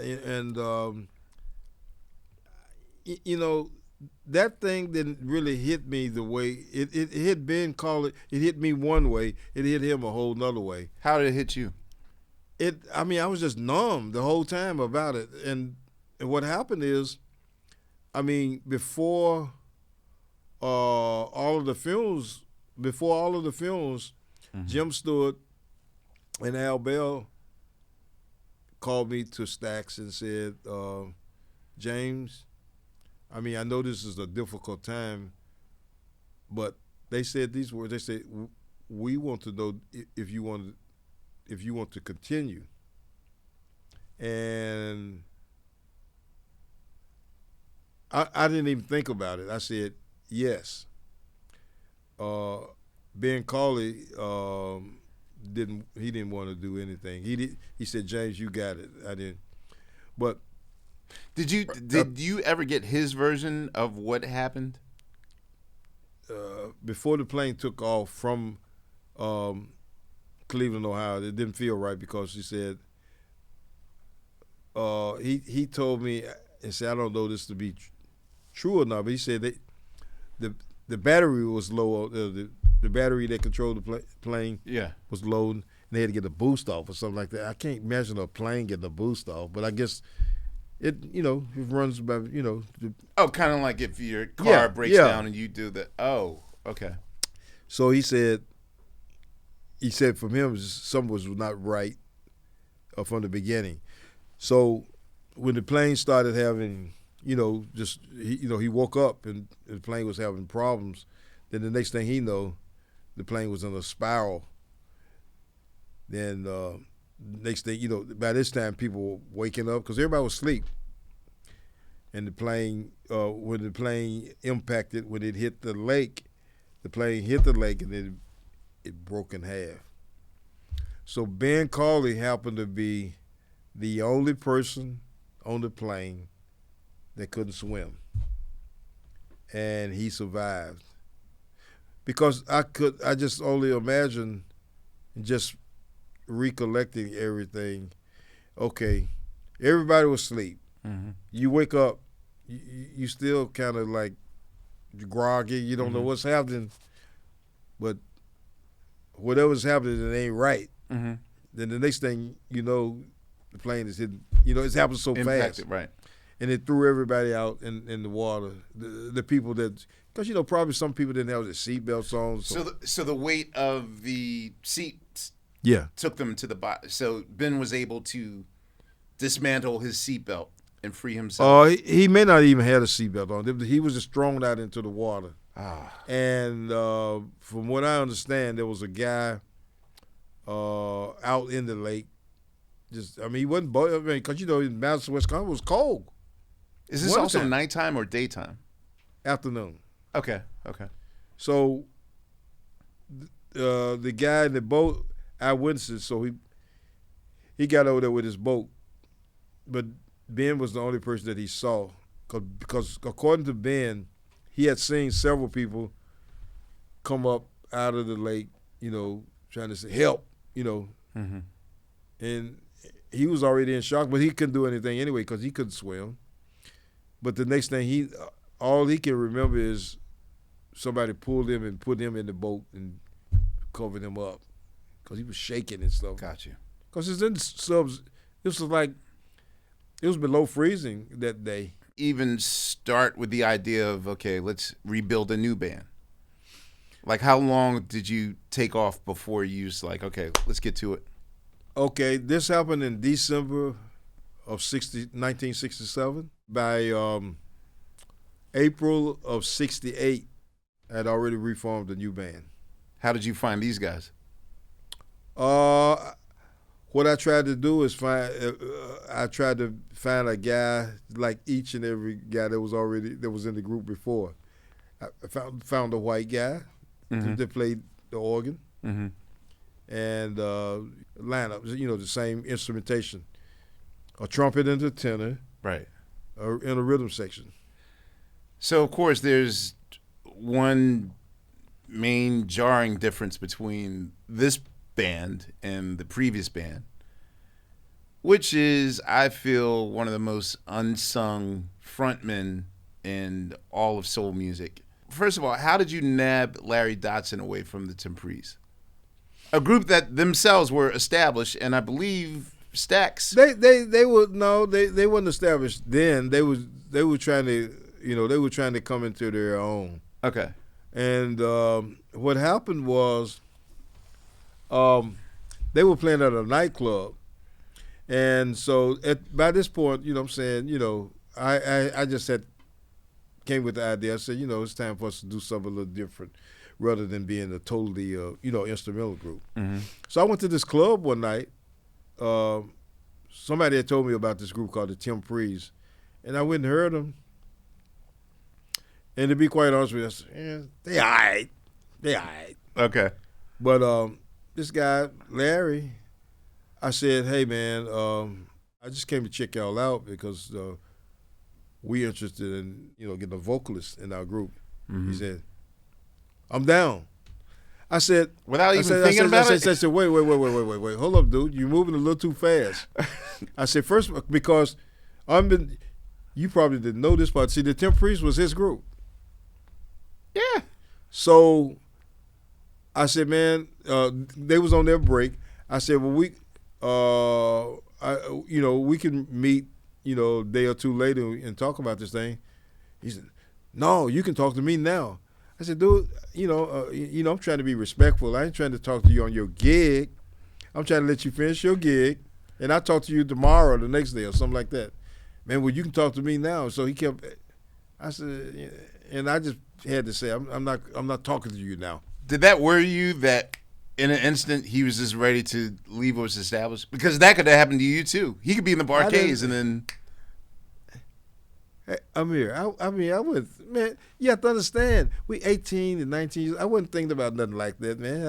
that thing didn't really hit me the way it hit Ben. It hit me one way. It hit him a whole nother way. How did it hit you? I was just numb the whole time about it. And what happened is, before all of the films, mm-hmm. Jim Stewart and Al Bell called me to Stax and said, James, I know this is a difficult time, but they said these words. They said, we want to know if you want to continue. And I didn't even think about it. I said, yes. Ben Cawley didn't want to do anything. He said, James, you got it. I didn't. But did you ever get his version of what happened? Before the plane took off from Cleveland, Ohio, it didn't feel right because he said he told me and said, I don't know this to be true or not, but he said that the battery was low. The battery that controlled the plane was low, and they had to get a boost off or something like that. I can't imagine a plane getting a boost off, but I guess it runs by kind of like if your car breaks down and you do the okay. So he said from him something was not right from the beginning. So when the plane started having he woke up and the plane was having problems. Then the next thing he know, the plane was in a spiral. Then next thing by this time people were waking up because everybody was asleep. And the plane, when the plane impacted, when it hit the lake, the plane hit the lake and then it broke in half. So Ben Cawley happened to be the only person on the plane that couldn't swim. and he survived. Because I just only imagine just recollecting everything. Okay, everybody was asleep. Mm-hmm. You wake up, you still kind of like groggy. You don't know what's happening, but whatever's happening, it ain't right. Mm-hmm. Then the next thing you know, the plane is hitting. It's happened so fast, right? And it threw everybody out in the water. The people that, because probably some people didn't have the seatbelts on. So the weight of the seats, took them to the bottom. So Ben was able to dismantle his seatbelt and free himself. He may not even have a seatbelt on. He was just thrown out into the water. And from what I understand, there was a guy out in the lake. He wasn't, because in Madison, Wisconsin, it was cold. Is this also nighttime or daytime? Afternoon. Okay. So the guy in the boat, eyewitnesses, so he got over there with his boat, but Ben was the only person that he saw, because according to Ben, he had seen several people come up out of the lake, trying to say help, and he was already in shock, but he couldn't do anything anyway because he couldn't swim. But the next thing all he can remember is somebody pulled him and put him in the boat and covered him up because he was shaking and stuff. Got you. Because it's in subs. It was below freezing that day. Even start with the idea of, okay, let's rebuild a new band. Like, how long did you take off before you was like, okay, let's get to it? Okay, this happened in December of 1967. By April of 68, I had already reformed a new band. How did you find these guys? What I tried to do is I tried to find a guy like each and every guy that was in the group before. I found a white guy that played the organ and lineup, the same instrumentation, a trumpet and a tenor, right, in a rhythm section. So of course there's one main jarring difference between this band and the previous band, which is, I feel, one of the most unsung frontmen in all of soul music. First of all, how did you nab Larry Dodson away from the Temprees? A group that themselves were established, and I believe Stax. They weren't established then. They were trying to come into their own. Okay. And what happened was they were playing at a nightclub. And so by this point, I just came with the idea. I said, it's time for us to do something a little different rather than being a totally, instrumental group. Mm-hmm. So I went to this club one night. Somebody had told me about this group called the Temprees, and I went and heard them. And to be quite honest with you, I said, they all right. They all right. Okay. But this guy, Larry, I said, hey, man, I just came to check y'all out because we interested in, getting a vocalist in our group. Mm-hmm. He said, I'm down. I said, without even thinking about it? I said, wait. Hold up, dude. You're moving a little too fast. I said, first, because you probably didn't know this part. See, the Temprees was his group. Yeah. So I said, man, they was on their break. I said, well, we can meet, a day or two later and talk about this thing. He said, no, you can talk to me now. I said, dude, I'm trying to be respectful. I ain't trying to talk to you on your gig. I'm trying to let you finish your gig, and I'll talk to you tomorrow or the next day or something like that. Man, well, you can talk to me now. So he kept. I said, and I just had to say, I'm not talking to you now. Did that worry you that in an instant he was just ready to leave what was established? Because that could have happened to you too. He could be in the barcades and then. Hey, Amir, I would, man, you have to understand, we 18 and 19 years, I wasn't thinking about nothing like that, man.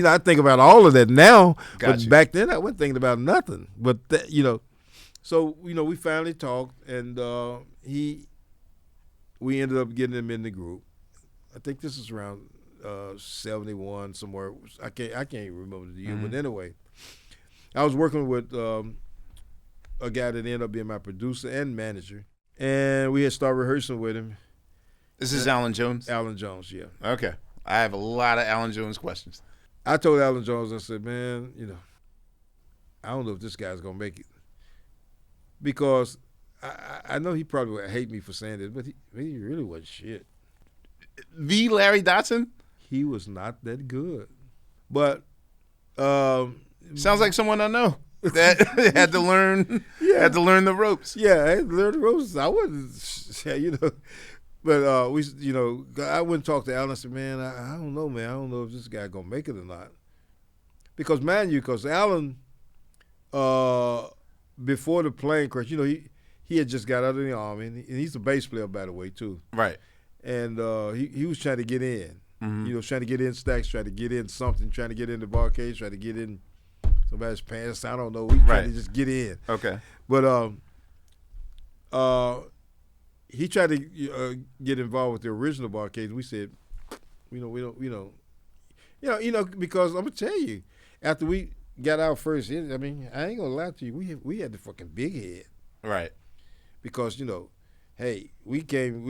I think about all of that now, but back then I wasn't thinking about nothing. But, so, we finally talked, and we ended up getting him in the group. I think this is around 71 somewhere. I can't remember the year, but anyway, I was working with a guy that ended up being my producer and manager, and we had started rehearsing with him. This is Alan Jones? Alan Jones, yeah. Okay. I have a lot of Alan Jones questions. I told Alan Jones, I said, man, I don't know if this guy's going to make it. Because I know he probably would hate me for saying this, but he really wasn't shit. The Larry Dodson? He was not that good. But sounds like someone I know that had to learn the ropes. Yeah, I had to learn the ropes. I wasn't, But I went and talked to Alan. I said, man, I don't know, man. I don't know if this guy gonna make it or not. Because Alan, before the plane crash, he had just got out of the Army, and he's a bass player, by the way, too. Right. And he was trying to get in. Trying to get in Stax, trying to get in something, trying to get in the bar cage, trying to get in somebody's pants. I don't know. We trying to just get in. Okay. But he tried to get involved with the original bar cage. We said, we don't, because I'm gonna tell you, after we got our first hit, I mean, I ain't gonna lie to you, we had the fucking big head. Right. Because hey, we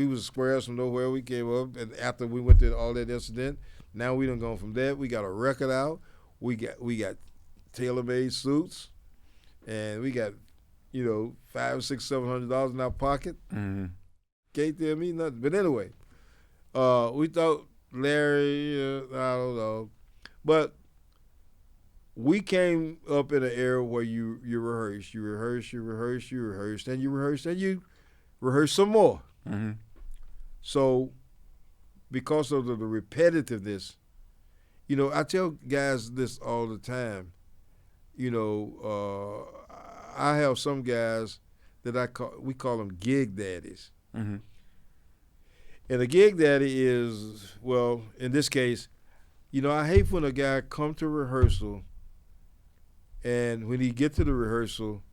was squares from nowhere. We came up, and after we went through all that incident, now we done gone from that. We got a record out. We got tailor-made suits, and we got $500, $600, $700 in our pocket. Mm-hmm. Can't tell me nothing. But anyway, we thought Larry, I don't know, but we came up in an era where you rehearse, and you rehearse some more. Mm-hmm. So because of the repetitiveness, I tell guys this all the time. I have some guys that we call them gig daddies. Mm-hmm. And a gig daddy is, well, in this case, I hate when a guy come to rehearsal, and when he get to the rehearsal,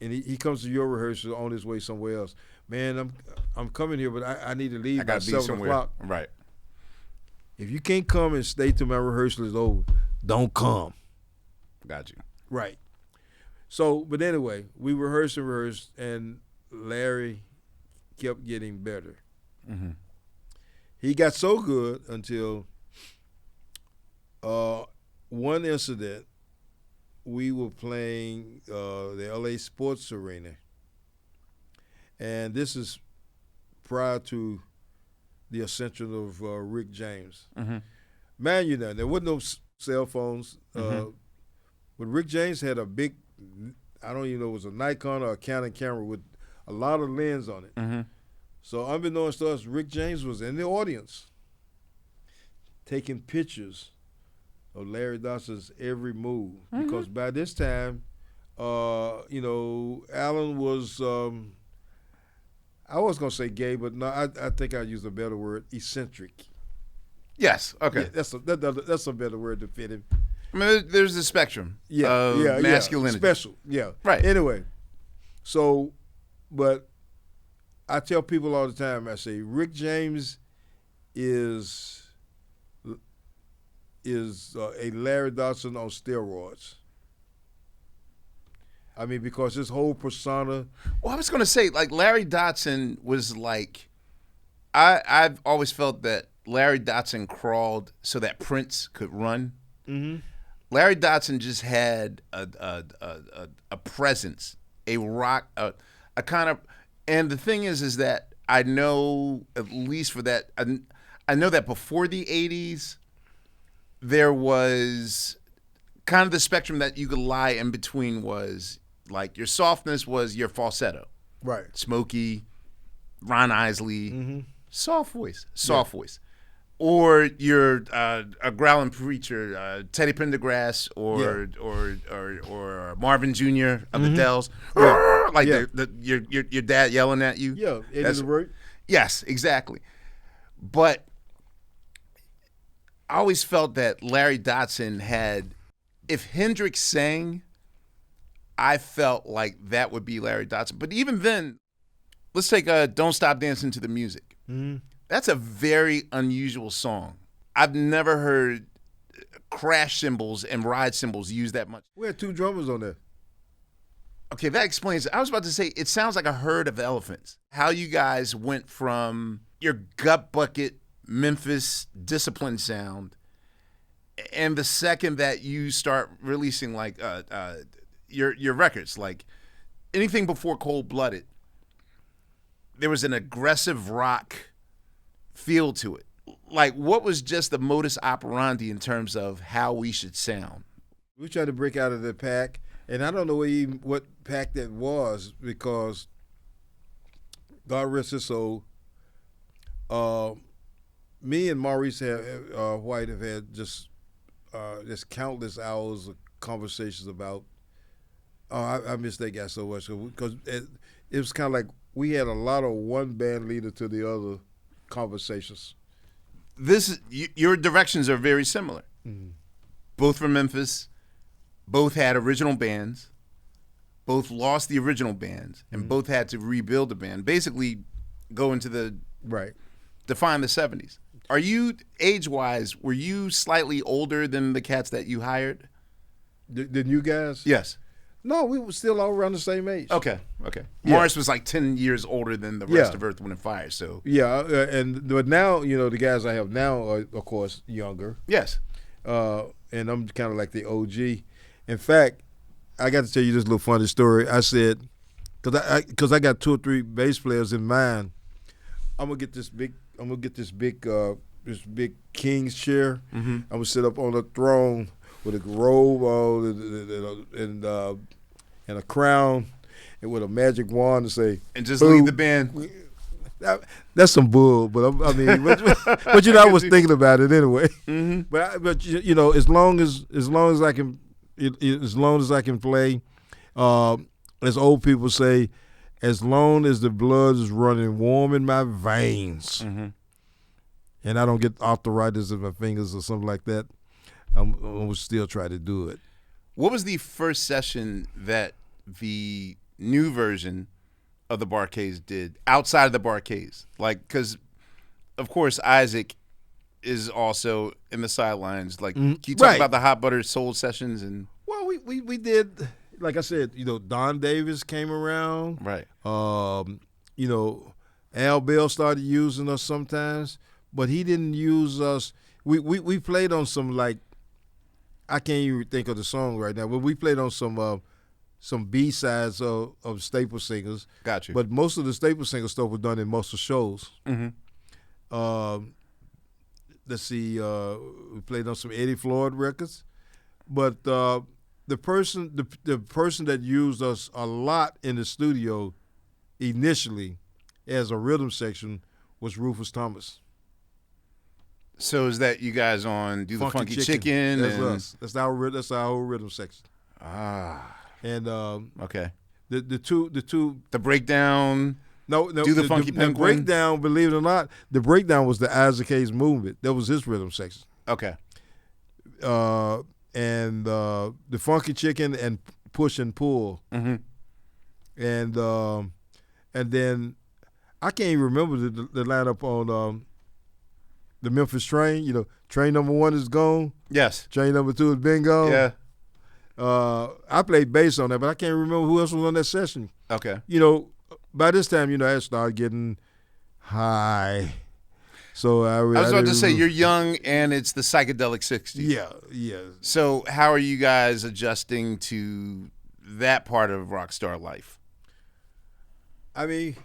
and he comes to your rehearsal on his way somewhere else. Man, I'm coming here, but I need to leave by 7 o'clock. Right. If you can't come and stay till my rehearsal is over, don't come. Got you. Right. So, but anyway, we rehearsed, and Larry kept getting better. Mm-hmm. He got so good until one incident. We were playing the LA Sports Arena, and this is prior to the ascension of Rick James. Mm-hmm. Man, there wasn't no cell phones, but Rick James had a big, I don't even know, it was a Nikon or a Canon camera with a lot of lens on it. Mm-hmm. So unbeknownst to us, Rick James was in the audience taking pictures of Larry Dodson's every move. Mm-hmm. Because by this time, Alan was, I was going to say gay, but no, I think I used a better word, eccentric. Yes, okay. Yeah, that's a better word to fit him. I mean, there's a spectrum of masculinity. Special, yeah. Right. Anyway, so, but I tell people all the time, I say, Rick James is a Larry Dodson on steroids. I mean, because his whole persona. Well, I was going to say, like, Larry Dodson was like, I've always felt that Larry Dodson crawled so that Prince could run. Mm-hmm. Larry Dodson just had a presence, a rock, a kind of, and the thing is that I know, at least for that, I know that before the 80s, there was kind of the spectrum that you could lie in between was, like, your softness was your falsetto. Right. Smokey, Ron Isley, mm-hmm. soft voice. Or you're a growling preacher, Teddy Pendergrass or Marvin Jr. of the Dells, like your dad yelling at you. Yeah, it is right. Yes, exactly. But I always felt that Larry Dodson had, if Hendrix sang, I felt like that would be Larry Dodson. But even then, let's take Don't Stop Dancing to the Music. Mm-hmm. That's a very unusual song. I've never heard crash cymbals and ride cymbals used that much. We had 2 drummers on there. Okay, that explains it. I was about to say, it sounds like a herd of elephants. How you guys went from your gut bucket Memphis discipline sound, and the second that you start releasing like your records, like anything before Cold Blooded, there was an aggressive rock feel to it. Like, what was just the modus operandi in terms of how we should sound? We tried to break out of the pack, and I don't know even what pack that was, because God rest his soul, me and Maurice White have had just countless hours of conversations about. I miss that guy so much, because it was kind of like we had a lot of one band leader to the other conversations. Your directions are very similar. Mm-hmm. Both from Memphis, both had original bands, both lost the original bands, and both had to rebuild the band. Basically, go into the define the 70s. Are you, age-wise, were you slightly older than the cats that you hired? The new guys? Yes. No, we were still all around the same age. Okay. Yeah. Morris was like 10 years older than the rest of Earth, Wind & Fire. So but now, the guys I have now are, of course, younger. Yes. And I'm kind of like the OG. In fact, I got to tell you this little funny story. I said, because I got 2 or 3 bass players in mind, I'm gonna get this big king's chair. Mm-hmm. I'm gonna sit up on a throne with a robe on and a crown and with a magic wand and say, and just lead the band. That's some bull, but I mean, but I was thinking about it anyway. Mm-hmm. But as long as I can play, as old people say, as long as the blood is running warm in my veins, and I don't get arthritis in my fingers or something like that, I'm gonna still try to do it. What was the first session that the new version of the Bar-Kays did outside of the Bar-Kays? Like, because of course Isaac is also in the sidelines. Like, can you talk about the Hot Butter Soul sessions? And well, we did, like I said, Don Davis came around. Right. Al Bell started using us sometimes, but he didn't use us. We played on some, like, I can't even think of the song right now, but we played on some B-sides of Staple Singers. Got you. But most of the Staple Singer stuff was done in most of the shows. Mm-hmm. Let's see, we played on some Eddie Floyd records. But the person that used us a lot in the studio initially as a rhythm section was Rufus Thomas. So is that you guys on Do the Funky Chicken? That's us. That's our whole rhythm section. Ah. And okay. The breakdown. No, Do the Funky Penguin. The breakdown, believe it or not, the breakdown was the Isaac Hayes movement. That was his rhythm section. Okay. And the Funky Chicken and Push and Pull. Mm-hmm. And then I can't even remember the lineup on the Memphis Train. Train number 1 is gone. Yes. Train number 2 has been gone. Yeah. I played bass on that, but I can't remember who else was on that session. Okay. By this time, I started getting high. So I was about to say, you're young and it's the psychedelic 60s. Yeah. So how are you guys adjusting to that part of rock star life? I mean,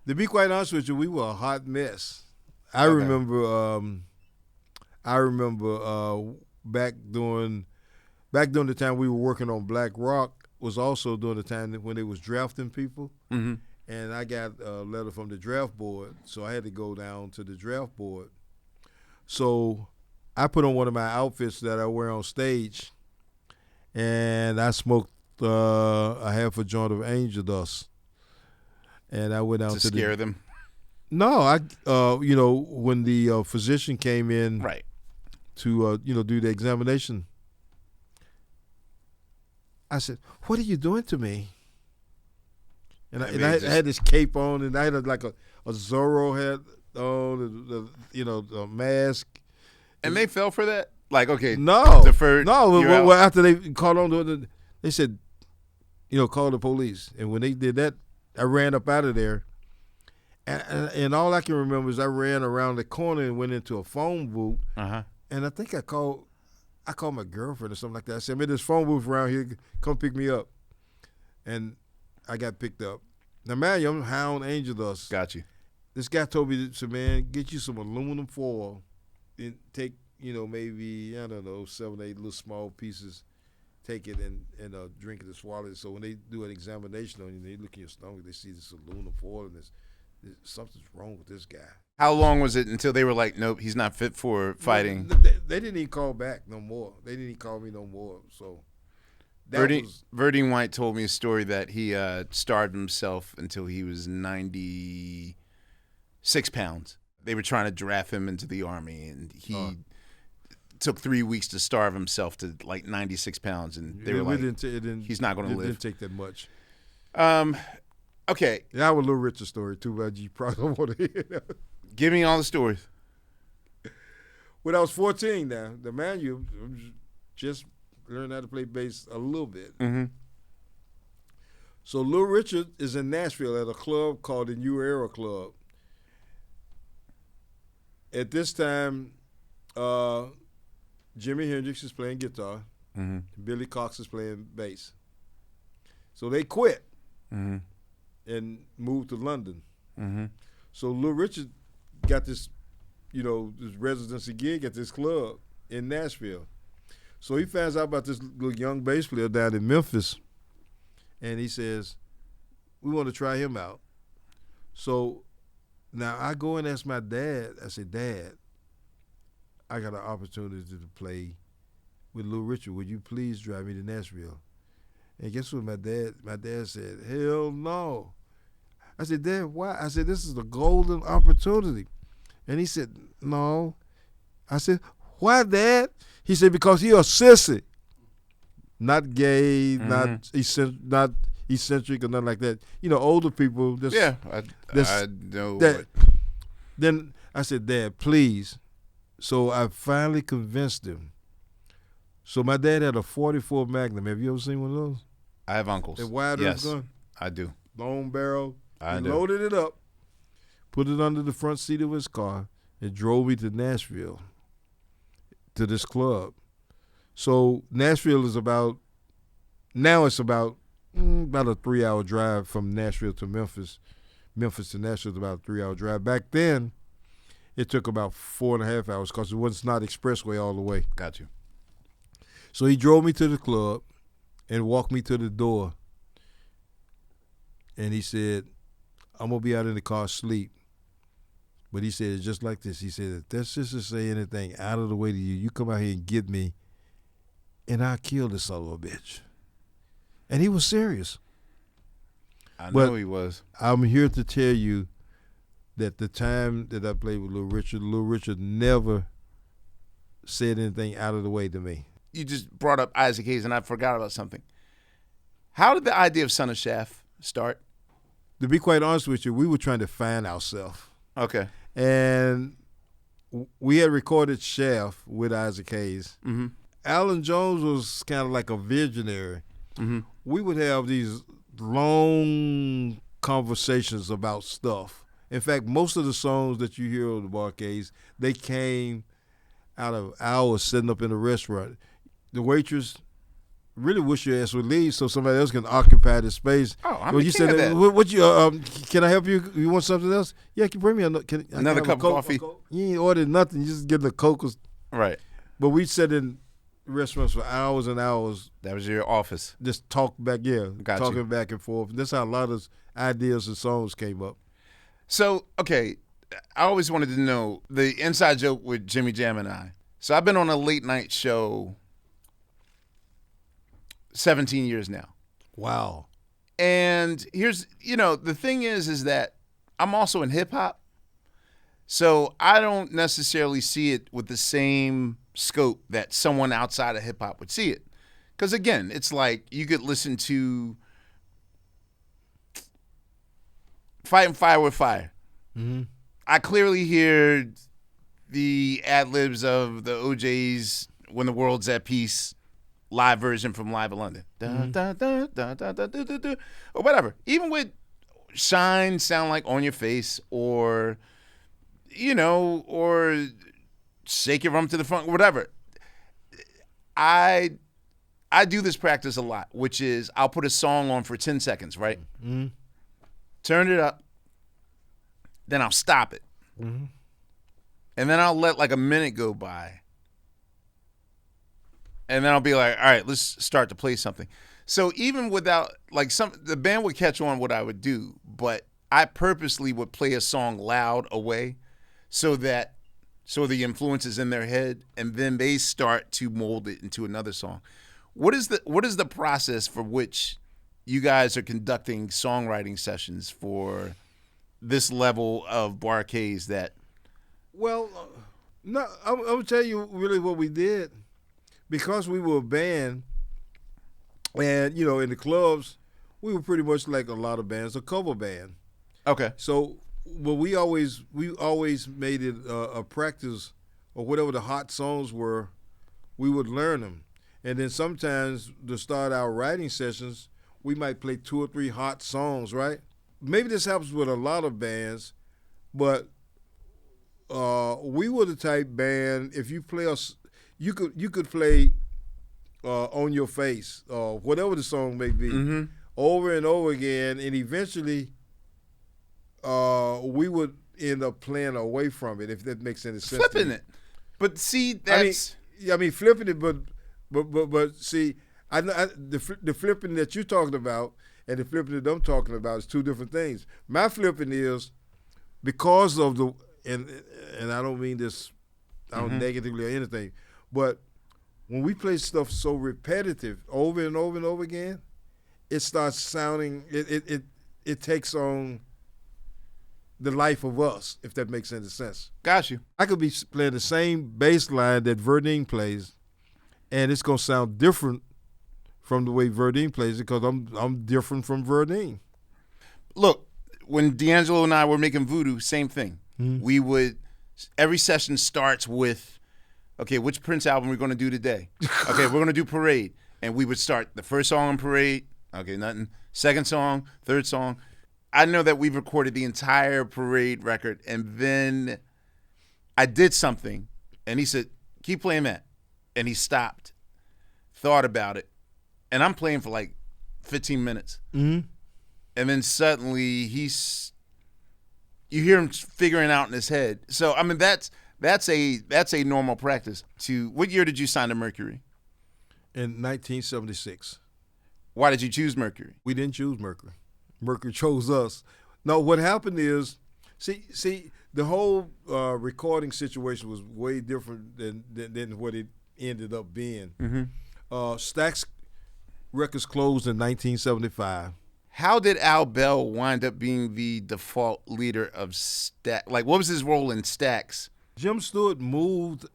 to be quite honest with you, we were a hot mess. I Okay. remember back during the time we were working on Black Rock was also during the time when they was drafting people. Mm-hmm. And I got a letter from the draft board, so I had to go down to the draft board. So I put on one of my outfits that I wear on stage, and I smoked a half a joint of angel dust. And I went out to scare them. No, when the physician came in, right, to do the examination, I said, "What are you doing to me?" And I had this cape on, and I had like a Zorro hat on, the mask. And they fell for that? Like, okay, no. Well, after they called on to it, they said, call the police. And when they did that, I ran up out of there. And all I can remember is I ran around the corner and went into a phone booth. Uh-huh. And I think I called my girlfriend or something like that. I said, man, there's phone booth around here. Come pick me up. And I got picked up. Now, man, I'm Hound Angel Dust. Got you. This guy told me, man, get you some aluminum foil and take, maybe, I don't know, 7 or 8 little small pieces. Take it and drink it and swallow it. So when they do an examination on you, they look in your stomach, they see this aluminum foil and something's wrong with this guy. How long was it until they were like, nope, he's not fit for fighting? They didn't even call back no more. They didn't even call me no more. So Verdine White told me a story that he starved himself until he was 96 pounds. They were trying to draft him into the Army, and he took 3 weeks to starve himself to like 96 pounds, and they were like, he's not going to live. It didn't take that much. Okay. Yeah, I have a Little Richard story, too, but you probably don't want to hear that. Give me all the stories. When I was 14 now, the manual just learned how to play bass a little bit. Mm-hmm. So Little Richard is in Nashville at a club called the New Era Club. At this time, Jimi Hendrix is playing guitar. Mm-hmm. Billy Cox is playing bass. So they quit and moved to London. Mm-hmm. So Little Richard got this, this residency gig at this club in Nashville. So he finds out about this little young bass player down in Memphis, and he says, we want to try him out. So now I go and ask my dad, I said, Dad, I got an opportunity to play with Little Richard. Would you please drive me to Nashville? And guess what my dad said? Hell no. I said, Dad, why? I said, this is the golden opportunity. And he said, no. I said, why, Dad? He said, because you're a sissy. Not gay, not eccentric or nothing like that. Older people. I know. Then I said, Dad, please. So I finally convinced him. So my dad had a 44 Magnum. Have you ever seen one of those? I have uncles. The wide gun? I do. Long barrel. I do. He loaded it up, put it under the front seat of his car, and drove me to Nashville, to this club. So Nashville is about a 3-hour drive from Nashville to Memphis. Memphis to Nashville is about a 3-hour drive. Back then, it took about 4.5 hours because it was not expressway all the way. Got you. So he drove me to the club and walked me to the door. And he said, I'm going to be out in the car asleep. But he said, just like this. He said, if that sister say anything out of the way to you, you come out here and get me, and I'll kill this son of a bitch. And he was serious. I know he was. I'm here to tell you that the time that I played with Little Richard never said anything out of the way to me. You just brought up Isaac Hayes, and I forgot about something. How did the idea of Son of Shaft start? To be quite honest with you, we were trying to find ourselves. Okay. And we had recorded Shaft with Isaac Hayes. Mm-hmm. Alan Jones was kind of like a visionary. Mm-hmm. We would have these long conversations about stuff. In fact, most of the songs that you hear on the Barcades, they came out of hours sitting up in a restaurant. The waitress really wish your ass would leave so somebody else can occupy the space. Oh, I'm the king of that. What you? Can I help you? You want something else? Yeah, can you bring me another cup of coffee? You ain't ordered nothing. You just get a Coke. Right. But we sat in restaurants for hours and hours. That was your office. Just talk back, talking back and forth. That's how a lot of ideas and songs came up. So, okay, I always wanted to know the inside joke with Jimmy Jam and I. So I've been on a late night show 17 years now. Wow. And here's, the thing is that I'm also in hip hop. So I don't necessarily see it with the same scope that someone outside of hip hop would see it. 'Cause again, it's like you could listen to fighting fire with fire. Mm-hmm. I clearly hear the ad-libs of the OJ's When the World's at Peace live version from Live in London. Or whatever. Even with Shine sound like On Your Face, or, or Shake Your Rump to the Front, whatever. I do this practice a lot, which is I'll put a song on for 10 seconds, right? Mm-hmm. Turn it up. Then I'll stop it. Mm-hmm. And then I'll let like a minute go by. And then I'll be like, all right, let's start to play something. So even without, like, the band would catch on what I would do, but I purposely would play a song loud away so the influence is in their head, and then they start to mold it into another song. What is the process for which you guys are conducting songwriting sessions for this level of Barkays that? Well, no, I'm going to tell you really what we did. Because we were a band, and, in the clubs, we were pretty much like a lot of bands, a cover band. Okay. So, but we always made it a practice, or whatever the hot songs were, we would learn them. And then sometimes to start our writing sessions, we might play 2 or 3 hot songs, right? Maybe this happens with a lot of bands, but we were the type band, if you play us, you could play On Your Face, whatever the song may be, mm-hmm. over and over again, and eventually we would end up playing away from it, if that makes any sense. Flipping it. But see, that's... I mean flipping it, but see, the flipping that you're talking about and the flipping that I'm talking about is 2 different things. My flipping is because of the, and I don't mean this, I don't mm-hmm. negatively or anything, but when we play stuff so repetitive over and over and over again, it starts sounding, it takes on the life of us, if that makes any sense. Got you. I could be playing the same bass line that Verdine plays, and it's going to sound different from the way Verdine plays it, because I'm different from Verdine. Look, when D'Angelo and I were making Voodoo, same thing. Mm-hmm. Every session starts with, okay, which Prince album we're going to do today? Okay, we're going to do Parade. And we would start the first song on Parade. Okay, nothing. Second song, third song. I know that we've recorded the entire Parade record, and then I did something, and he said, keep playing that. And he stopped, thought about it, and I'm playing for like 15 minutes. Mm-hmm. And then suddenly you hear him figuring out in his head. So, I mean, that's a normal practice. What year did you sign to Mercury? In 1976. Why did you choose Mercury? We didn't choose Mercury. Mercury chose us. No, what happened is, see, the whole recording situation was way different than what it ended up being. Mm-hmm. Stax Records closed in 1975. How did Al Bell wind up being the default leader of Stax? Like, what was his role in Stax? Jim Stewart moved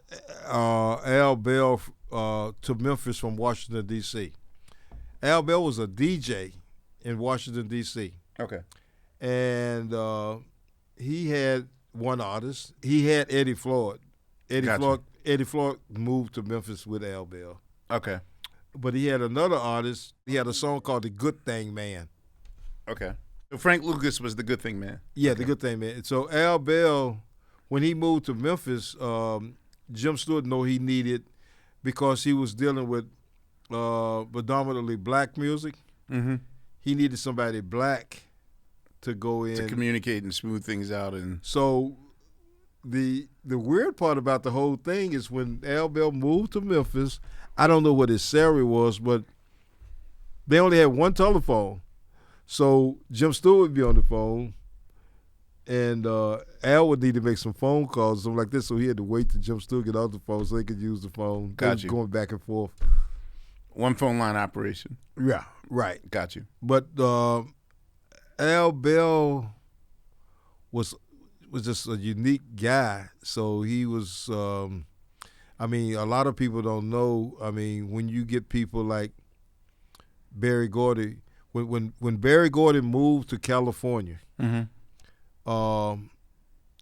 Al Bell to Memphis from Washington, D.C. Al Bell was a DJ in Washington, D.C. Okay. And he had one artist. He had Eddie Floyd. Eddie Floyd moved to Memphis with Al Bell. Okay. But he had another artist. He had a song called The Good Thing Man. Okay. So Frank Lucas was the Good Thing Man. Yeah, okay. The Good Thing Man. So Al Bell, when he moved to Memphis, Jim Stewart knew he needed, because he was dealing with predominantly black music. Mm-hmm. He needed somebody black to go in to communicate and smooth things out. And so the weird part about the whole thing is when Al Bell moved to Memphis, I don't know what his salary was, but they only had one telephone. So Jim Stewart would be on the phone, and Al would need to make some phone calls, something like this. So he had to wait till Jim Stewart get off the phone so they could use the phone. Got you. Going back and forth. One phone line operation. Yeah, right. Got you. But Al Bell was just a unique guy. So he was, I mean, a lot of people don't know. I mean, when you get people like Berry Gordy, when Berry Gordy moved to California, mm-hmm.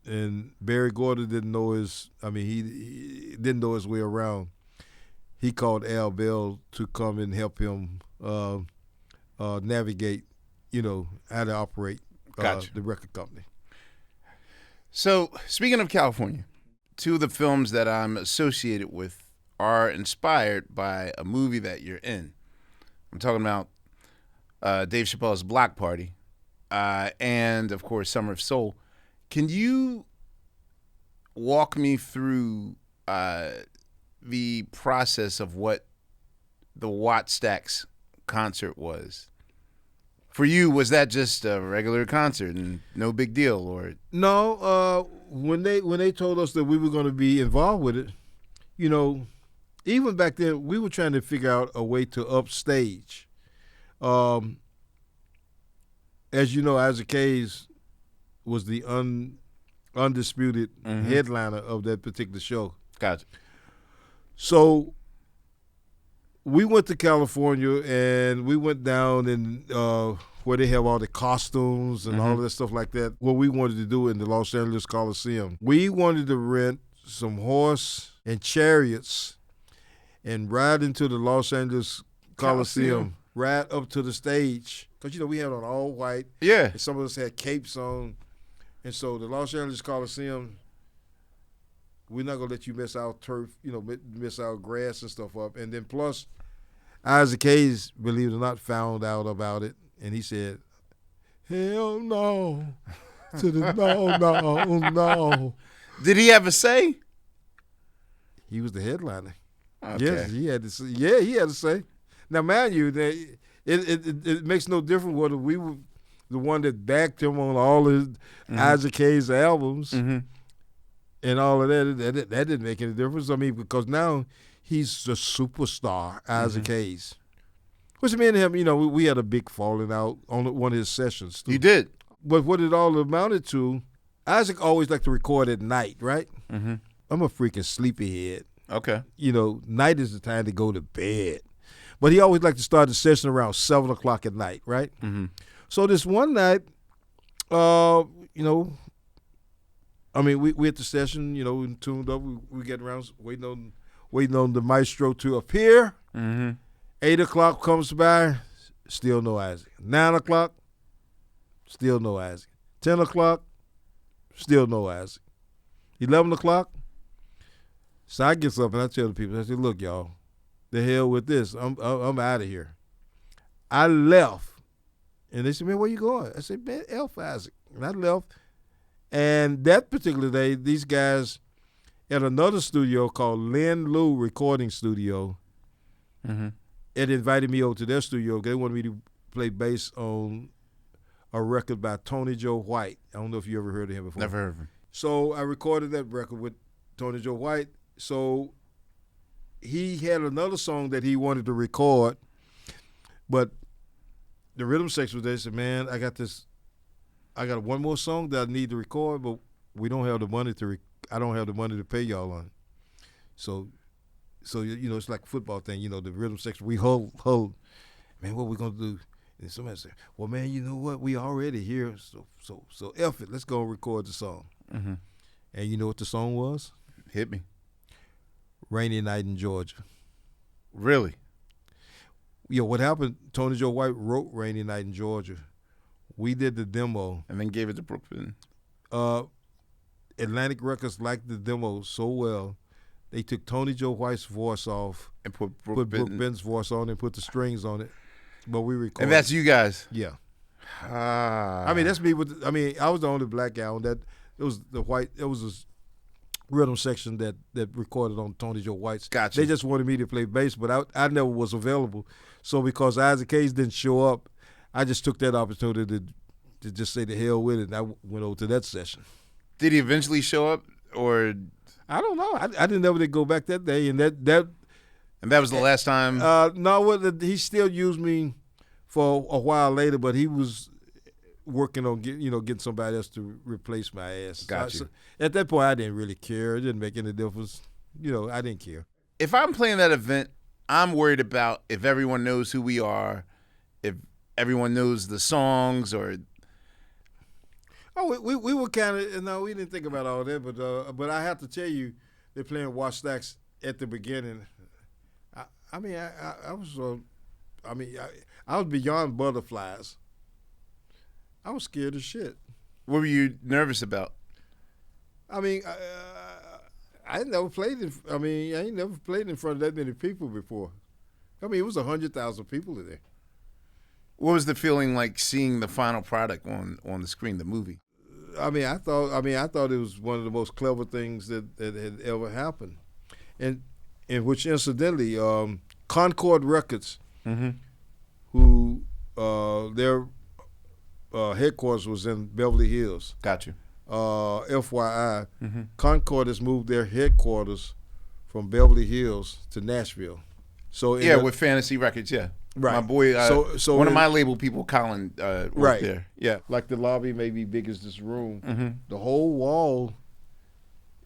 And Barry Gordon didn't know he didn't know his way around. He called Al Bell to come and help him navigate, how to operate Gotcha. the record company. So, speaking of California, two of the films that I'm associated with are inspired by a movie that you're in. I'm talking about Dave Chappelle's Block Party and, of course, Summer of Soul. Can you walk me through the process of what the Wattstax concert was? For you, was that just a regular concert and no big deal, or no? When they told us that we were going to be involved with it, even back then we were trying to figure out a way to upstage. As you know, Isaac Hayes was the undisputed headliner of that particular show. Gotcha. So we went to California and we went down and where they have all the costumes and all of that stuff like that. What we wanted to do in the Los Angeles Coliseum, we wanted to rent some horse and chariots and ride into the Los Angeles Coliseum, ride up to the stage. Because, we had on all white. Yeah. And some of us had capes on. And so the Los Angeles Coliseum, we're not going to let you miss our turf, miss our grass and stuff up. And then plus, Isaac Hayes, believe it or not, found out about it. And he said, hell no. To the no. Did he have a say? He was the headliner. Okay. Yes, he had to say. Yeah, he had to say. Now, mind you, it makes no difference whether we were the one that backed him on all his Isaac Hayes albums and all of that. That didn't make any difference. Because now he's the superstar, Isaac Hayes. Which me and him, we had a big falling out on one of his sessions, too. You did. But what it all amounted to, Isaac always liked to record at night, right? Mm-hmm. I'm a freaking sleepyhead. Okay. Night is the time to go to bed. But he always liked to start the session around 7 o'clock at night, right? Mm-hmm. So this one night, we at the session, we tuned up, we get around waiting on the maestro to appear. Mm-hmm. 8 o'clock comes by, still no Isaac. 9 o'clock, still no Isaac. 10 o'clock, still no Isaac. 11 o'clock, so I get up and I tell the people, I say, look, y'all, the hell with this. I'm out of here. I left. And they said, man, where you going? I said, man, Elf Isaac. And I left. And that particular day, these guys at another studio called Lynn Lou Recording Studio had invited me over to their studio. They wanted me to play bass on a record by Tony Joe White. I don't know if you ever heard of him before. Never heard of him. So I recorded that record with Tony Joe White. So he had another song that he wanted to record, but the rhythm section was there. He said, man, I got one more song that I need to record, but we don't have the money I don't have the money to pay y'all on it. So it's like a football thing, the rhythm section, we hold. Man, what we gonna do? And somebody said, well, man, you know what? We already here, so F it, let's go record the song. Mm-hmm. And you know what the song was? Hit me. Rainy Night in Georgia. Really? What happened, Tony Joe White wrote Rainy Night in Georgia. We did the demo. And then gave it to Brooklyn. Atlantic Records liked the demo so well, they took Tony Joe White's voice off and put Brooke Benton's voice on and put the strings on it. But we recorded. And that's you guys? Yeah. Ah. That's me. I was the only black guy on that. It was a rhythm section that recorded on Tony Joe White's. Gotcha. They just wanted me to play bass, but I never was available. So because Isaac Hayes didn't show up, I just took that opportunity to just say the hell with it, and I went over to that session. Did he eventually show up, or? I don't know. I didn't know they go back that day, and that was the last time. No, he still used me for a while later, but he was working on getting somebody else to replace my ass. Gotcha. So at that point, I didn't really care. It didn't make any difference. I didn't care. If I'm playing that event, I'm worried about if everyone knows who we are, if everyone knows the songs, or. Oh, we were kind of no, we didn't think about all that, but I have to tell you, they're playing Wattstax at the beginning. I mean, I was I was beyond butterflies. I was scared as shit. What were you nervous about? I mean, I ain't never played in front of that many people before. I mean, it was 100,000 people in there. What was the feeling like seeing the final product on the screen, the movie? I thought it was one of the most clever things that had ever happened, and which incidentally, Concord Records, who their headquarters was in Beverly Hills. Got you. FYI, Concord has moved their headquarters from Beverly Hills to Nashville. So with Fantasy Records, yeah. Right. My boy, so one of my label people, Colin, worked there. Yeah. Like the lobby may be big as this room. The whole wall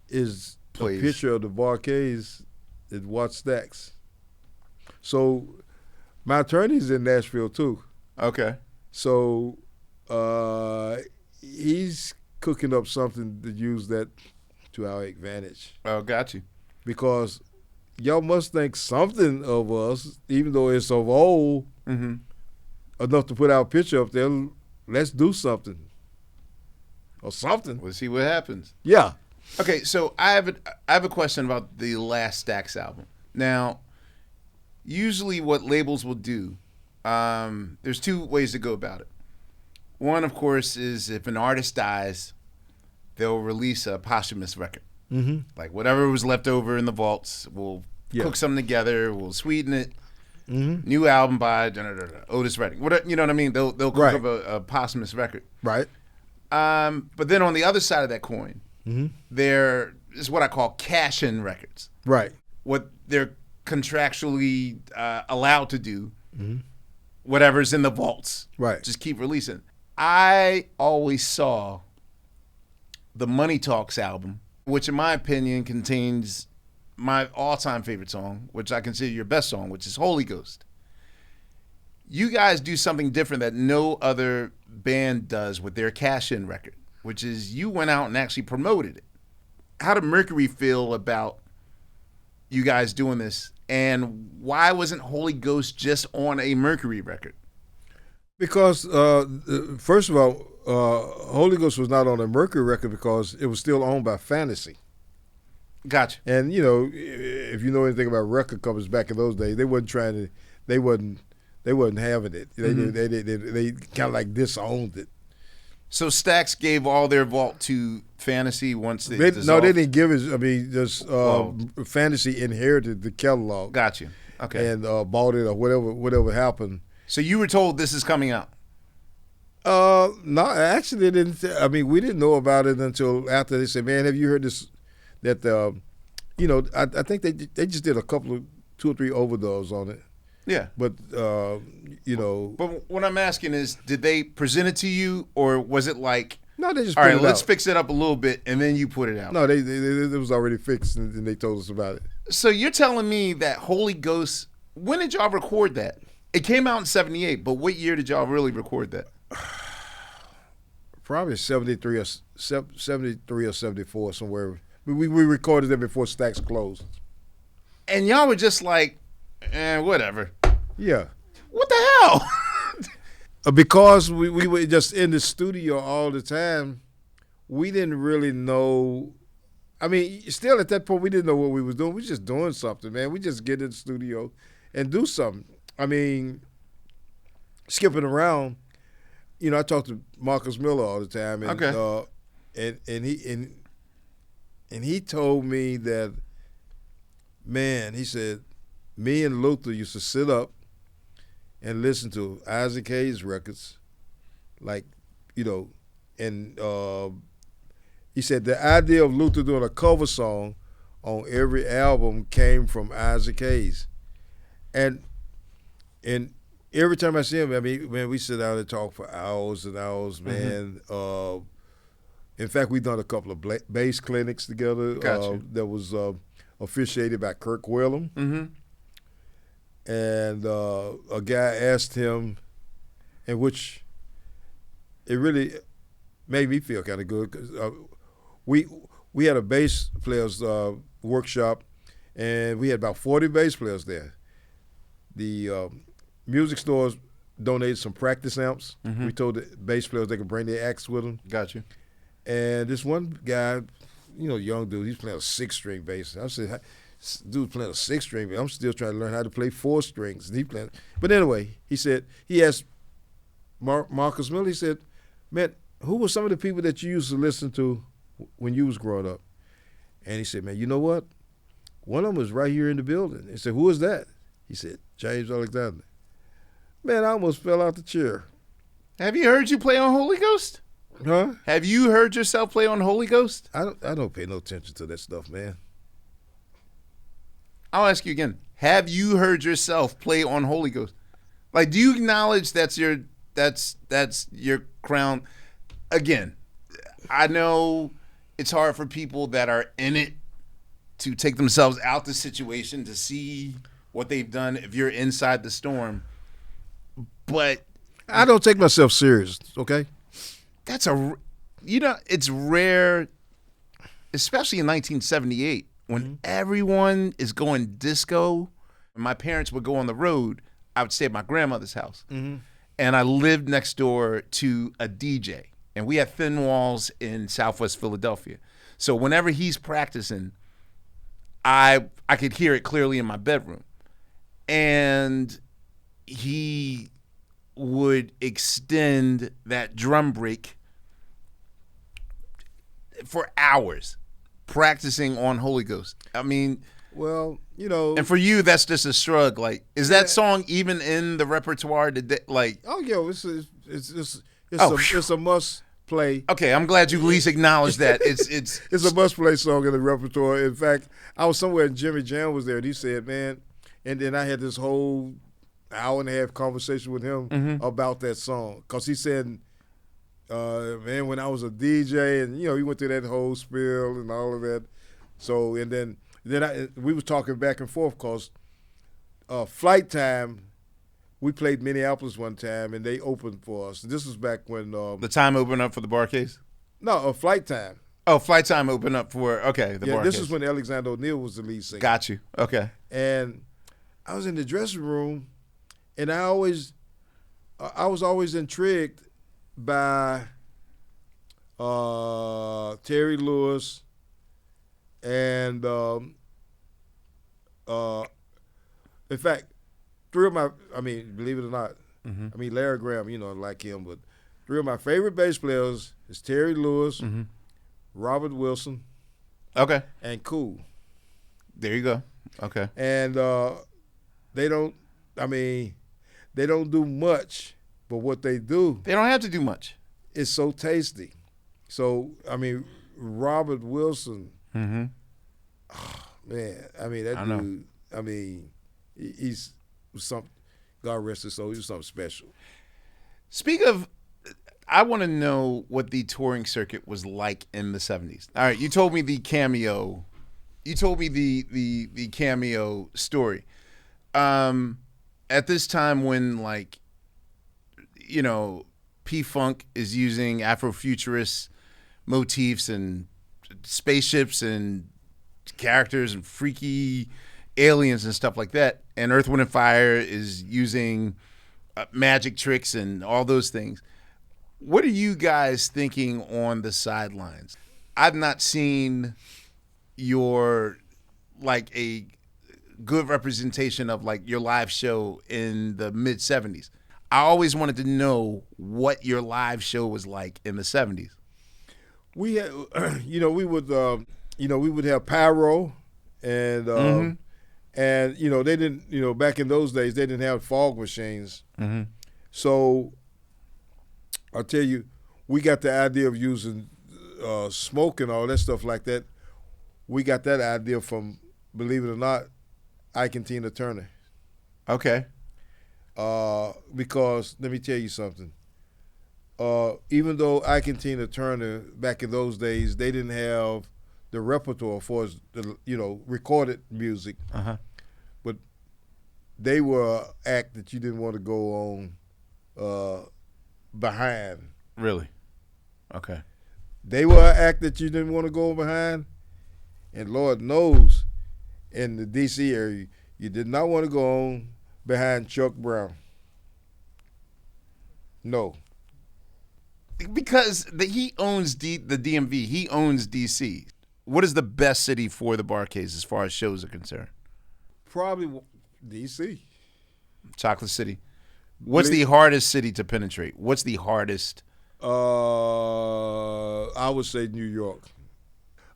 is a picture of the Barcades at Wattstax. So my attorney's in Nashville too. Okay. So he's cooking up something to use that to our advantage. Oh, got you. Because y'all must think something of us, even though it's of old, enough to put our picture up there. Let's do something. Or something. We'll see what happens. Yeah. Okay, so I have a question about the last Stax album. Now, usually what labels will do, there's two ways to go about it. One, of course, is if an artist dies, they'll release a posthumous record. Like whatever was left over in the vaults, we'll cook something together, we'll sweeten it. New album by Otis Redding. You know what I mean? They'll cook up a posthumous record. Right. But then on the other side of that coin, there is what I call cash-in records. Right. What they're contractually allowed to do, whatever's in the vaults. Right. Just keep releasing. I always saw the Money Talks album, which in my opinion contains my all-time favorite song, which I consider your best song, which is Holy Ghost. You guys do something different that no other band does with their cash-in record, which is you went out and actually promoted it. How did Mercury feel about you guys doing this, and why wasn't Holy Ghost just on a Mercury record? Because, first of all, Holy Ghost was not on a Mercury record because it was still owned by Fantasy. Gotcha. And, you know, if you know anything about record companies back in those days, they wasn't having it. They kind of like disowned it. So Stax gave all their vault to Fantasy once they dissolved? No, they didn't give it. I mean, just Fantasy inherited the catalog. Got you. Okay. And bought it or whatever happened. So you were told this is coming out? No, actually, they didn't. I mean, we didn't know about it until after they said, "Man, have you heard this?" That you know, I think they just did a couple of 2 or 3 overdubs on it. Yeah. But you know. But what I'm asking is, did they present it to you, or was it like, no, they just all put right, it let's out. fix it up a little bit, and then you put it out? No, it was already fixed, and they told us about it. So you're telling me that Holy Ghost? When did y'all record that? It came out in '78, but what year did y'all really record that? Probably 73 or 74 somewhere. We recorded it before Stax closed. And y'all were just like, whatever. Yeah. What the hell? Because we were just in the studio all the time, we didn't really know. I mean, still at that point, we didn't know what we was doing. We was just doing something, man. We just get in the studio and do something. I mean, skipping around, you know, I talk to Marcus Miller all the time, and and he told me that, man, he said, me and Luther used to sit up and listen to Isaac Hayes records, like, you know, and he said the idea of Luther doing a cover song on every album came from Isaac Hayes, and every time I see him, I mean, man, we sit down and talk for hours and hours, man. In fact, we've done a couple of bass clinics together. Gotcha. That was officiated by Kirk Whalum. And a guy asked him, in which it really made me feel kind of good because we had a bass players workshop, and we had about 40 bass players there. The music stores donated some practice amps. Mm-hmm. We told the bass players they could bring their acts with them. Got you. And this one guy, young dude, he's playing a 6-string bass. I said, dude's playing a 6-string. I'm still trying to learn how to play 4 strings. And he playing. But anyway, he said, he asked Marcus Miller, he said, man, who were some of the people that you used to listen to when you was growing up? And he said, man, you know what? One of them was right here in the building. He said, who is that? He said, James Alexander. Man, I almost fell out the chair. Have you heard you play on Holy Ghost? Huh? Have you heard yourself play on Holy Ghost? I don't pay no attention to that stuff, man. I'll ask you again. Have you heard yourself play on Holy Ghost? Like, do you acknowledge that's your crown? Again, I know it's hard for people that are in it to take themselves out the situation to see what they've done if you're inside the storm. But I don't take myself serious, okay? That's it's rare, especially in 1978 when everyone is going disco. When my parents would go on the road, I would stay at my grandmother's house. Mm-hmm. And I lived next door to a DJ. And we had thin walls in Southwest Philadelphia. So whenever he's practicing, I could hear it clearly in my bedroom. And he would extend that drum break for hours practicing on Holy Ghost. I mean, well, and for you, that's just a shrug. Like, is that song even in the repertoire? Oh, yo, it's a must play. Okay, I'm glad you at least acknowledged that. It's a must play song in the repertoire. In fact, I was somewhere and Jimmy Jam was there, and he said, man, and then I had this whole hour-and-a-half conversation with him about that song, because he said, man, when I was a DJ, and he went through that whole spiel and all of that. So, and then we was talking back and forth, because Flight Time, we played Minneapolis one time, and they opened for us. This was back when the time opened up for the Bar-Kays? No, Flight Time. Oh, Flight Time opened up for the Bar-Kays. This is when Alexander O'Neal was the lead singer. Got you. Okay. And I was in the dressing room, and I was always intrigued by Terry Lewis and in fact, believe it or not, Larry Graham, like him, but 3 of my favorite bass players is Terry Lewis, Robert Wilson, okay, and Cool. There you go. Okay. And they don't do much, but what they do, they don't have to do much. It's so tasty. So, Robert Wilson, man, that dude, he's something, God rest his soul, he was something special. Speak of, I want to know what the touring circuit was like in the 70s. All right, you told me the cameo. You told me the cameo story. At this time when, P-Funk is using Afrofuturist motifs and spaceships and characters and freaky aliens and stuff like that, and Earth, Wind & Fire is using magic tricks and all those things. What are you guys thinking on the sidelines? I've not seen your a good representation of your live show in the mid 70s. I always wanted to know what your live show was like in the 70s. We had, we would have pyro, and and they didn't, back in those days they didn't have fog machines. Mm-hmm. So I'll tell you, we got the idea of using smoke and all that stuff like that. We got that idea from, believe it or not, Ike and Tina Turner. Okay. Because let me tell you something. Even though Ike and Tina Turner back in those days, they didn't have the repertoire for the recorded music, but they were an act that you didn't want to go on behind. Really? Okay. They were an act that you didn't want to go behind, and Lord knows, in the D.C. area, you did not want to go on behind Chuck Brown. No. Because he owns the DMV. He owns D.C. What is the best city for the Bar-Kays as far as shows are concerned? Probably D.C. Chocolate City. What's the hardest city to penetrate? What's the hardest? I would say New York.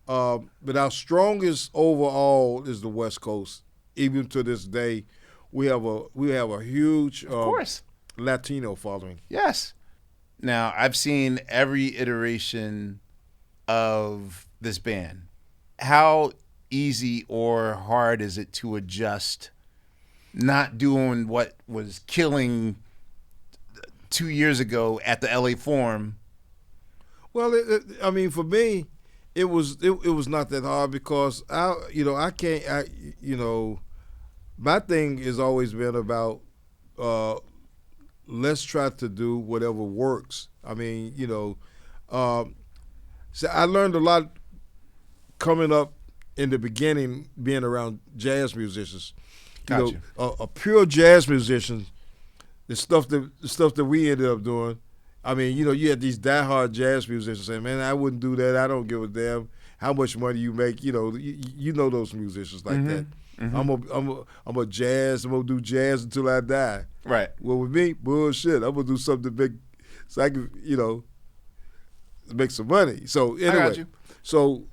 But our strongest overall is the West Coast. Even to this day, we have a huge Of course. Latino following. Yes. Now, I've seen every iteration of this band. How easy or hard is it to adjust not doing what was killing 2 years ago at the LA Forum? Well, I mean, for me, it was not that hard because my thing has always been about let's try to do whatever works. I mean, so I learned a lot coming up in the beginning, being around jazz musicians. Gotcha. A pure jazz musician, the stuff that we ended up doing. I mean, you had these diehard jazz musicians saying, "Man, I wouldn't do that. I don't give a damn how much money you make." You know those musicians like that. Mm-hmm. I'm a jazz. I'm gonna do jazz until I die. Right. Well, with me, bullshit. I'm gonna do something big, so I can make some money. So anyway, I got you. So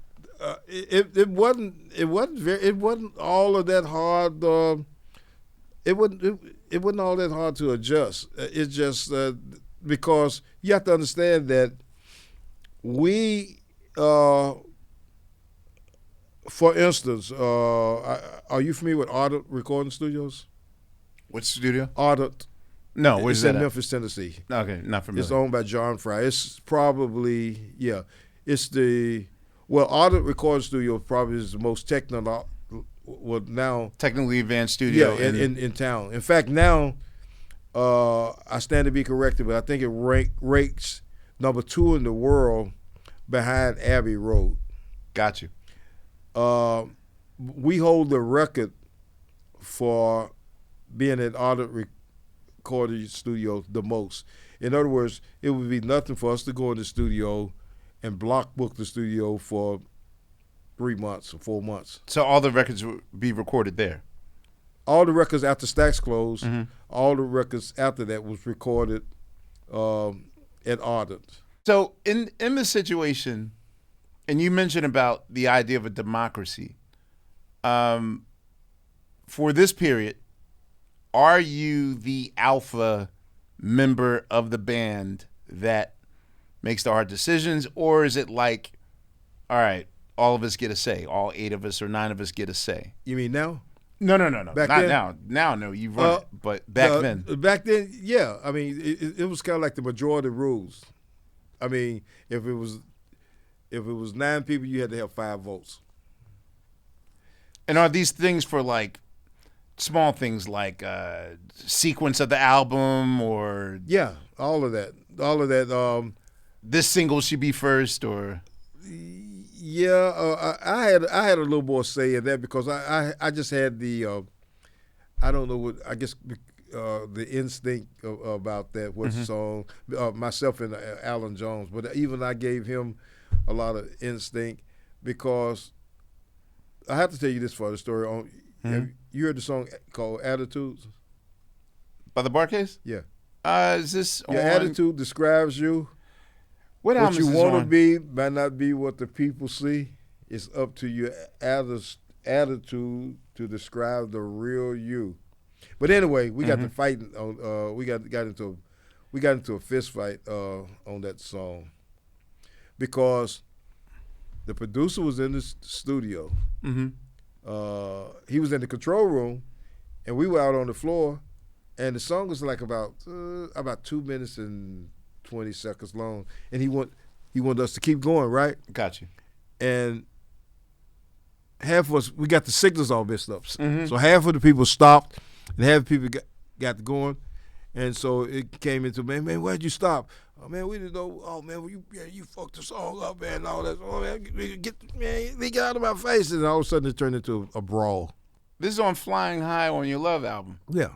it wasn't all of that hard. It wasn't all that hard to adjust. It's just because you have to understand that we, for instance, are you familiar with Otis Recording Studios? What studio? Otis. No, where's it's that in at? Memphis, Tennessee. Okay, not familiar. It's owned by John Fry. It's probably It's Otis Recording Studio probably is the most technical. Well, now technically advanced studio in town. In fact, now I stand to be corrected, but I think it ranks number 2 in the world behind Abbey Road. Got you. We hold the record for being at Otis Recording Studio the most. In other words, it would be nothing for us to go in the studio and block book the studio for 3 months or 4 months. So all the records would be recorded there? All the records after Stax closed, all the records after that was recorded at Otis. So in this situation, and you mentioned about the idea of a democracy, for this period, are you the alpha member of the band that makes the hard decisions, or is it like, all right, all of us get a say, all 8 of us or 9 of us get a say? You mean now? No. Back Not then? now. Now, no, you run it. But back then. Back then, yeah. I mean, it was kind of like the majority rules. I mean, if it was 9 people, you had to have 5 votes. And are these things for like small things like sequence of the album or? Yeah, all of that. This single should be first or? Yeah, I had a little more say in that because I just had the I don't know what, I guess the instinct about that what song, myself and Alan Jones, but even I gave him a lot of instinct because I have to tell you this for the story. You heard the song called Attitudes? By the Bar-Kays? Yeah. Is this Your on? attitude describes you. What you want to be might not be what the people see. It's up to your attitude to describe the real you. But anyway, we got to fighting on. We got into a fist fight on that song because the producer was in the studio. He was in the control room, and we were out on the floor, and the song was like about 2 minutes and 20 seconds long, and he wanted us to keep going, right? Got you. And half of us, we got the signals all messed up. So half of the people stopped, and half of the people got going. And so it came into, man, why'd you stop? oh man, we didn't know. Oh man, you fucked the song up, man. And all that. Oh man, get out of my face. And all of a sudden it turned into a brawl. This is on Flying High on your Love album. Yeah.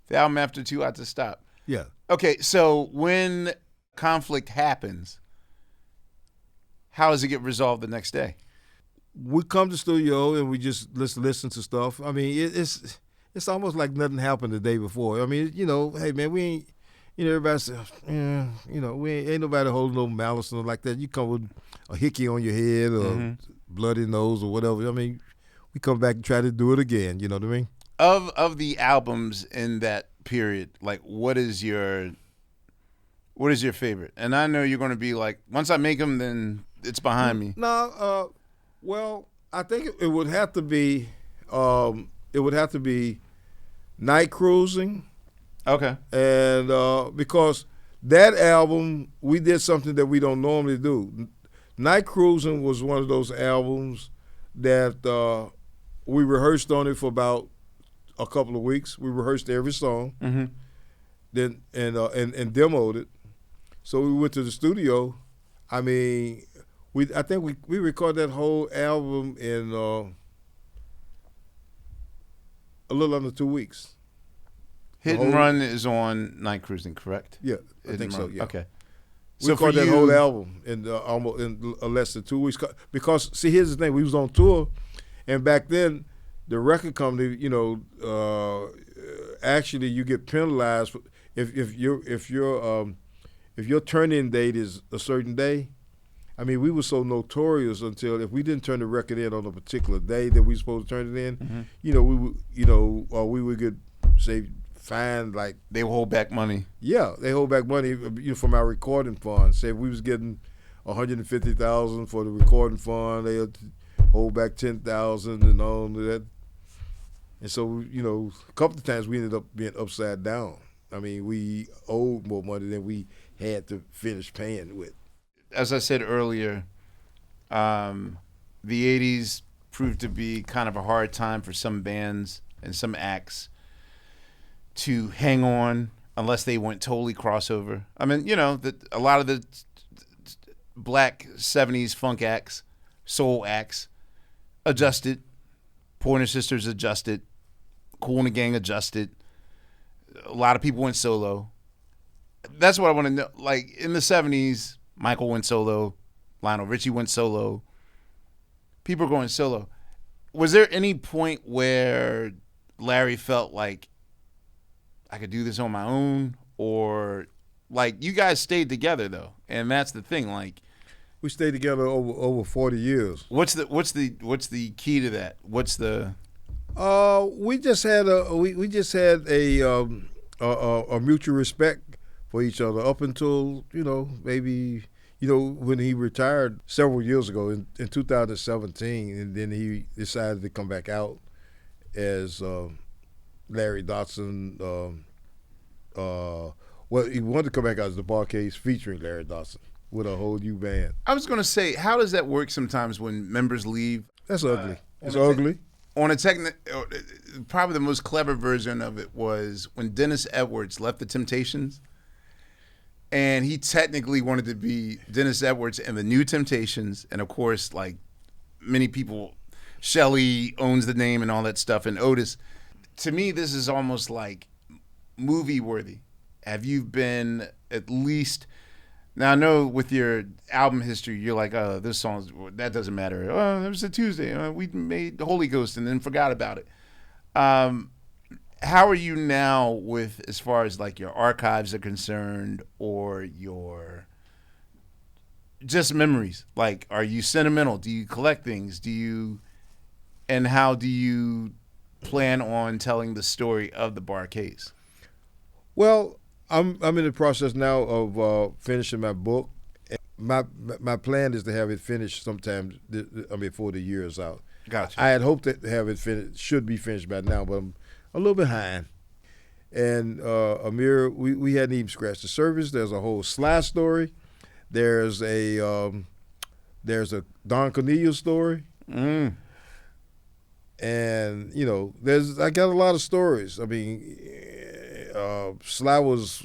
The album after Too Hot to Stop. Yeah. Okay, so when conflict happens, how does it get resolved the next day? We come to the studio and we just listen to stuff. I mean, it's almost like nothing happened the day before. I mean, hey man, we ain't, everybody says, we ain't nobody holding no malice or like that. You come with a hickey on your head or bloody nose or whatever. I mean, we come back and try to do it again. You know what I mean? Of the albums in that period, like what is your favorite? And I know you're going to be like, once I make them, then it's behind me. No, well, I think it would have to be Night Cruising. Okay. And because that album, we did something that we don't normally do. Night Cruising was one of those albums that we rehearsed on it for about a couple of weeks. We rehearsed every song, then and demoed it. So we went to the studio. I mean, I think we recorded that whole album in a little under 2 weeks. Hit and Run is on Night Cruising, correct? Yeah, I think so. Yeah. Okay. We recorded that whole album in almost in less than 2 weeks. Because see, here's the thing: we was on tour, and back then, the record company, actually you get penalized if your turn-in date is a certain day. I mean, we were so notorious until if we didn't turn the record in on a particular day that we were supposed to turn it in, we would get say fined like they hold back money. Yeah, they hold back money from our recording fund. Say if we was getting $150,000 for the recording fund, they hold back $10,000 and all of that. And so, a couple of times we ended up being upside down. I mean, we owed more money than we had to finish paying with. As I said earlier, the 80s proved to be kind of a hard time for some bands and some acts to hang on unless they went totally crossover. I mean, a lot of the black 70s funk acts, soul acts, adjusted. Pointer Sisters adjusted. Kool and the Gang adjusted. A lot of people went solo. That's what I want to know. Like, in the 70s, Michael went solo. Lionel Richie went solo. People are going solo. Was there any point where Larry felt like, I could do this on my own? Or, like, you guys stayed together, though. And that's the thing. Like, we stayed together over 40 years. What's the key to that? What's the? We just had a mutual respect for each other up until maybe when he retired several years ago in 2017, and then he decided to come back out as Larry Dodson. He wanted to come back out as the Bar-Kays featuring Larry Dodson with a whole new band. I was going to say, how does that work sometimes when members leave? That's ugly. It's ugly. On a probably the most clever version of it was when Dennis Edwards left the Temptations, and he technically wanted to be Dennis Edwards and the New Temptations, and of course, like many people, Shelley owns the name and all that stuff, and Otis. To me, this is almost like movie worthy. Have you been at least? Now, I know with your album history, you're like, oh, this song, that doesn't matter. Oh, it was a Tuesday. We made Holy Ghost and then forgot about it. How are you now with, as far as like your archives are concerned, or your just memories? Like, are you sentimental? Do you collect things? And how do you plan on telling the story of the Bar-Kays? Well, I'm in the process now of finishing my book. My plan is to have it finished sometime before the year is out. Gotcha. I had hoped to have it finished, should be finished by now, but I'm a little behind. And Amir, we hadn't even scratched the surface. There's a whole Sly story. There's a Don Cornelius story. And I got a lot of stories. I mean, Sly was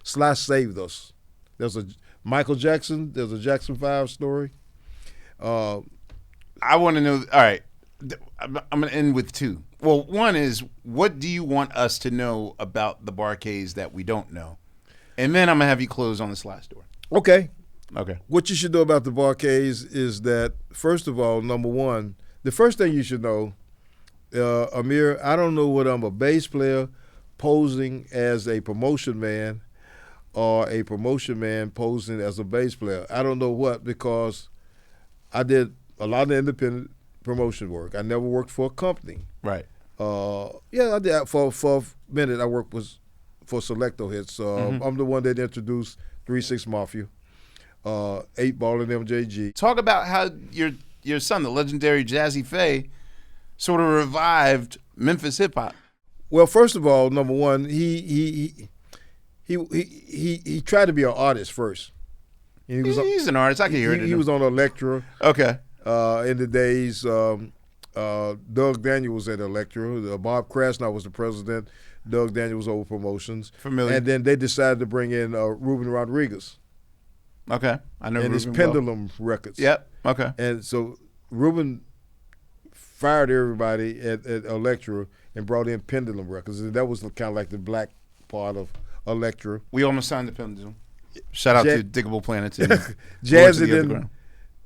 Sly saved us. There's a Michael Jackson. There's a Jackson 5 story. I want to know. All right, I'm going to end with two. Well, one is, what do you want us to know about the Bar-Kays that we don't know? And then I'm going to have you close on this last story. Okay. Okay. What you should know about the Bar-Kays is that, first of all, number one, the first thing you should know, Amir, I don't know whether I'm a bass player posing as a promotion man or a promotion man posing as a bass player. I don't know what, because I did a lot of independent promotion work. I never worked for a company. Right. I did. For a minute, I worked for Selecto Hits. I'm the one that introduced 3-6 Mafia, 8 Ball and MJG. Talk about how your son, the legendary Jazzy Fay, sort of revived Memphis hip hop. Well, first of all, number one, he tried to be an artist first. And He's an artist. I can hear it. He was on Elektra. Okay. In the days, Doug Daniel was at Elektra. Bob Krasnow was the president. Doug Daniel was over promotions. Familiar. And then they decided to bring in Ruben Rodriguez. Okay. I know and Ruben his Pendulum Records. Yep. Okay. And so Ruben fired everybody at Elektra and brought in Pendulum Records. And that was kind of like the black part of Elektra. We almost signed the Pendulum. Shout out to Diggable Planets. Jazzy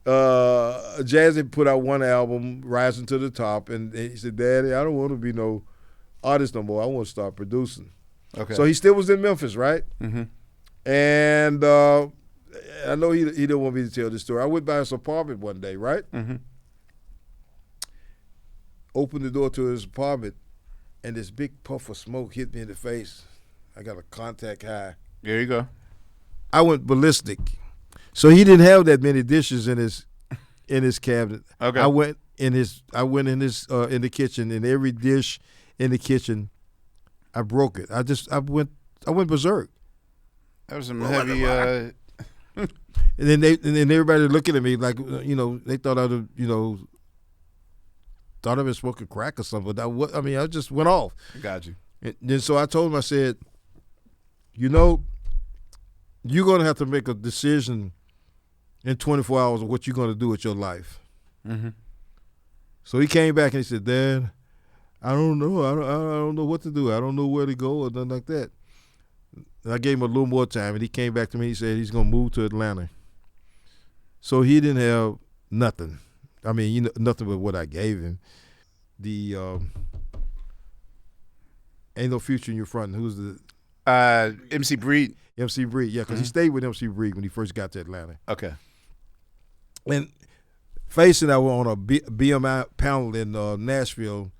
Jazzy put out one album, Rising to the Top, and he said, "Daddy, I don't want to be no artist no more. I want to start producing." Okay. So he still was in Memphis, right? Mm-hmm. And I know he didn't want me to tell this story. I went by his apartment one day, right? Mm-hmm. Opened the door to his apartment, and this big puff of smoke hit me in the face. I got a contact high. There you go. I went ballistic. So he didn't have that many dishes in his cabinet. Okay. I went in the kitchen, and every dish in the kitchen, I broke it. I went berserk. That was some heavy. And then everybody looking at me like, they thought I'd thought I was smoking crack or something. But I just went off. Got you. And then so I told him, I said, you're going to have to make a decision in 24 hours of what you're going to do with your life. Mm-hmm. So he came back and he said, "Dad, I don't know. I don't know what to do. I don't know where to go or nothing like that." And I gave him a little more time, and he came back to me. He said he's going to move to Atlanta. So he didn't have nothing. Nothing but what I gave him. The Ain't No Future in Your Front. Who's the MC Breed. MC Breed, yeah, because he stayed with MC Breed when he first got to Atlanta. Okay. And Face and I were on a BMI panel in Nashville,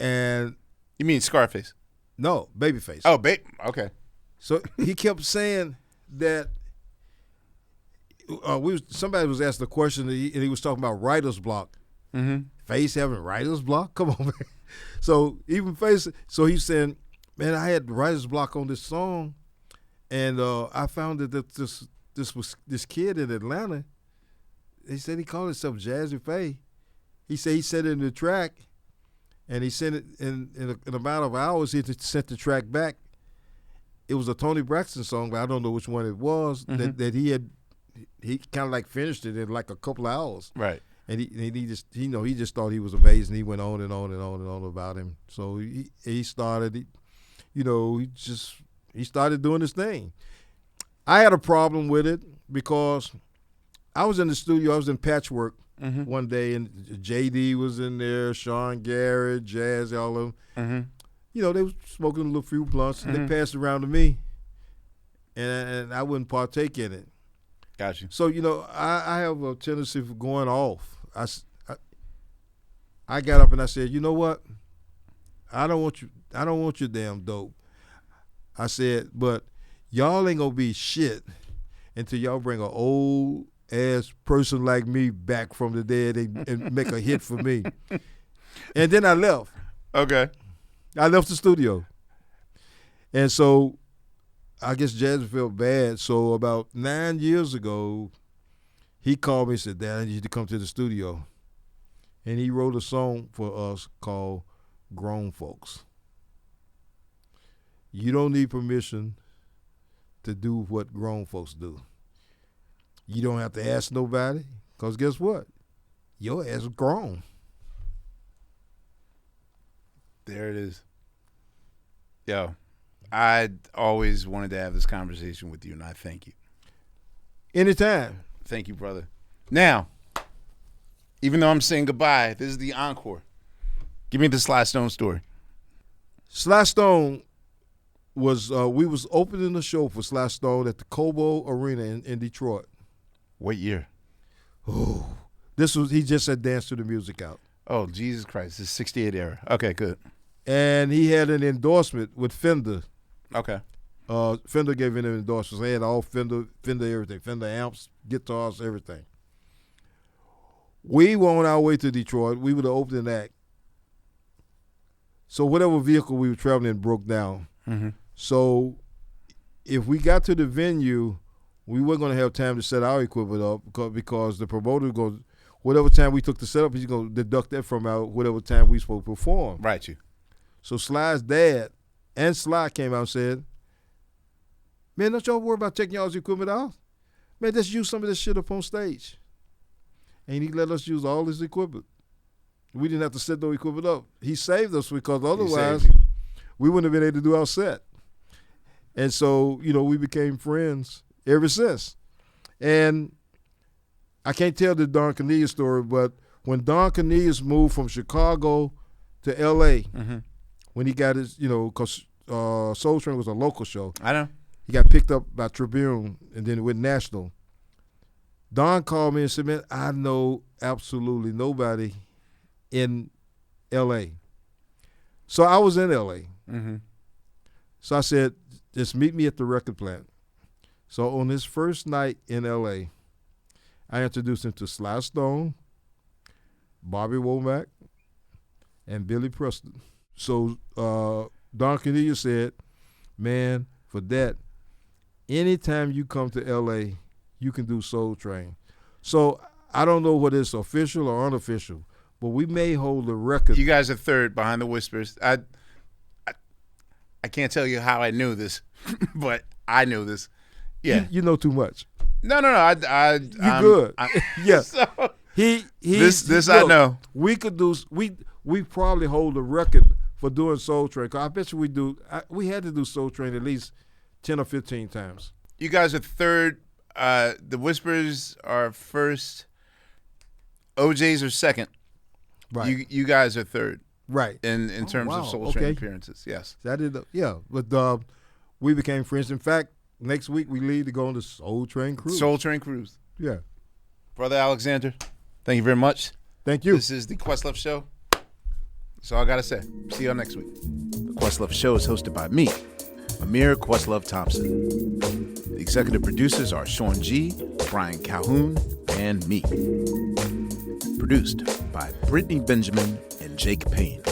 and You mean Scarface? no, Babyface. Oh, okay. So he kept saying that somebody was asked a question, and he was talking about writer's block. Mm-hmm. Face having writer's block? Come on, man. So even Face, so he's saying, "Man, I had writer's block on this song, and I found that this kid in Atlanta. He said he called himself Jazzy Fay. He said he sent it in the track, and he sent it in a matter of hours. He sent the track back. It was a Tony Braxton song, but I don't know which one it was. Mm-hmm. That he kind of like finished it in like a couple of hours. Right. And he just thought he was amazing. He went on and on and on and on about him. So he started, he started doing his thing. I had a problem with it because I was in the studio. I was in Patchwork one day, and JD was in there, Sean Garrett, Jazz, all of them. Mm-hmm. They were smoking a little few blunts, and they passed it around to me, and I wouldn't partake in it. Got you. So I have a tendency for going off. I got up and I said, "You know what? I don't want your damn dope." I said, "But y'all ain't gonna be shit until y'all bring an old ass person like me back from the dead and make a hit for me." And then I left. Okay. I left the studio. And so I guess Jazzy felt bad. So about 9 years ago, he called me and said, "Dad, I need you to come to the studio." And he wrote a song for us called Grown Folks. You don't need permission to do what grown folks do. You don't have to ask nobody, because guess what? Your ass is grown. There it is. Yo, I always wanted to have this conversation with you, and I thank you. Anytime. Thank you, brother. Now, even though I'm saying goodbye, this is the encore. Give me the Sly Stone story. Sly Stone was, we was opening the show for Sly Stone at the Cobo Arena in Detroit. What year? Oh, he just had Dance to the Music out. Oh, Jesus Christ. This is 68 era. Okay, good. And he had an endorsement with Fender. Okay. Fender gave him an endorsement. They had all Fender everything, Fender amps, guitars, everything. We were on our way to Detroit. We were the opening act. So whatever vehicle we were traveling in broke down. Mm-hmm. So if we got to the venue, we weren't going to have time to set our equipment up because the promoter goes, whatever time we took to set up, he's going to deduct that from our whatever time we supposed to perform. Right, you. So Sly's dad and Sly came out and said, man, don't y'all worry about taking y'all's equipment out. Man, let's use some of this shit up on stage. And he let us use all his equipment. We didn't have to set no equipment up. He saved us because otherwise we wouldn't have been able to do our set. And so, we became friends ever since. And I can't tell the Don Cornelius story, but when Don Cornelius moved from Chicago to L.A., mm-hmm. when he got his, because Soul Train was a local show. I know. He got picked up by Tribune and then it went national. Don called me and said, man, I know absolutely nobody in L.A. So I was in L.A. Mm-hmm. So I said, just meet me at the record plant. So on his first night in L.A., I introduced him to Sly Stone, Bobby Womack, and Billy Preston. So Don Cornelius said, man, for that, anytime you come to L.A., you can do Soul Train. So I don't know whether it's official or unofficial, but we may hold the record. You guys are third behind the Whispers. I can't tell you how I knew this, but I knew this. Yeah, you know too much. No. You're good. Yeah. So, This I know. We could do. We probably hold the record for doing Soul Train. 'Cause I bet you we do. We had to do Soul Train at least 10 or 15 times. You guys are third. The Whispers are first. OJ's are second. Right. You guys are third. Right. In terms of Soul Train appearances, yes. That is but we became friends. In fact, next week we leave to go on the Soul Train cruise. Soul Train cruise. Yeah. Brother Alexander, thank you very much. Thank you. This is the Questlove Show. That's all I gotta say. See y'all next week. The Questlove Show is hosted by me, Amir Questlove Thompson. The executive producers are Sean G., Brian Calhoun, and me. Produced by Brittany Benjamin and Jake Payne.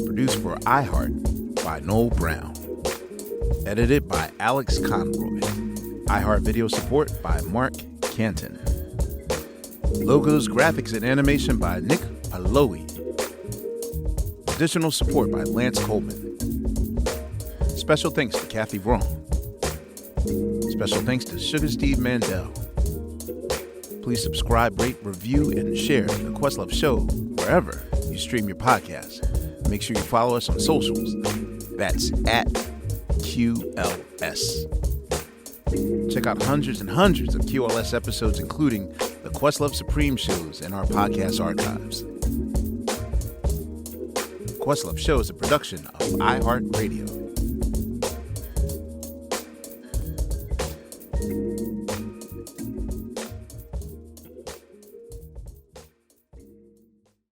Produced for iHeart by Noel Brown. Edited by Alex Conroy. iHeart video support by Mark Canton. Logos, graphics, and animation by Nick Paloe. Additional support by Lance Coleman. Special thanks to Kathy Wrong. Special thanks to Sugar Steve Mandel. Please subscribe, rate, review, and share the Questlove Show wherever you stream your podcast. Make sure you follow us on socials. That's at QLS. Check out hundreds and hundreds of QLS episodes, including the Questlove Supreme shows and our podcast archives. Questlove Show is a production of iHeartRadio.